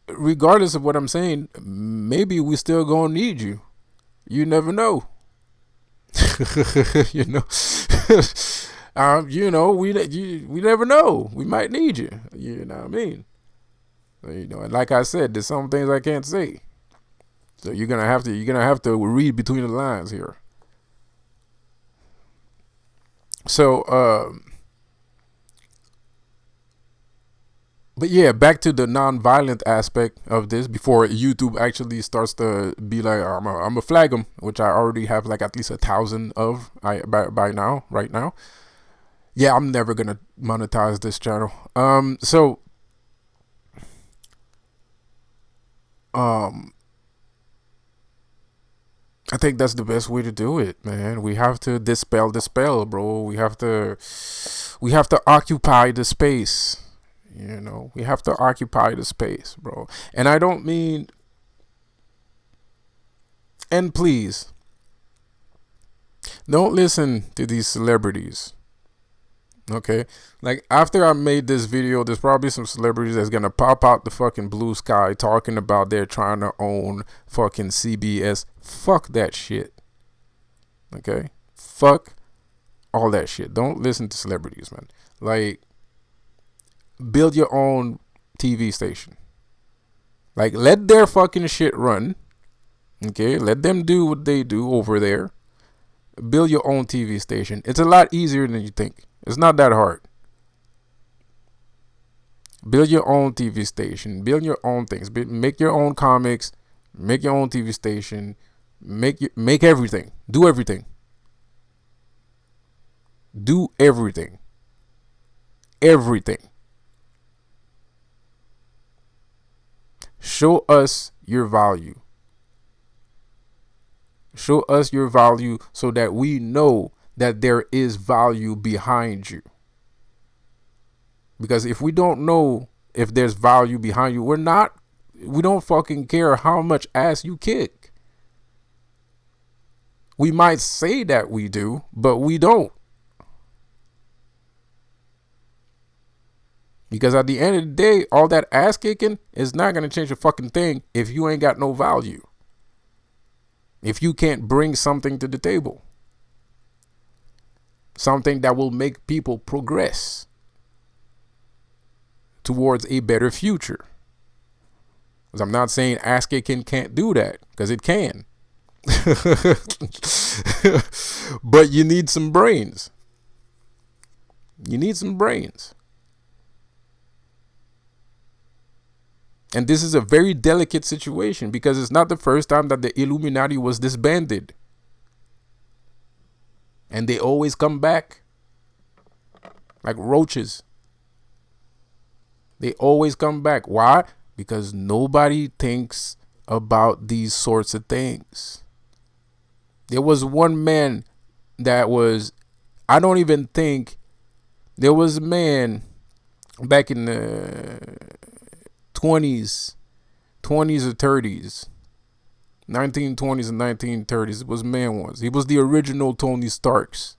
regardless of what I'm saying, maybe we still gonna need you. You never know. We never know. We might need you. You know what I mean? And like I said, there's some things I can't say. So you're gonna have to read between the lines here. So, but yeah, back to the non-violent aspect of this before YouTube actually starts to be like, I'm a flag them, which I already have like at least 1,000 of by now, right now. Yeah, I'm never gonna monetize this channel. I think that's the best way to do it, man. We have to dispel the spell, bro. We have to occupy the space. We have to occupy the space, bro. And I don't mean, and please, don't listen to these celebrities. Okay, like, after I made this video, there's probably some celebrities that's gonna pop out the fucking blue sky talking about they're trying to own fucking CBS. Fuck that shit. Okay, fuck all that shit. Don't listen to celebrities, man. Like, build your own TV station. Like, let their fucking shit run. Okay, let them do what they do over there. Build your own TV station. It's a lot easier than you think. It's not that hard. Build your own TV station. Build your own things. Make your own comics. Make your own TV station. Make everything. Do everything. Do everything. Everything. Show us your value. Show us your value so that we know that there is value behind you. Because if we don't know if there's value behind you, we don't fucking care how much ass you kick. We might say that we do, but we don't. Because at the end of the day, all that ass kicking is not going to change a fucking thing if you ain't got no value. If you can't bring something to the table. Something that will make people progress towards a better future. Because I'm not saying ass kicking can't do that, because it can. But you need some brains. You need some brains. And this is a very delicate situation because it's not the first time that the Illuminati was disbanded. And they always come back like roaches. They always come back. Why? Because nobody thinks about these sorts of things. There was one man that was, I don't even think, there was a man back in the 20s or 30s, 1920s and 1930s. It was a man once. He was the original Tony Starks.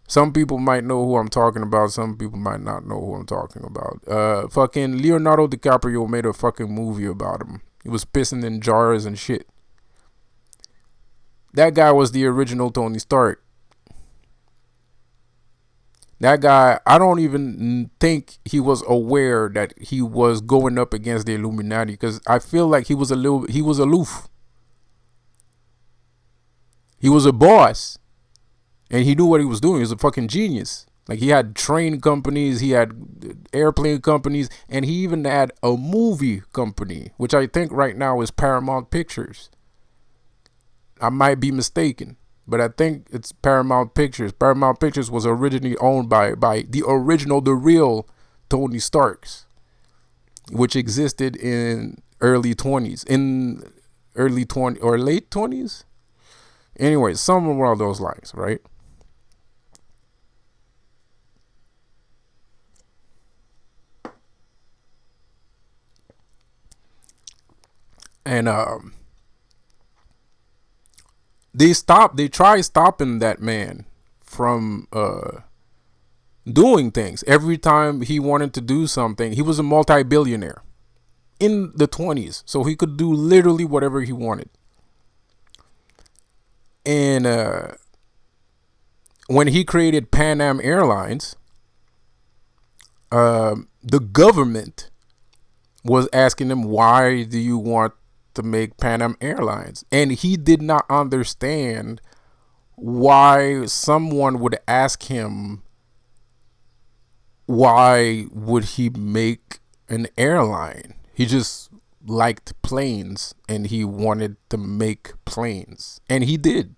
Some people might know who I'm talking about. Some people might not know who I'm talking about. Fucking Leonardo DiCaprio made a fucking movie about him. He was pissing in jars and shit. That guy was the original Tony Stark. That guy, I don't even think he was aware that he was going up against the Illuminati, because I feel like he was aloof. He was a boss. And he knew what he was doing. He was a fucking genius. Like, he had train companies, he had airplane companies, and he even had a movie company, which I think right now is Paramount Pictures. I might be mistaken, but I think it's Paramount Pictures. Paramount Pictures was originally owned by the real Tony Starks, which existed in early 20s, or late 20s. Anyway, somewhere along those lines, right? And they tried stopping that man from doing things. Every time he wanted to do something, he was a multi-billionaire in the 20s, so he could do literally whatever he wanted. And when he created Pan Am Airlines, the government was asking him, why do you want to make Pan Am Airlines? And he did not understand why someone would ask him, why would he make an airline? He just liked planes and he wanted to make planes, and he did.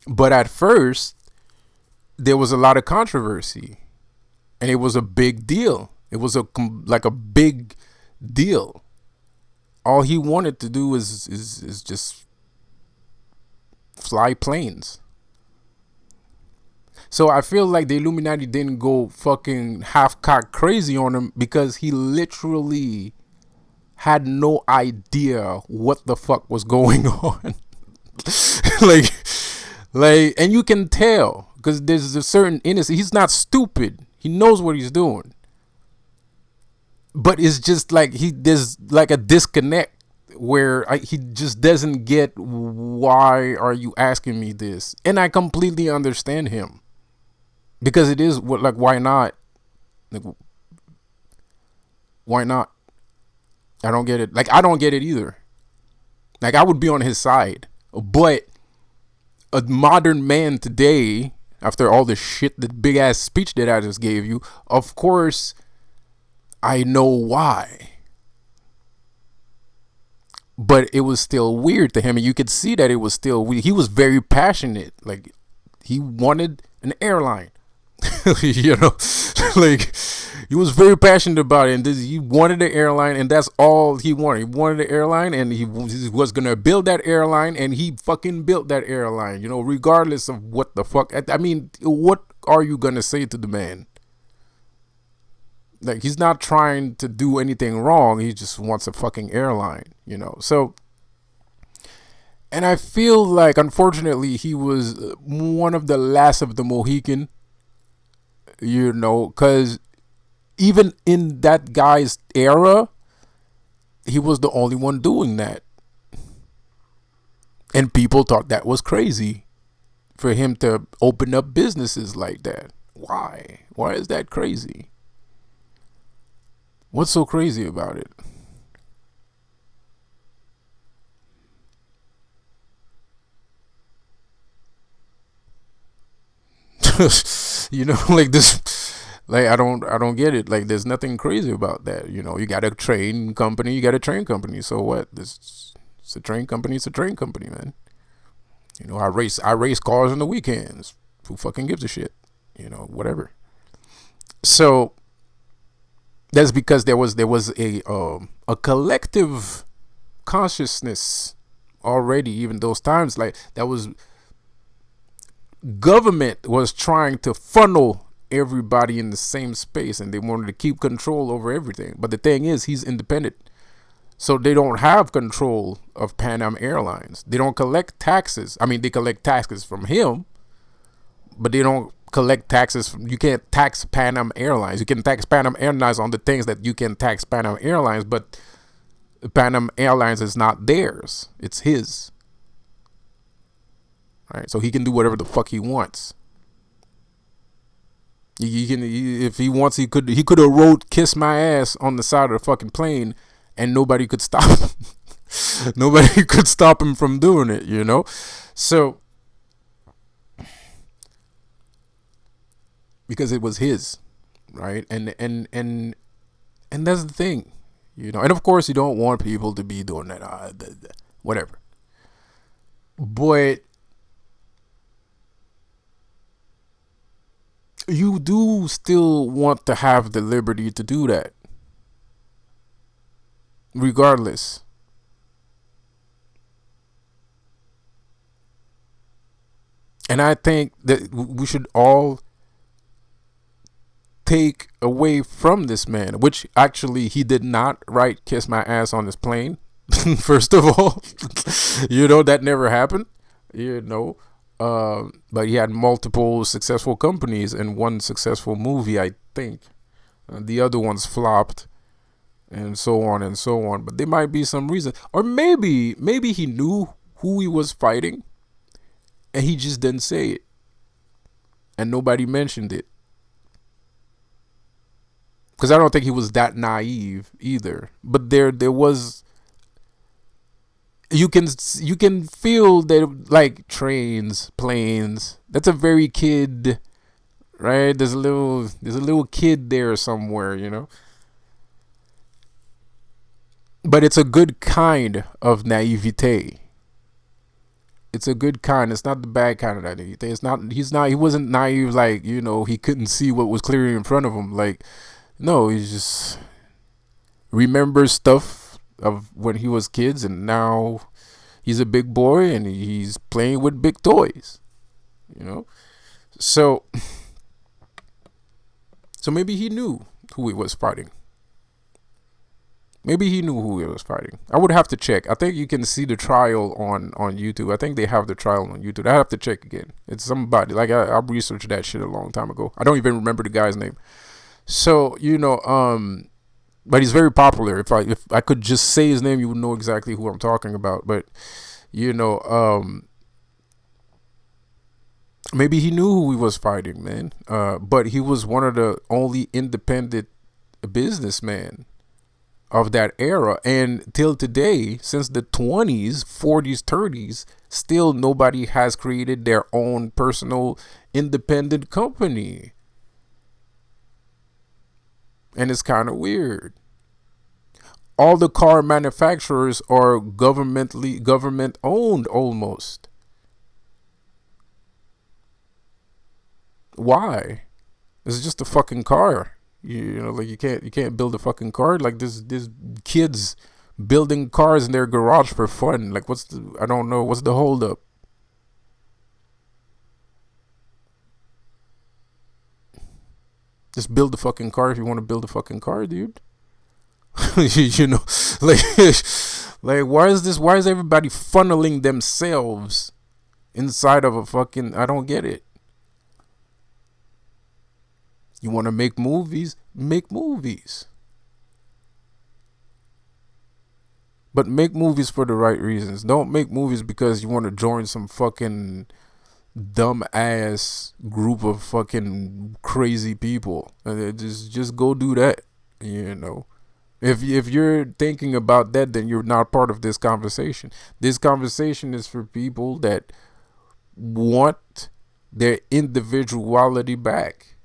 But at first there was a lot of controversy, and it was a big deal. It was a big deal. All he wanted to do is just fly planes. So I feel like the Illuminati didn't go fucking half-cock crazy on him, because he literally had no idea what the fuck was going on. like, and you can tell, because there's a certain innocence. He's not stupid. He knows what he's doing. But it's just like there's like a disconnect where he just doesn't get, why are you asking me this? And I completely understand him, because it is like, why not? Like, why not? I don't get it. Like, I don't get it either. Like, I would be on his side, but a modern man today, after all the shit, the big ass speech that I just gave you, of course I know why. But it was still weird to him, and you could see that it was still weird. He was very passionate. Like, he wanted an airline. You know, like, He was very passionate about it, and he wanted the airline, and that's all he wanted. He wanted the airline, and he was gonna build that airline, and he fucking built that airline. You know, regardless of what the fuck. I mean, what are you gonna say to the man? Like, he's not trying to do anything wrong. He just wants a fucking airline. You know, so. And I feel like, unfortunately, he was one of the last of the Mohican. You know, because even in that guy's era, he was the only one doing that. And people thought that was crazy for him to open up businesses like that. Why? Why is that crazy? What's so crazy about it? You know, like this, like I don't get it. Like, there's nothing crazy about that. You know, you got a train company, you got a train company. So what? This it's a train company. It's a train company, man. You know, I race cars on the weekends. Who fucking gives a shit? You know, whatever. So that's because there was a collective consciousness already. Even those times, like, that was government was trying to funnel everybody in the same space, and they wanted to keep control over everything. But the thing is, he's independent, so they don't have control of Pan Am Airlines. They don't collect taxes. I mean, they collect taxes from him, but they don't collect taxes from. You can't tax Pan Am Airlines. You can tax Pan Am Airlines on the things that you can tax Pan Am Airlines, but Pan Am Airlines is not theirs. It's his. Right, so he can do whatever the fuck he wants. If he wants, he could have wrote "Kiss My Ass" on the side of the fucking plane, and nobody could stop him. Nobody could stop him from doing it, you know. So, because it was his, right? And that's the thing, you know. And of course, you don't want people to be doing that, whatever. But you do still want to have the liberty to do that, regardless. And I think that we should all take away from this man, which actually he did not write "Kiss My Ass" on his plane. First of all, you know, that never happened, you know. But he had multiple successful companies and one successful movie, I think. The other ones flopped, and so on and so on. But there might be some reason, or maybe he knew who he was fighting, and he just didn't say it, and nobody mentioned it. Because I don't think he was that naive either. But there was. You can feel that, like, trains, planes. That's a very kid, right? There's a little kid there somewhere, you know. But it's a good kind of naivete. It's a good kind. It's not the bad kind of naivete. It's not. He wasn't naive, like, you know, he couldn't see what was clearly in front of him. Like, no, he just remembers stuff of when he was kids, and now he's a big boy and he's playing with big toys, you know. So maybe he knew who he was fighting. Maybe he knew who he was fighting. I would have to check. I think you can see the trial on YouTube. I think they have the trial on YouTube. I have to check again. It's somebody, like, I researched that shit a long time ago. I don't even remember the guy's name. So, you know, but he's very popular. If I could just say his name, you would know exactly who I'm talking about. But, you know, maybe he knew who he was fighting, man. But he was one of the only independent businessmen of that era. And till today, since the 20s, 40s, 30s, still nobody has created their own personal independent company. And it's kind of weird. All the car manufacturers are government owned almost. Why? It's just a fucking car. You know, like you can't build a fucking car. Like this kids building cars in their garage for fun. Like I don't know, what's the holdup? Just build the fucking car if you want to build a fucking car, dude. You know, like like why is everybody funneling themselves inside of a fucking, I don't get it. You want to make movies? Make movies. But make movies for the right reasons. Don't make movies because you want to join some fucking dumb ass group of fucking crazy people. Just go do that. You know. If you're thinking about that, then you're not part of this conversation. This conversation is for people that want their individuality back.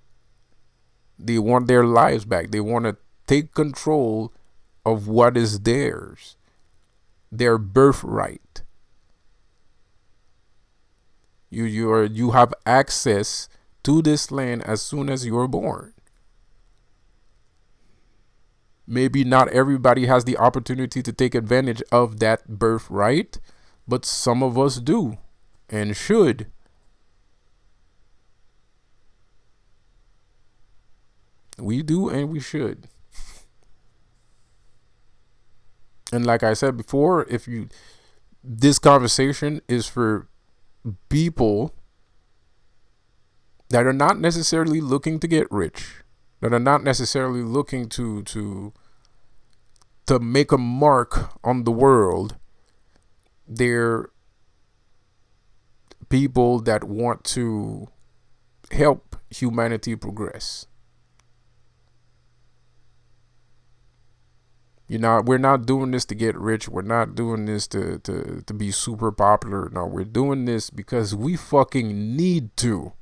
They want their lives back. They want to take control of what is theirs, their birthright. You have access to this land as soon as you're born. Maybe not everybody has the opportunity to take advantage of that birthright, but some of us do and should. We do and we should. And like I said before, this conversation is for people that are not necessarily looking to get rich, that are not necessarily looking to make a mark on the world. They're people that want to help humanity progress. We're not doing this to get rich. We're not doing this to be super popular. No, we're doing this because we fucking need to.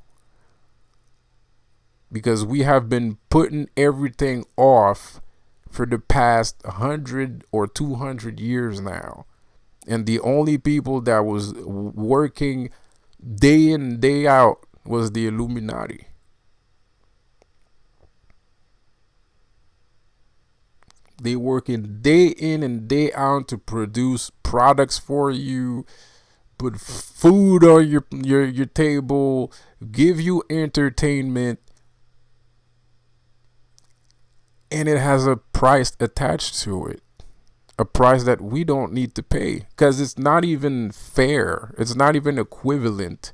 Because we have been putting everything off for the past 100 or 200 years now. And the only people that was working day in and day out was the Illuminati. They working day in and day out to produce products for you, put food on your table, give you entertainment, and it has a price attached to it. A price that we don't need to pay because it's not even fair. It's not even equivalent.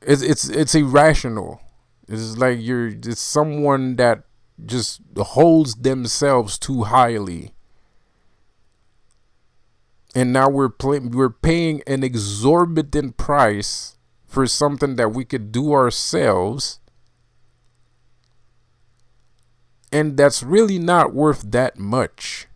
It's irrational. It's like it's someone that just holds themselves too highly, and now we're paying an exorbitant price for something that we could do ourselves, and that's really not worth that much.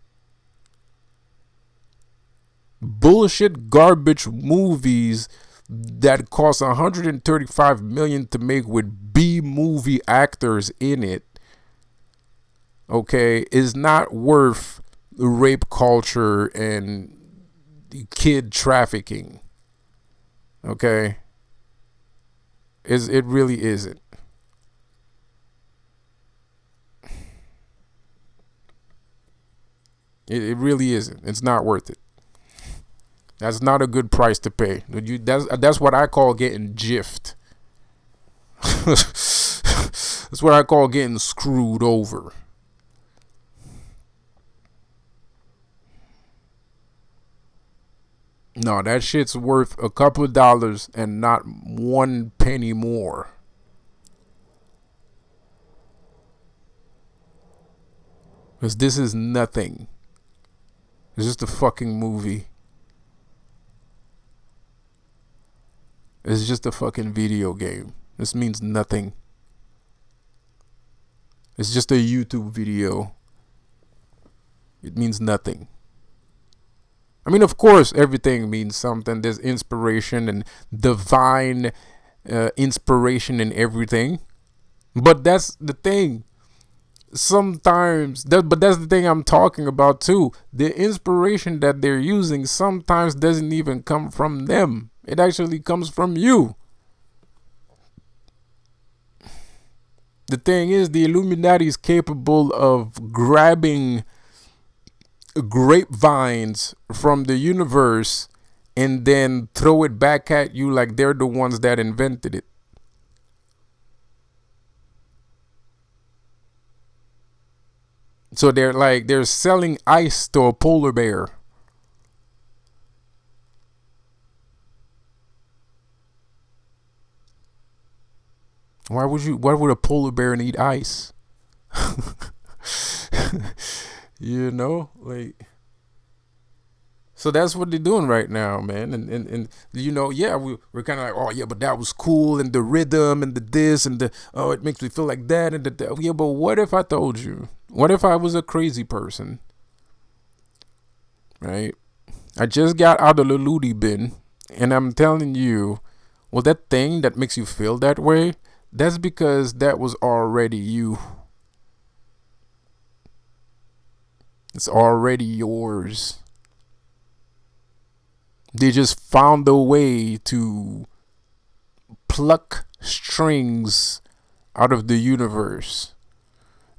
Bullshit garbage movies that cost $135 million to make with B movie actors in it, okay, is not worth rape culture and kid trafficking. Okay? It really isn't. It really isn't. It's not worth it. That's not a good price to pay. That's what I call getting gyffed. That's what I call getting screwed over. No, that shit's worth a couple of dollars and not 1 penny more. Because this is nothing. It's just a fucking movie. It's just a fucking video game. This means nothing. It's just a YouTube video. It means nothing. I mean, of course, everything means something. There's inspiration and divine inspiration in everything. But that's the thing. But that's the thing I'm talking about too. The inspiration that they're using sometimes doesn't even come from them. It actually comes from you. The thing is, the Illuminati is capable of grabbing grapevines from the universe and then throw it back at you like they're the ones that invented it. So they're selling ice to a polar bear. Why would a polar bear need ice? You know, like, so that's what they're doing right now, man. And you know, yeah, we're kind of like, oh yeah, but that was cool, and the rhythm and the this and the, oh, it makes me feel like that and the yeah, but what if I told you? What if I was a crazy person? Right? I just got out of the loony bin, and I'm telling you, well, that thing that makes you feel that way, that's because that was already you. It's already yours. They just found a way to pluck strings out of the universe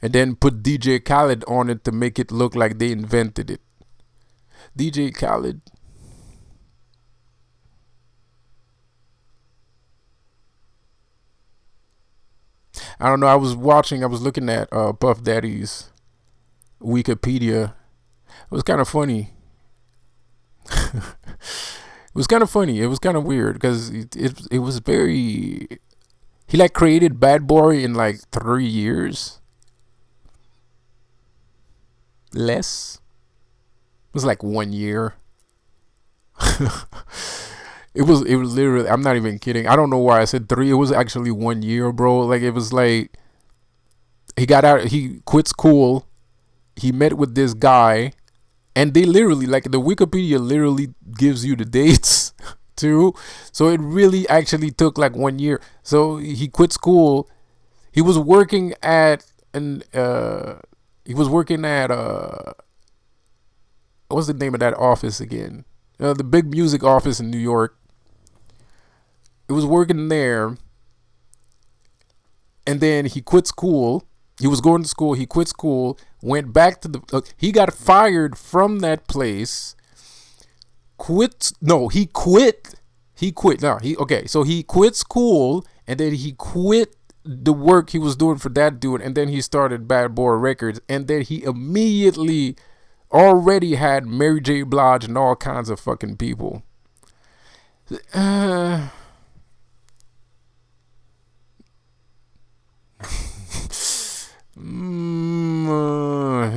and then put DJ Khaled on it to make it look like they invented it. DJ Khaled. I don't know. I was looking at Puff Daddy's Wikipedia. It was kind of funny. It was kind of funny. It was kind of weird because it was very. He like created Bad Boy in like 3 years. Less. It was like 1 year. It was literally. I'm not even kidding. I don't know why I said 3. It was actually 1 year, bro. Like it was like he got out. He quit school. He met with this guy, and they literally, like, the Wikipedia literally gives you the dates too. So it really actually took like 1 year. So he quit school. He was working at an what's the name of that office again? The big music office in New York. It was working there, and then he quit school. He was going to school. He quit school. Went back to the. He got fired from that place. Quit. No, he quit. He quit. No, he okay. So he quit school, and then he quit the work he was doing for that dude, and then he started Bad Boy Records, and then he immediately already had Mary J. Blige and all kinds of fucking people.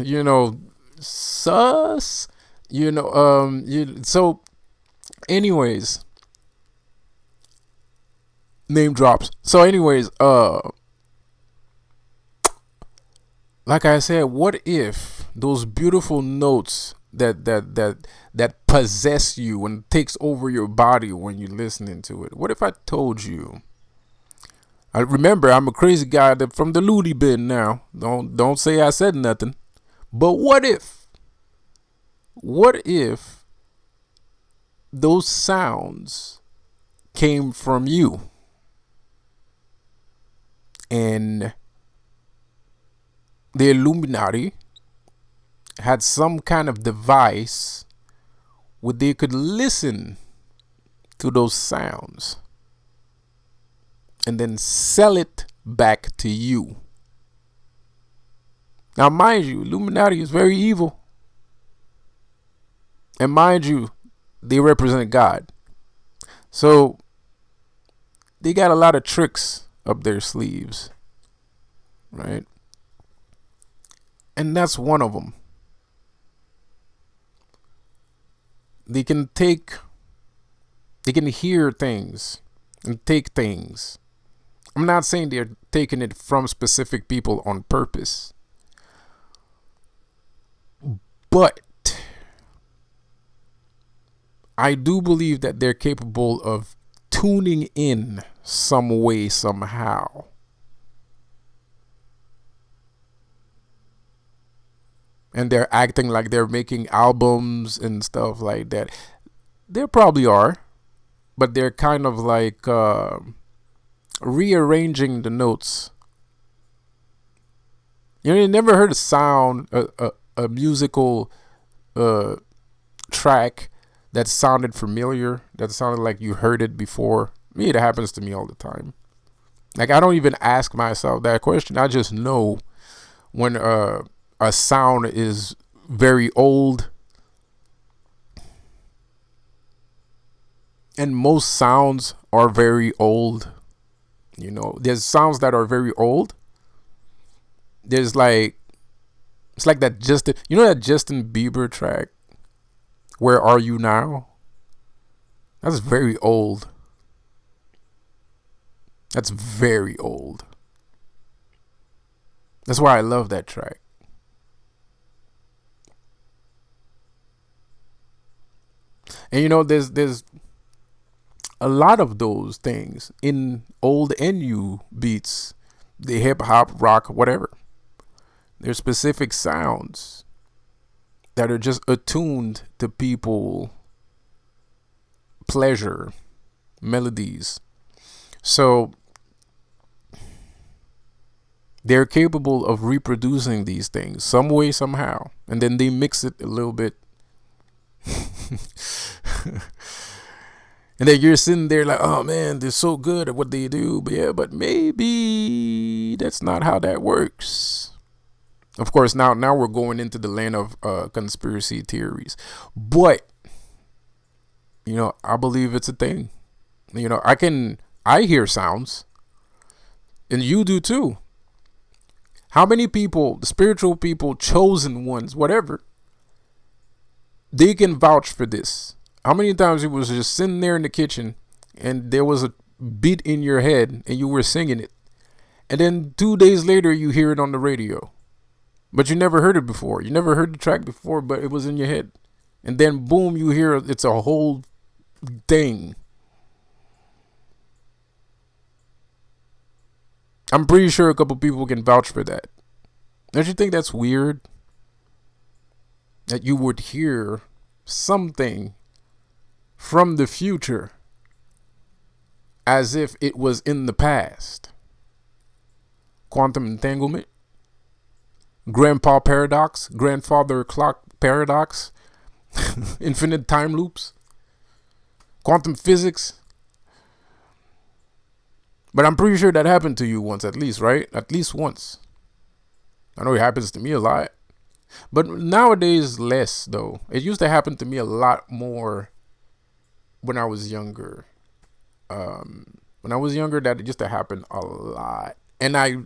You know, sus. You know, so, anyways, name drops. So, anyways, like I said, what if those beautiful notes that possess you and takes over your body when you're listening to it? What if I told you? I remember I'm a crazy guy that from the loony bin now. Don't say I said nothing. But what if those sounds came from you and the Illuminati had some kind of device where they could listen to those sounds and then sell it back to you? Now, mind you, Illuminati is very evil. And mind you, they represent God. So, they got a lot of tricks up their sleeves. Right? And that's one of them. They can hear things and take things. I'm not saying they're taking it from specific people on purpose. But I do believe that they're capable of tuning in some way, somehow. And they're acting like they're making albums and stuff like that. They probably are. But they're kind of like rearranging the notes You never heard a sound, a musical uh, track that sounded familiar, that sounded like you heard it before. Me, it happens to me all the time. Like, I don't even ask myself that question. I just know when a sound is very old. And most sounds are very old. There's sounds that are very old. There's like, it's like that that Justin Bieber track, Where Are You Now? That's very old. That's very old. That's why I love that track. And there's a lot of those things in old and new beats, the hip hop, rock, whatever. There's specific sounds that are just attuned to people pleasure, melodies. So they're capable of reproducing these things some way, somehow, and then they mix it a little bit. And then you're sitting there like, oh man, they're so good at what they do. But maybe that's not how that works. Of course, now we're going into the land of conspiracy theories. But, I believe it's a thing. I hear sounds. And you do too. How many people, spiritual people, chosen ones, whatever, they can vouch for this? How many times you was just sitting there in the kitchen and there was a beat in your head and you were singing it, and then 2 days later you hear it on the radio, but you never heard it before. You never heard the track before, but it was in your head, and then boom, you hear it's a whole thing. I'm pretty sure a couple people can vouch for that. Don't you think that's weird? That you would hear something from the future as if it was in the past. Quantum entanglement, grandpa paradox, grandfather clock paradox, infinite time loops, quantum physics. But I'm pretty sure that happened to you once, at least, right? At least once. I know it happens to me a lot, but nowadays less though. It used to happen to me a lot more when I was younger. That it used to happen a lot, and I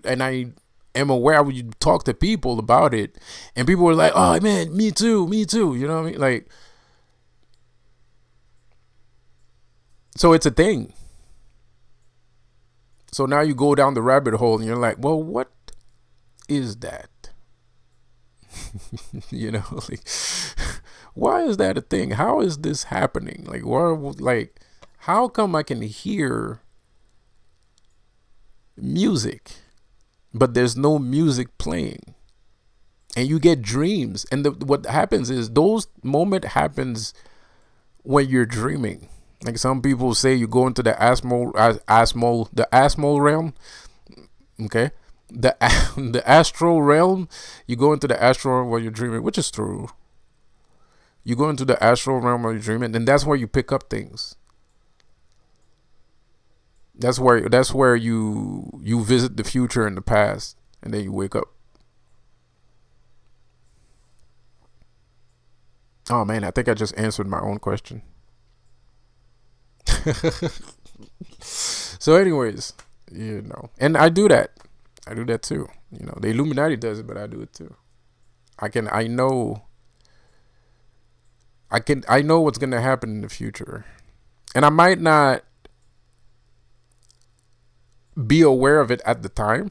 am aware. I would talk to people about it, and people were like, "Oh man, me too." You know what I mean? Like, so it's a thing. So now you go down the rabbit hole, and you're like, "Well, what is that?" Like, why is that a thing? How is this happening? Like, how come I can hear music, but there's no music playing? And you get dreams. And what happens is those moment happens when you're dreaming. Like some people say, you go into the astral realm. Okay. The astral realm, you go into the astral realm while you're dreaming, which is true. You go into the astral realm while you're dreaming, and that's where you pick up things. That's where you visit the future and the past, and then you wake up. Oh man, I think I just answered my own question. So anyways, and I do that. I do that too. The Illuminati does it, but I do it too. I know what's going to happen in the future. And I might not be aware of it at the time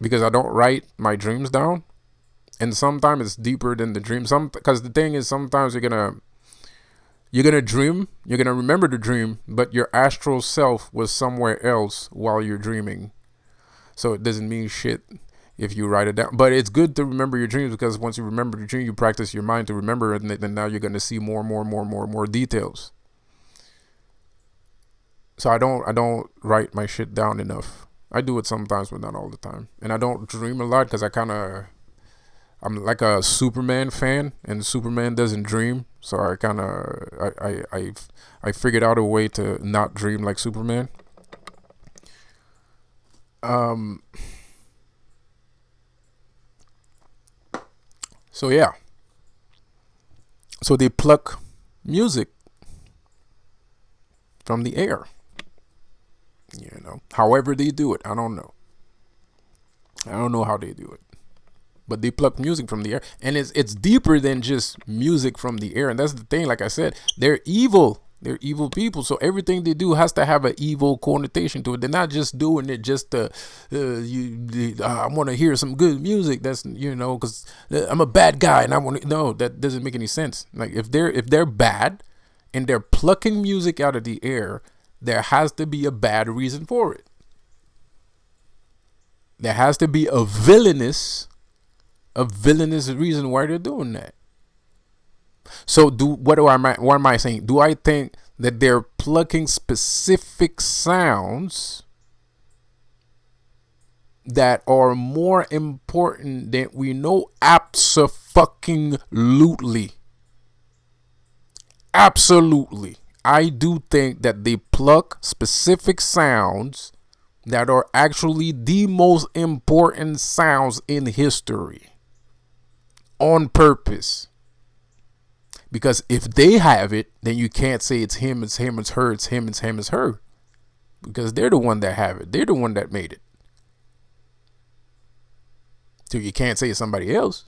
because I don't write my dreams down. And sometimes it's deeper than the dream. Because the thing is, sometimes you're gonna dream, you're gonna remember the dream, but your astral self was somewhere else while you're dreaming. So it doesn't mean shit if you write it down. But it's good to remember your dreams, because once you remember the dream, you practice your mind to remember it, and then now you're gonna see more details. So I don't write my shit down enough. I do it sometimes, but not all the time. And I don't dream a lot because I'm like a Superman fan, and Superman doesn't dream. So I kind of I figured out a way to not dream like Superman. Um. So yeah. So they pluck music from the air. However they do it, I don't know. I don't know how they do it, but they pluck music from the air, and it's deeper than just music from the air. And that's the thing. Like I said, they're evil. They're evil people. So everything they do has to have an evil connotation to it. They're not just doing it just to, I want to hear some good music. That's because I'm a bad guy and I want to. No, that doesn't make any sense. Like if they're bad, and they're plucking music out of the air, there has to be a bad reason for it. There has to be a villainous reason why they're doing that. So what am I saying? Do I think that they're plucking specific sounds that are more important than we know? Absolutely. Absolutely. I do think that they pluck specific sounds that are actually the most important sounds in history on purpose. Because if they have it, then you can't say it's him, it's him, it's her, it's him, it's him, it's her. Because they're the one that have it. They're the one that made it. So you can't say it's somebody else.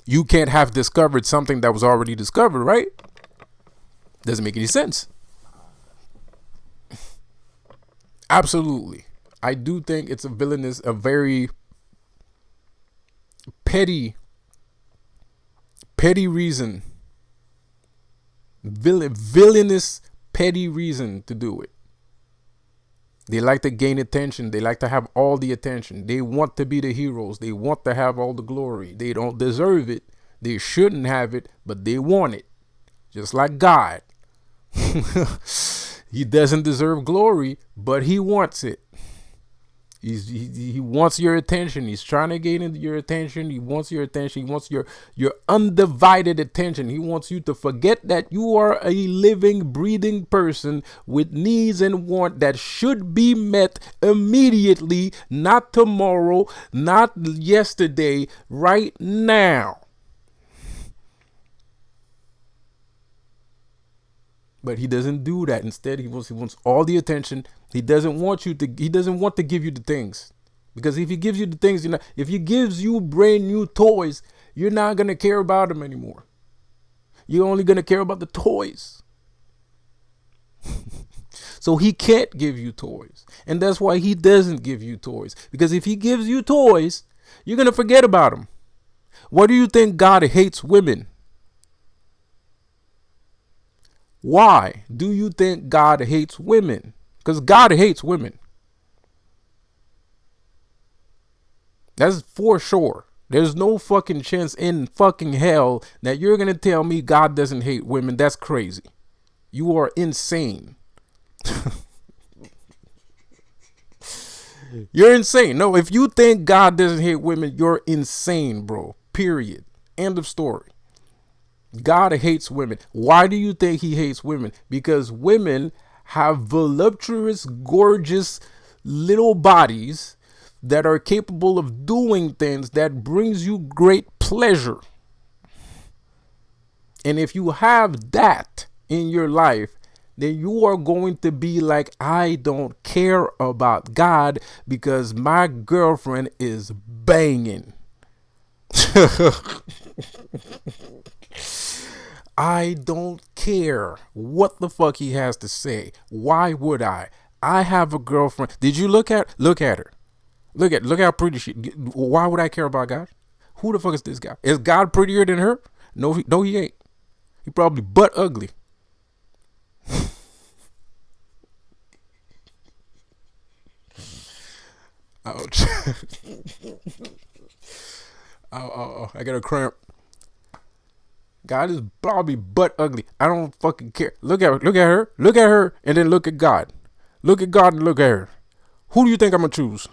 You can't have discovered something that was already discovered, right? Doesn't make any sense. Absolutely. I do think it's a very petty reason. Villainous, petty reason to do it. They like to gain attention. They like to have all the attention. They want to be the heroes. They want to have all the glory. They don't deserve it. They shouldn't have it, but they want it. Just like God. He doesn't deserve glory, but he wants it. He wants your attention. He's trying to gain your attention. He wants your attention. He wants your undivided attention. He wants you to forget that you are a living, breathing person with needs and want that should be met immediately, not tomorrow, not yesterday, right now. But he doesn't do that. Instead, he wants all the attention. He doesn't want to give you the things. Because if he gives you the things, if he gives you brand new toys, you're not going to care about them anymore. You're only going to care about the toys. So he can't give you toys. And that's why he doesn't give you toys. Because if he gives you toys, you're going to forget about them. Why do you think God hates women? Why do you think God hates women? Because God hates women. That's for sure. There's no fucking chance in fucking hell that you're going to tell me God doesn't hate women. That's crazy. You are insane. You're insane. No, if you think God doesn't hate women, you're insane, bro. Period. End of story. God hates women. Why do you think he hates women? Because women have voluptuous, gorgeous little bodies that are capable of doing things that brings you great pleasure. And if you have that in your life, then you are going to be like, I don't care about God because my girlfriend is banging. I don't care what the fuck he has to say. Why would I? I have a girlfriend. Did you look at her? Look how pretty she. Why would I care about God? Who the fuck is this guy? Is God prettier than her? No, he ain't. He probably butt ugly. Ouch. Oh, I got a cramp. God is probably butt ugly. I don't fucking care. Look at her, and then look at God. Look at God and look at her. Who do you think I'm gonna choose?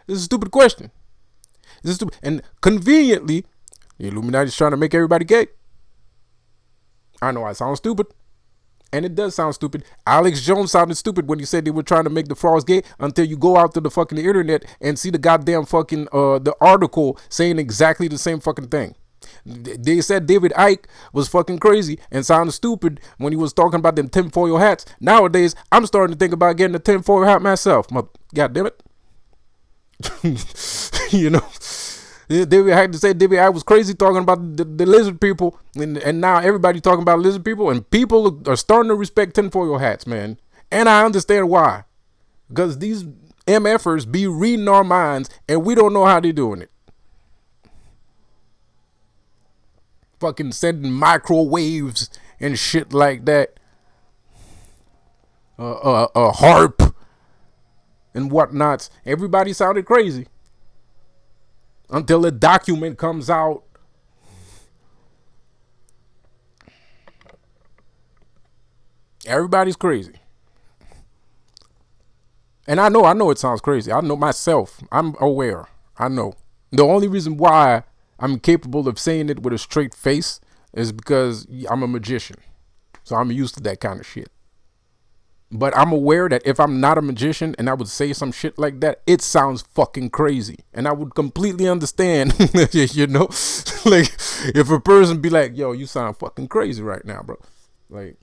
This is a stupid question. This is stupid. And conveniently, the Illuminati is trying to make everybody gay. I know I sound stupid. And it does sound stupid. Alex Jones sounded stupid when he said they were trying to make the frogs gay until you go out to the fucking internet and see the goddamn fucking the article saying exactly the same fucking thing. They said David Icke was fucking crazy and sounded stupid when he was talking about them tinfoil hats. Nowadays, I'm starting to think about getting a tinfoil hat myself. God damn it. You know, David had to say David I was crazy talking about the lizard people, and now everybody talking about lizard people, and people are starting to respect tinfoil hats, man. And I understand why, because these MFers be reading our minds, and we don't know how they're doing it. Fucking sending microwaves and shit like that, a harp and whatnots. Everybody sounded crazy until a document comes out. Everybody's crazy. And I know it sounds crazy. I know myself. I'm aware. I know. The only reason why I'm capable of saying it with a straight face is because I'm a magician. So I'm used to that kind of shit. But I'm aware that if I'm not a magician and I would say some shit like that, it sounds fucking crazy. And I would completely understand, you know, like if a person be like, yo, you sound fucking crazy right now, bro. Like,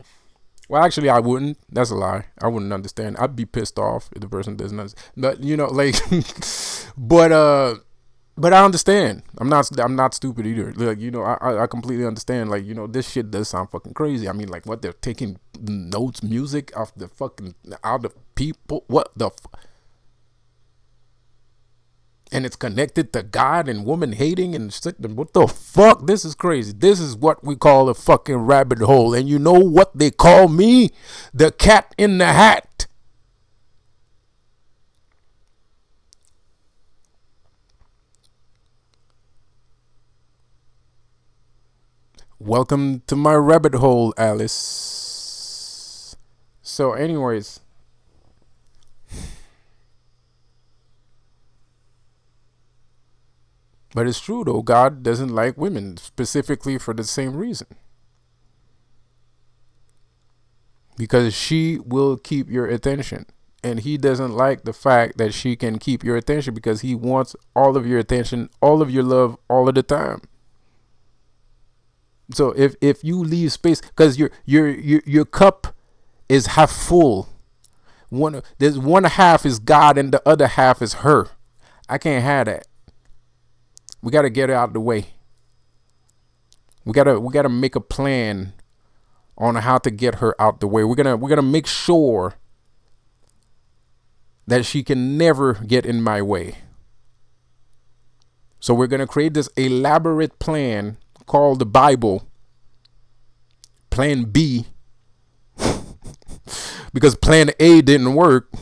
well, actually, I wouldn't. That's a lie. I wouldn't understand. I'd be pissed off if the person doesn't understand. But, you know, like, but I understand. I'm not stupid either. Like, you know, I completely understand. Like, you know, this shit does sound fucking crazy. I mean, like, what, they're taking notes, music off the fucking, out of people. What the and it's connected to God and woman hating and shit. What the fuck? This is crazy. This is what we call a fucking rabbit hole. And you know what they call me? The cat in the hat. Welcome to my rabbit hole, Alice. So, anyways. But it's true, though. God doesn't like women specifically for the same reason. Because she will keep your attention. And he doesn't like the fact that she can keep your attention because he wants all of your attention, all of your love, all of the time. So if you leave space, because your cup is half full. There's one half is God and the other half is her. I can't have that. We gotta get it out of the way. We gotta make a plan on how to get her out the way. We're gonna make sure that she can never get in my way. So we're gonna create this elaborate plan called the Bible. Plan B. Because plan A didn't work.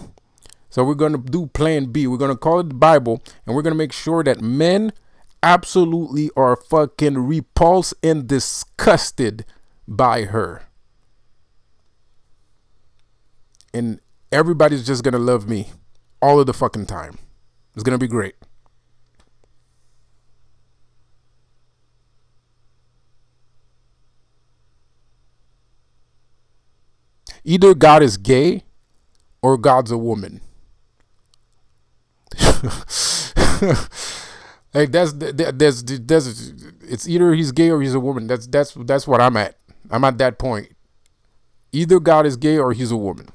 So we're gonna do plan B. We're gonna call it the Bible, and we're gonna make sure that men absolutely are fucking repulsed and disgusted by her. And everybody's just gonna love me all of the fucking time. It's gonna be great. Either God is gay or God's a woman. Like that's it's either he's gay or he's a woman. That's what I'm at. I'm at that point. Either God is gay or he's a woman.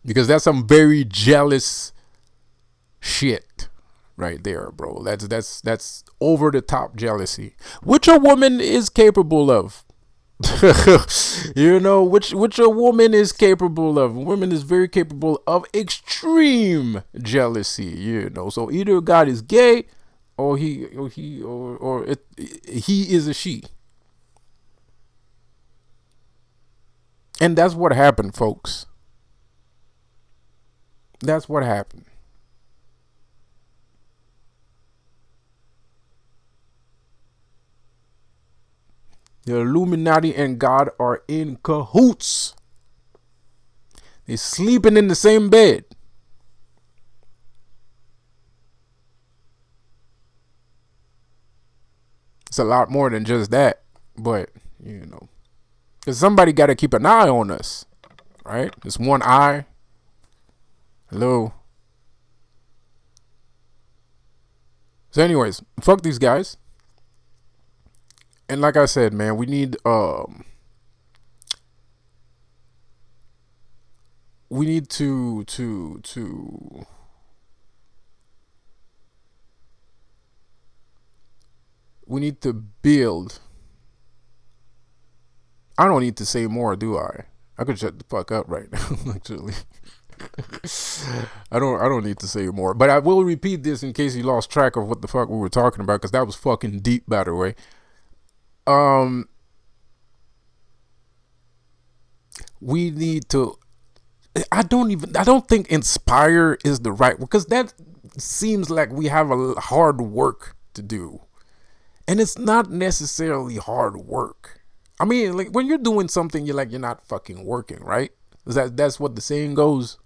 Because that's some very jealous shit right there, bro. That's over the top jealousy, which a woman is capable of. You know, which a woman is capable of. A woman is very capable of extreme jealousy, you know. So either God is gay or he is a she. And that's what happened, folks. That's what happened. The Illuminati and God are in cahoots. They're sleeping in the same bed. It's a lot more than just that. But, because somebody got to keep an eye on us, right? It's one eye. Hello. So anyways, fuck these guys. And like I said, man, we need to we need to build. I don't need to say more, do I? I could shut the fuck up right now, actually. I don't need to say more. But I will repeat this in case you lost track of what the fuck we were talking about, because that was fucking deep, by the way. We need to I don't think inspire is the right word, because that seems like we have a hard work to do. And it's not necessarily hard work. I mean, like when you're doing something, you're not fucking working, right? That's what the saying goes.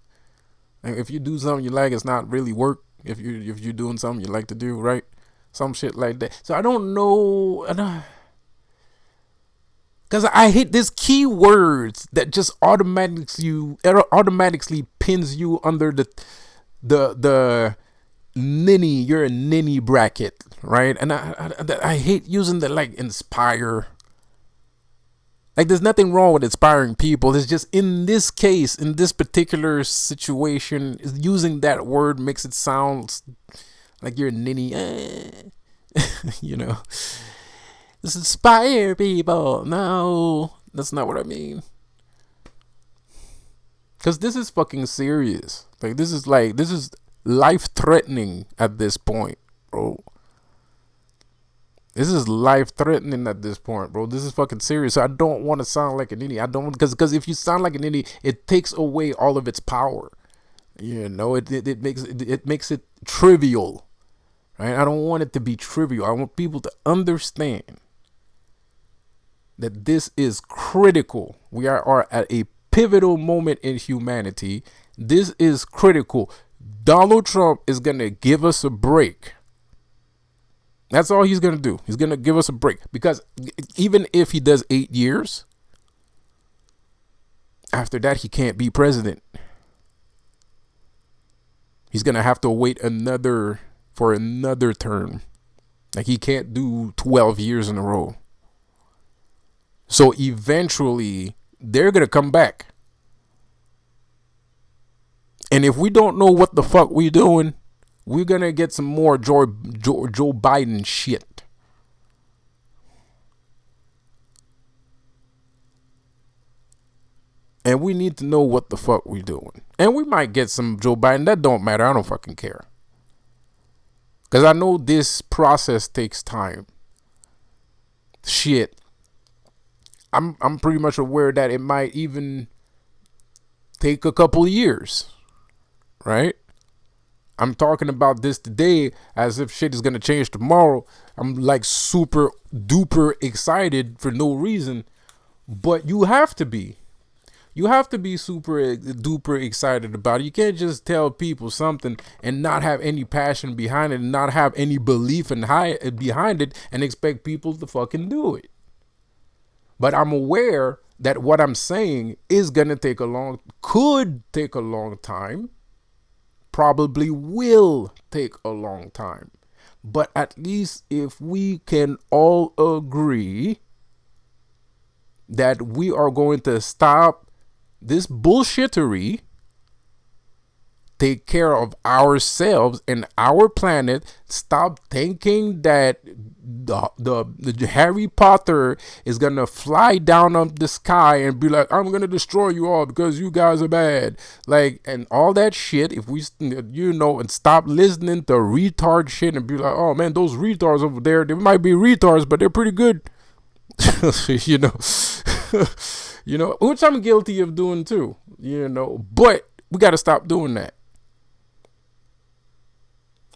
And if you do something you like, it's not really work. If you're doing something you like to do, right? Some shit like that. So I don't know, because I hate these keywords that just automatically pins you under the ninny. You're a ninny bracket, right? And I hate using the inspire. Like, there's nothing wrong with inspiring people. It's just in this case, in this particular situation, using that word makes it sound like you're a ninny. Let's inspire people. No, that's not what I mean. Because this is fucking serious. This is life-threatening at this point, bro. This is life-threatening at this point, bro. This is fucking serious. So I don't want to sound like an idiot. I don't, because if you sound like an idiot, it takes away all of its power. It makes it trivial, right? I don't want it to be trivial. I want people to understand that this is critical. We are at a pivotal moment in humanity. This is critical. Donald Trump is going to give us a break. That's all he's going to do. He's going to give us a break. Because even if he does 8 years, after that, he can't be president. He's going to have to wait for another term. Like, he can't do 12 years in a row. So eventually, they're going to come back. And if we don't know what the fuck we're doing, we're going to get some more Joe Biden shit. And we need to know what the fuck we're doing. And we might get some Joe Biden. That don't matter. I don't fucking care. Because I know this process takes time. Shit. I'm pretty much aware that it might even take a couple of years. Right? I'm talking about this today as if shit is going to change tomorrow. I'm super duper excited for no reason. But you have to be. You have to be super duper excited about it. You can't just tell people something and not have any passion behind it and not have any belief behind it and expect people to fucking do it. But I'm aware that what I'm saying is going to could take a long time. Probably will take a long time. But at least if we can all agree that we are going to stop this bullshittery, take care of ourselves and our planet, stop thinking that the Harry Potter is gonna fly down up the sky and be like, I'm gonna destroy you all because you guys are bad, and all that shit. If we and stop listening to retard shit and be like, oh man, those retards over there, they might be retards but they're pretty good. Which I'm guilty of doing too, but we got to stop doing that.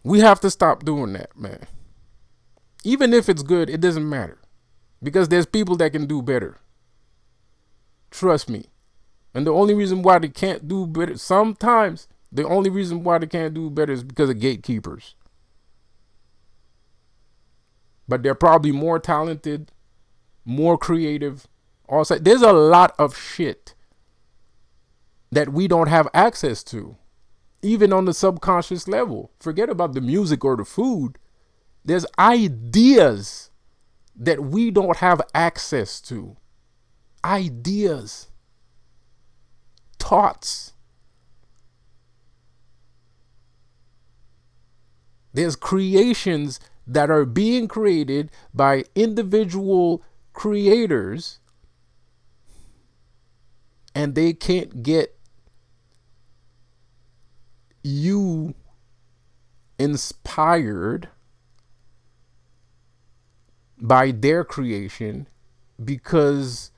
We have to stop doing that, man. Even if it's good, it doesn't matter. because there's people that can do better. Trust me. And the only reason why they can't do better, sometimes the only reason why they can't do better is because of gatekeepers. But they're probably more talented, more creative. Also, there's a lot of shit that we don't have access to, even on the subconscious level. Forget about the music or the food. There's ideas that we don't have access to. Ideas. Thoughts. There's creations that are being created by individual creators, and they can't get you inspired by their creation because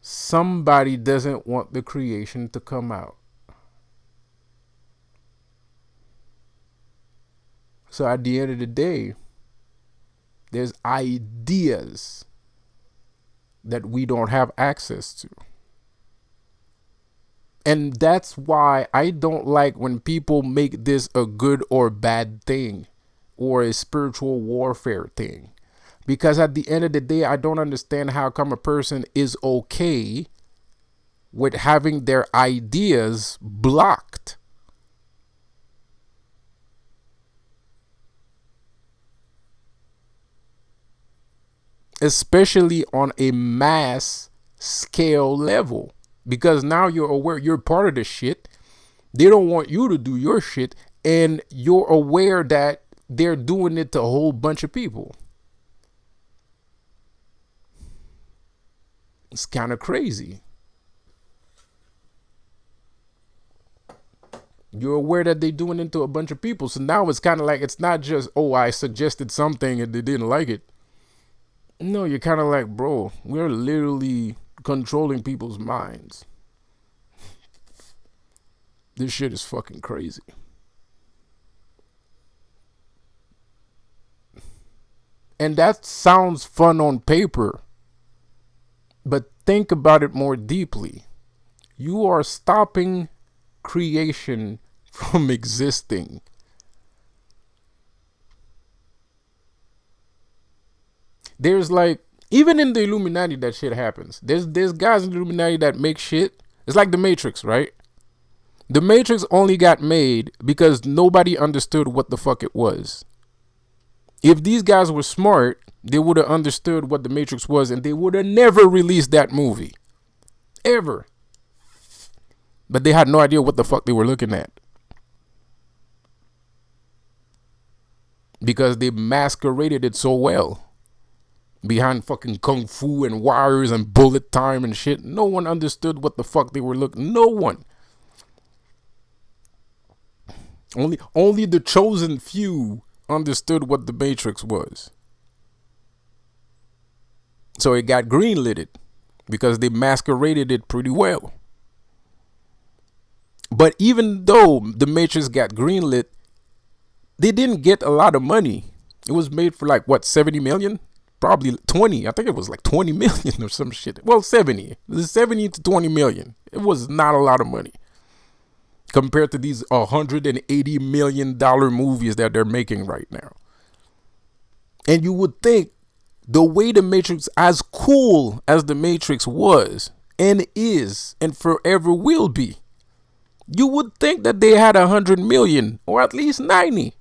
somebody doesn't want the creation to come out. So at the end of the day, there's ideas that we don't have access to. And that's why I don't like when people make this a good or bad thing or a spiritual warfare thing. Because at the end of the day, I don't understand how come a person is okay with having their ideas blocked. Especially on a mass scale level. Because now you're aware you're part of the shit. They don't want you to do your shit. And you're aware that they're doing it to a whole bunch of people. It's kind of crazy. You're aware that they're doing it to a bunch of people. So now it's kind of like, it's not just, oh, I suggested something and they didn't like it. No, you're kind of like, bro, we're literally controlling people's minds. This shit is fucking crazy. And that sounds fun on paper. But think about it more deeply. You are stopping creation from existing. There's like, even in the Illuminati, that shit happens. There's guys in the Illuminati that make shit. It's like the Matrix, right? The Matrix only got made because nobody understood what the fuck it was. If these guys were smart, they would have understood what the Matrix was and they would have never released that movie. Ever. But they had no idea what the fuck they were looking at. Because they masqueraded it so well. Behind fucking kung fu and wires and bullet time and shit. No one understood what the fuck they were looking. No one. Only the chosen few understood what the Matrix was. So it got greenlit because they masqueraded it pretty well. But even though the Matrix got greenlit, they didn't get a lot of money. It was made for like, what, 70 million? Probably 20. I think it was like 20 million or some shit. Well, 70. It was 70 to 20 million. It was not a lot of money compared to these $180 million movies that they're making right now. And you would think the way the Matrix, as cool as the Matrix was and is and forever will be, you would think that they had 100 million or at least 90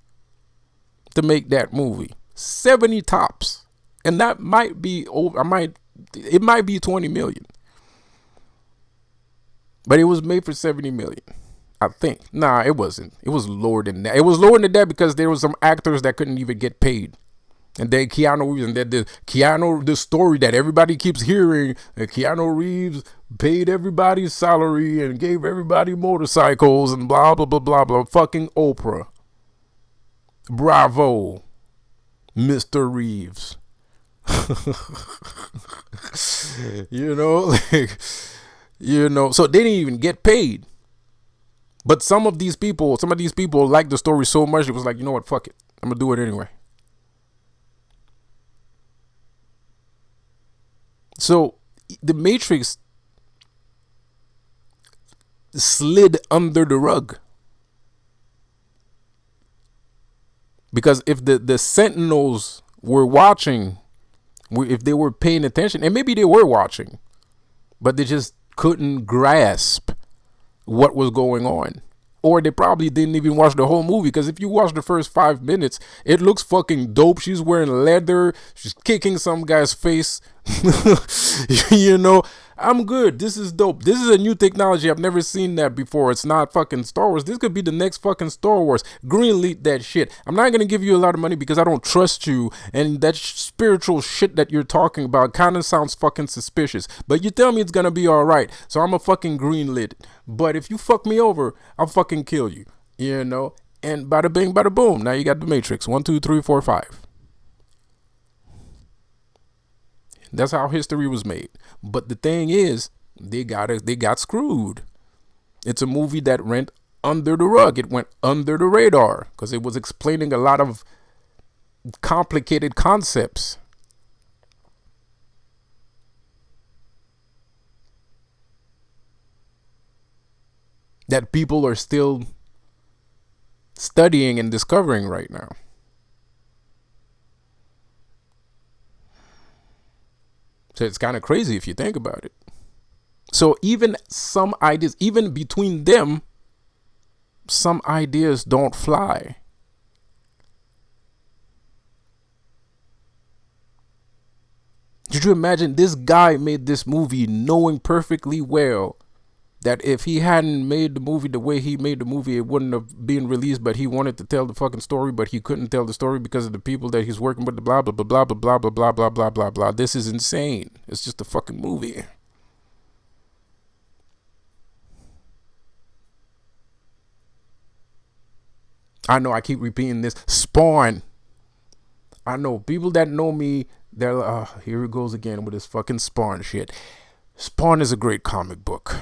to make that movie. 70 tops. And that might be over. It might be 20 million. But it was made for 70 million. I think. Nah, it wasn't. It was lower than that. It was lower than that because there was some actors that couldn't even get paid. And then Keanu Reeves, and that the story that everybody keeps hearing, that Keanu Reeves paid everybody's salary and gave everybody motorcycles and blah, blah, blah, blah, blah. Fucking Oprah. Bravo, Mr. Reeves. So they didn't even get paid. But some of these people liked the story so much, it was like, you know what, fuck it. I'm gonna do it anyway. So the Matrix slid under the rug because if the Sentinels were watching, if they were paying attention, and maybe they were watching, but they just couldn't grasp what was going on. Or they probably didn't even watch the whole movie, because if you watch the first 5 minutes, it looks fucking dope. She's wearing leather, she's kicking some guy's face. You know, I'm good. This is dope. This is a new technology. I've never seen that before. It's not fucking Star Wars. This could be the next fucking Star Wars. Greenlight that shit. I'm not gonna give you a lot of money because I don't trust you, and that spiritual shit that you're talking about kind of sounds fucking suspicious. But you tell me it's gonna be all right, so I'm a fucking greenlit. But if you fuck me over, I'll fucking kill you. You know. And bada bing, bada boom. Now you got the Matrix. 1, 2, 3, 4, 5. That's how history was made. But the thing is, they got screwed. It's a movie that went under the rug. It went under the radar because it was explaining a lot of complicated concepts. That people are still studying and discovering right now. So it's kind of crazy if you think about it. So even some ideas, even between them, some ideas don't fly. Did you imagine this guy made this movie knowing perfectly well that if he hadn't made the movie the way he made the movie, it wouldn't have been released, but he wanted to tell the fucking story, but he couldn't tell the story because of the people that he's working with, blah, blah, blah, blah, blah, blah, blah, blah, blah, blah, blah, blah. This is insane. It's just a fucking movie. I know I keep repeating this. Spawn. I know people that know me, they're like, oh, here it goes again with this fucking Spawn shit. Spawn is a great comic book.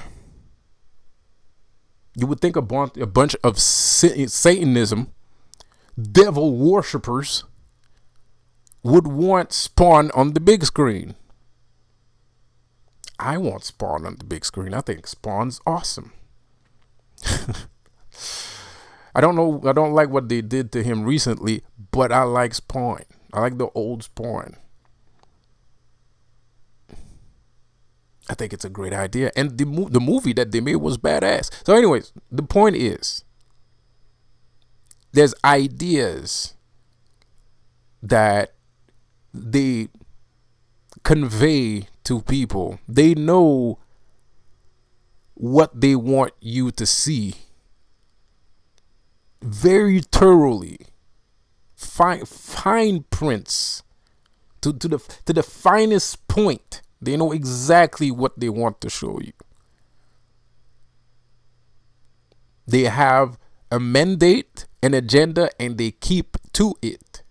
You would think a bunch of Satanism, devil worshippers, would want Spawn on the big screen. I want Spawn on the big screen. I think Spawn's awesome. I don't know. I don't like what they did to him recently, but I like Spawn. I like the old Spawn. I think it's a great idea. And the movie that they made was badass. So anyways, the point is, there's ideas that they convey to people. They know what they want you to see very thoroughly. Fine prints to the finest point. They know exactly what they want to show you. They have a mandate, an agenda, and they keep to it.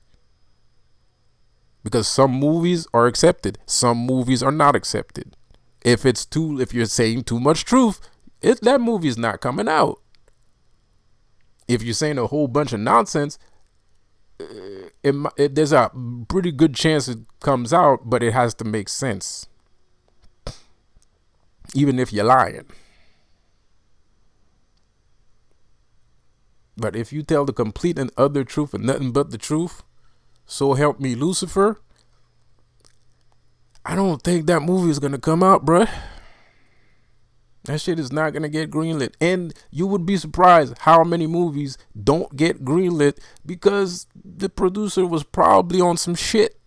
Because some movies are accepted, some movies are not accepted. If you're saying too much truth, that movie is not coming out. If you're saying a whole bunch of nonsense, there's a pretty good chance it comes out, but it has to make sense. Even if you're lying. But if you tell the complete and utter truth and nothing but the truth, so help me Lucifer, I don't think that movie is going to come out, bruh. That shit is not going to get greenlit. And you would be surprised how many movies don't get greenlit because the producer was probably on some shit.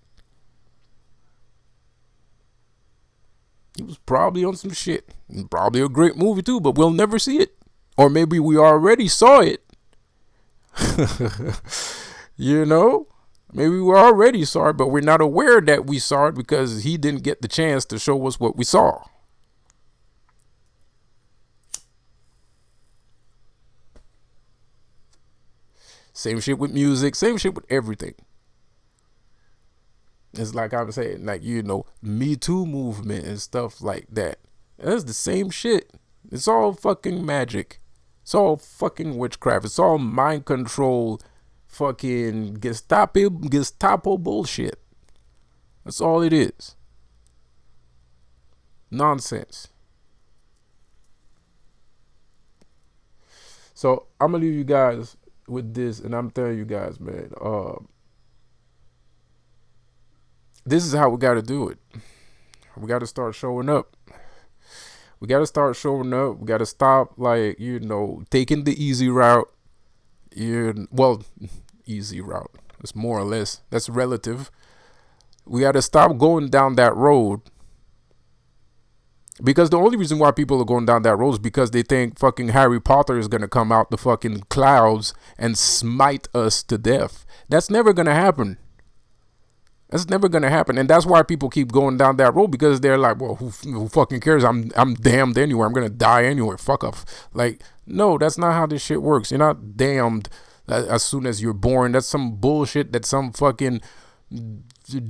He was probably on some shit. And probably a great movie too, but we'll never see it. Or maybe we already saw it. You know? Maybe we already saw it, but we're not aware that we saw it because he didn't get the chance to show us what we saw. Same shit with music, same shit with everything. It's like I'm saying, like, you know, Me Too movement and stuff like that. That's the same shit. It's all fucking magic. It's all fucking witchcraft. It's all mind control, fucking Gestapo bullshit. That's all it is. Nonsense. So I'm gonna leave you guys with this, and I'm telling you guys, man, this is how we gotta do it. We gotta start showing up. We gotta start showing up. We gotta stop, like, taking the easy route. Well, easy route. It's more or less. That's relative. We gotta stop going down that road. Because the only reason why people are going down that road is because they think fucking Harry Potter is gonna come out the fucking clouds and smite us to death. That's never gonna happen. That's never gonna happen, and that's why people keep going down that road, because they're like, well, who fucking cares? I'm damned anyway. I'm gonna die anyway. Fuck off. Like, no, that's not how this shit works. You're not damned as soon as you're born. That's some bullshit that some fucking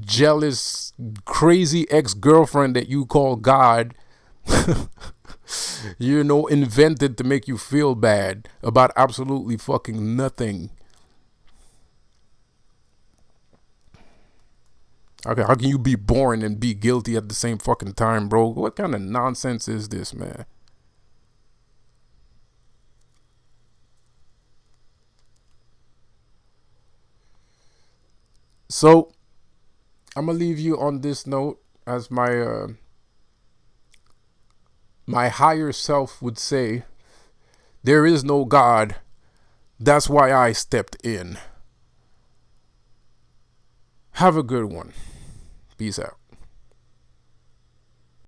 jealous, crazy ex-girlfriend that you call God, invented to make you feel bad about absolutely fucking nothing. Okay, how can you be born and be guilty at the same fucking time, bro? What kind of nonsense is this, man? So I'm gonna leave you on this note, as my higher self would say, there is no God. That's why I stepped in. Have a good one. Peace out.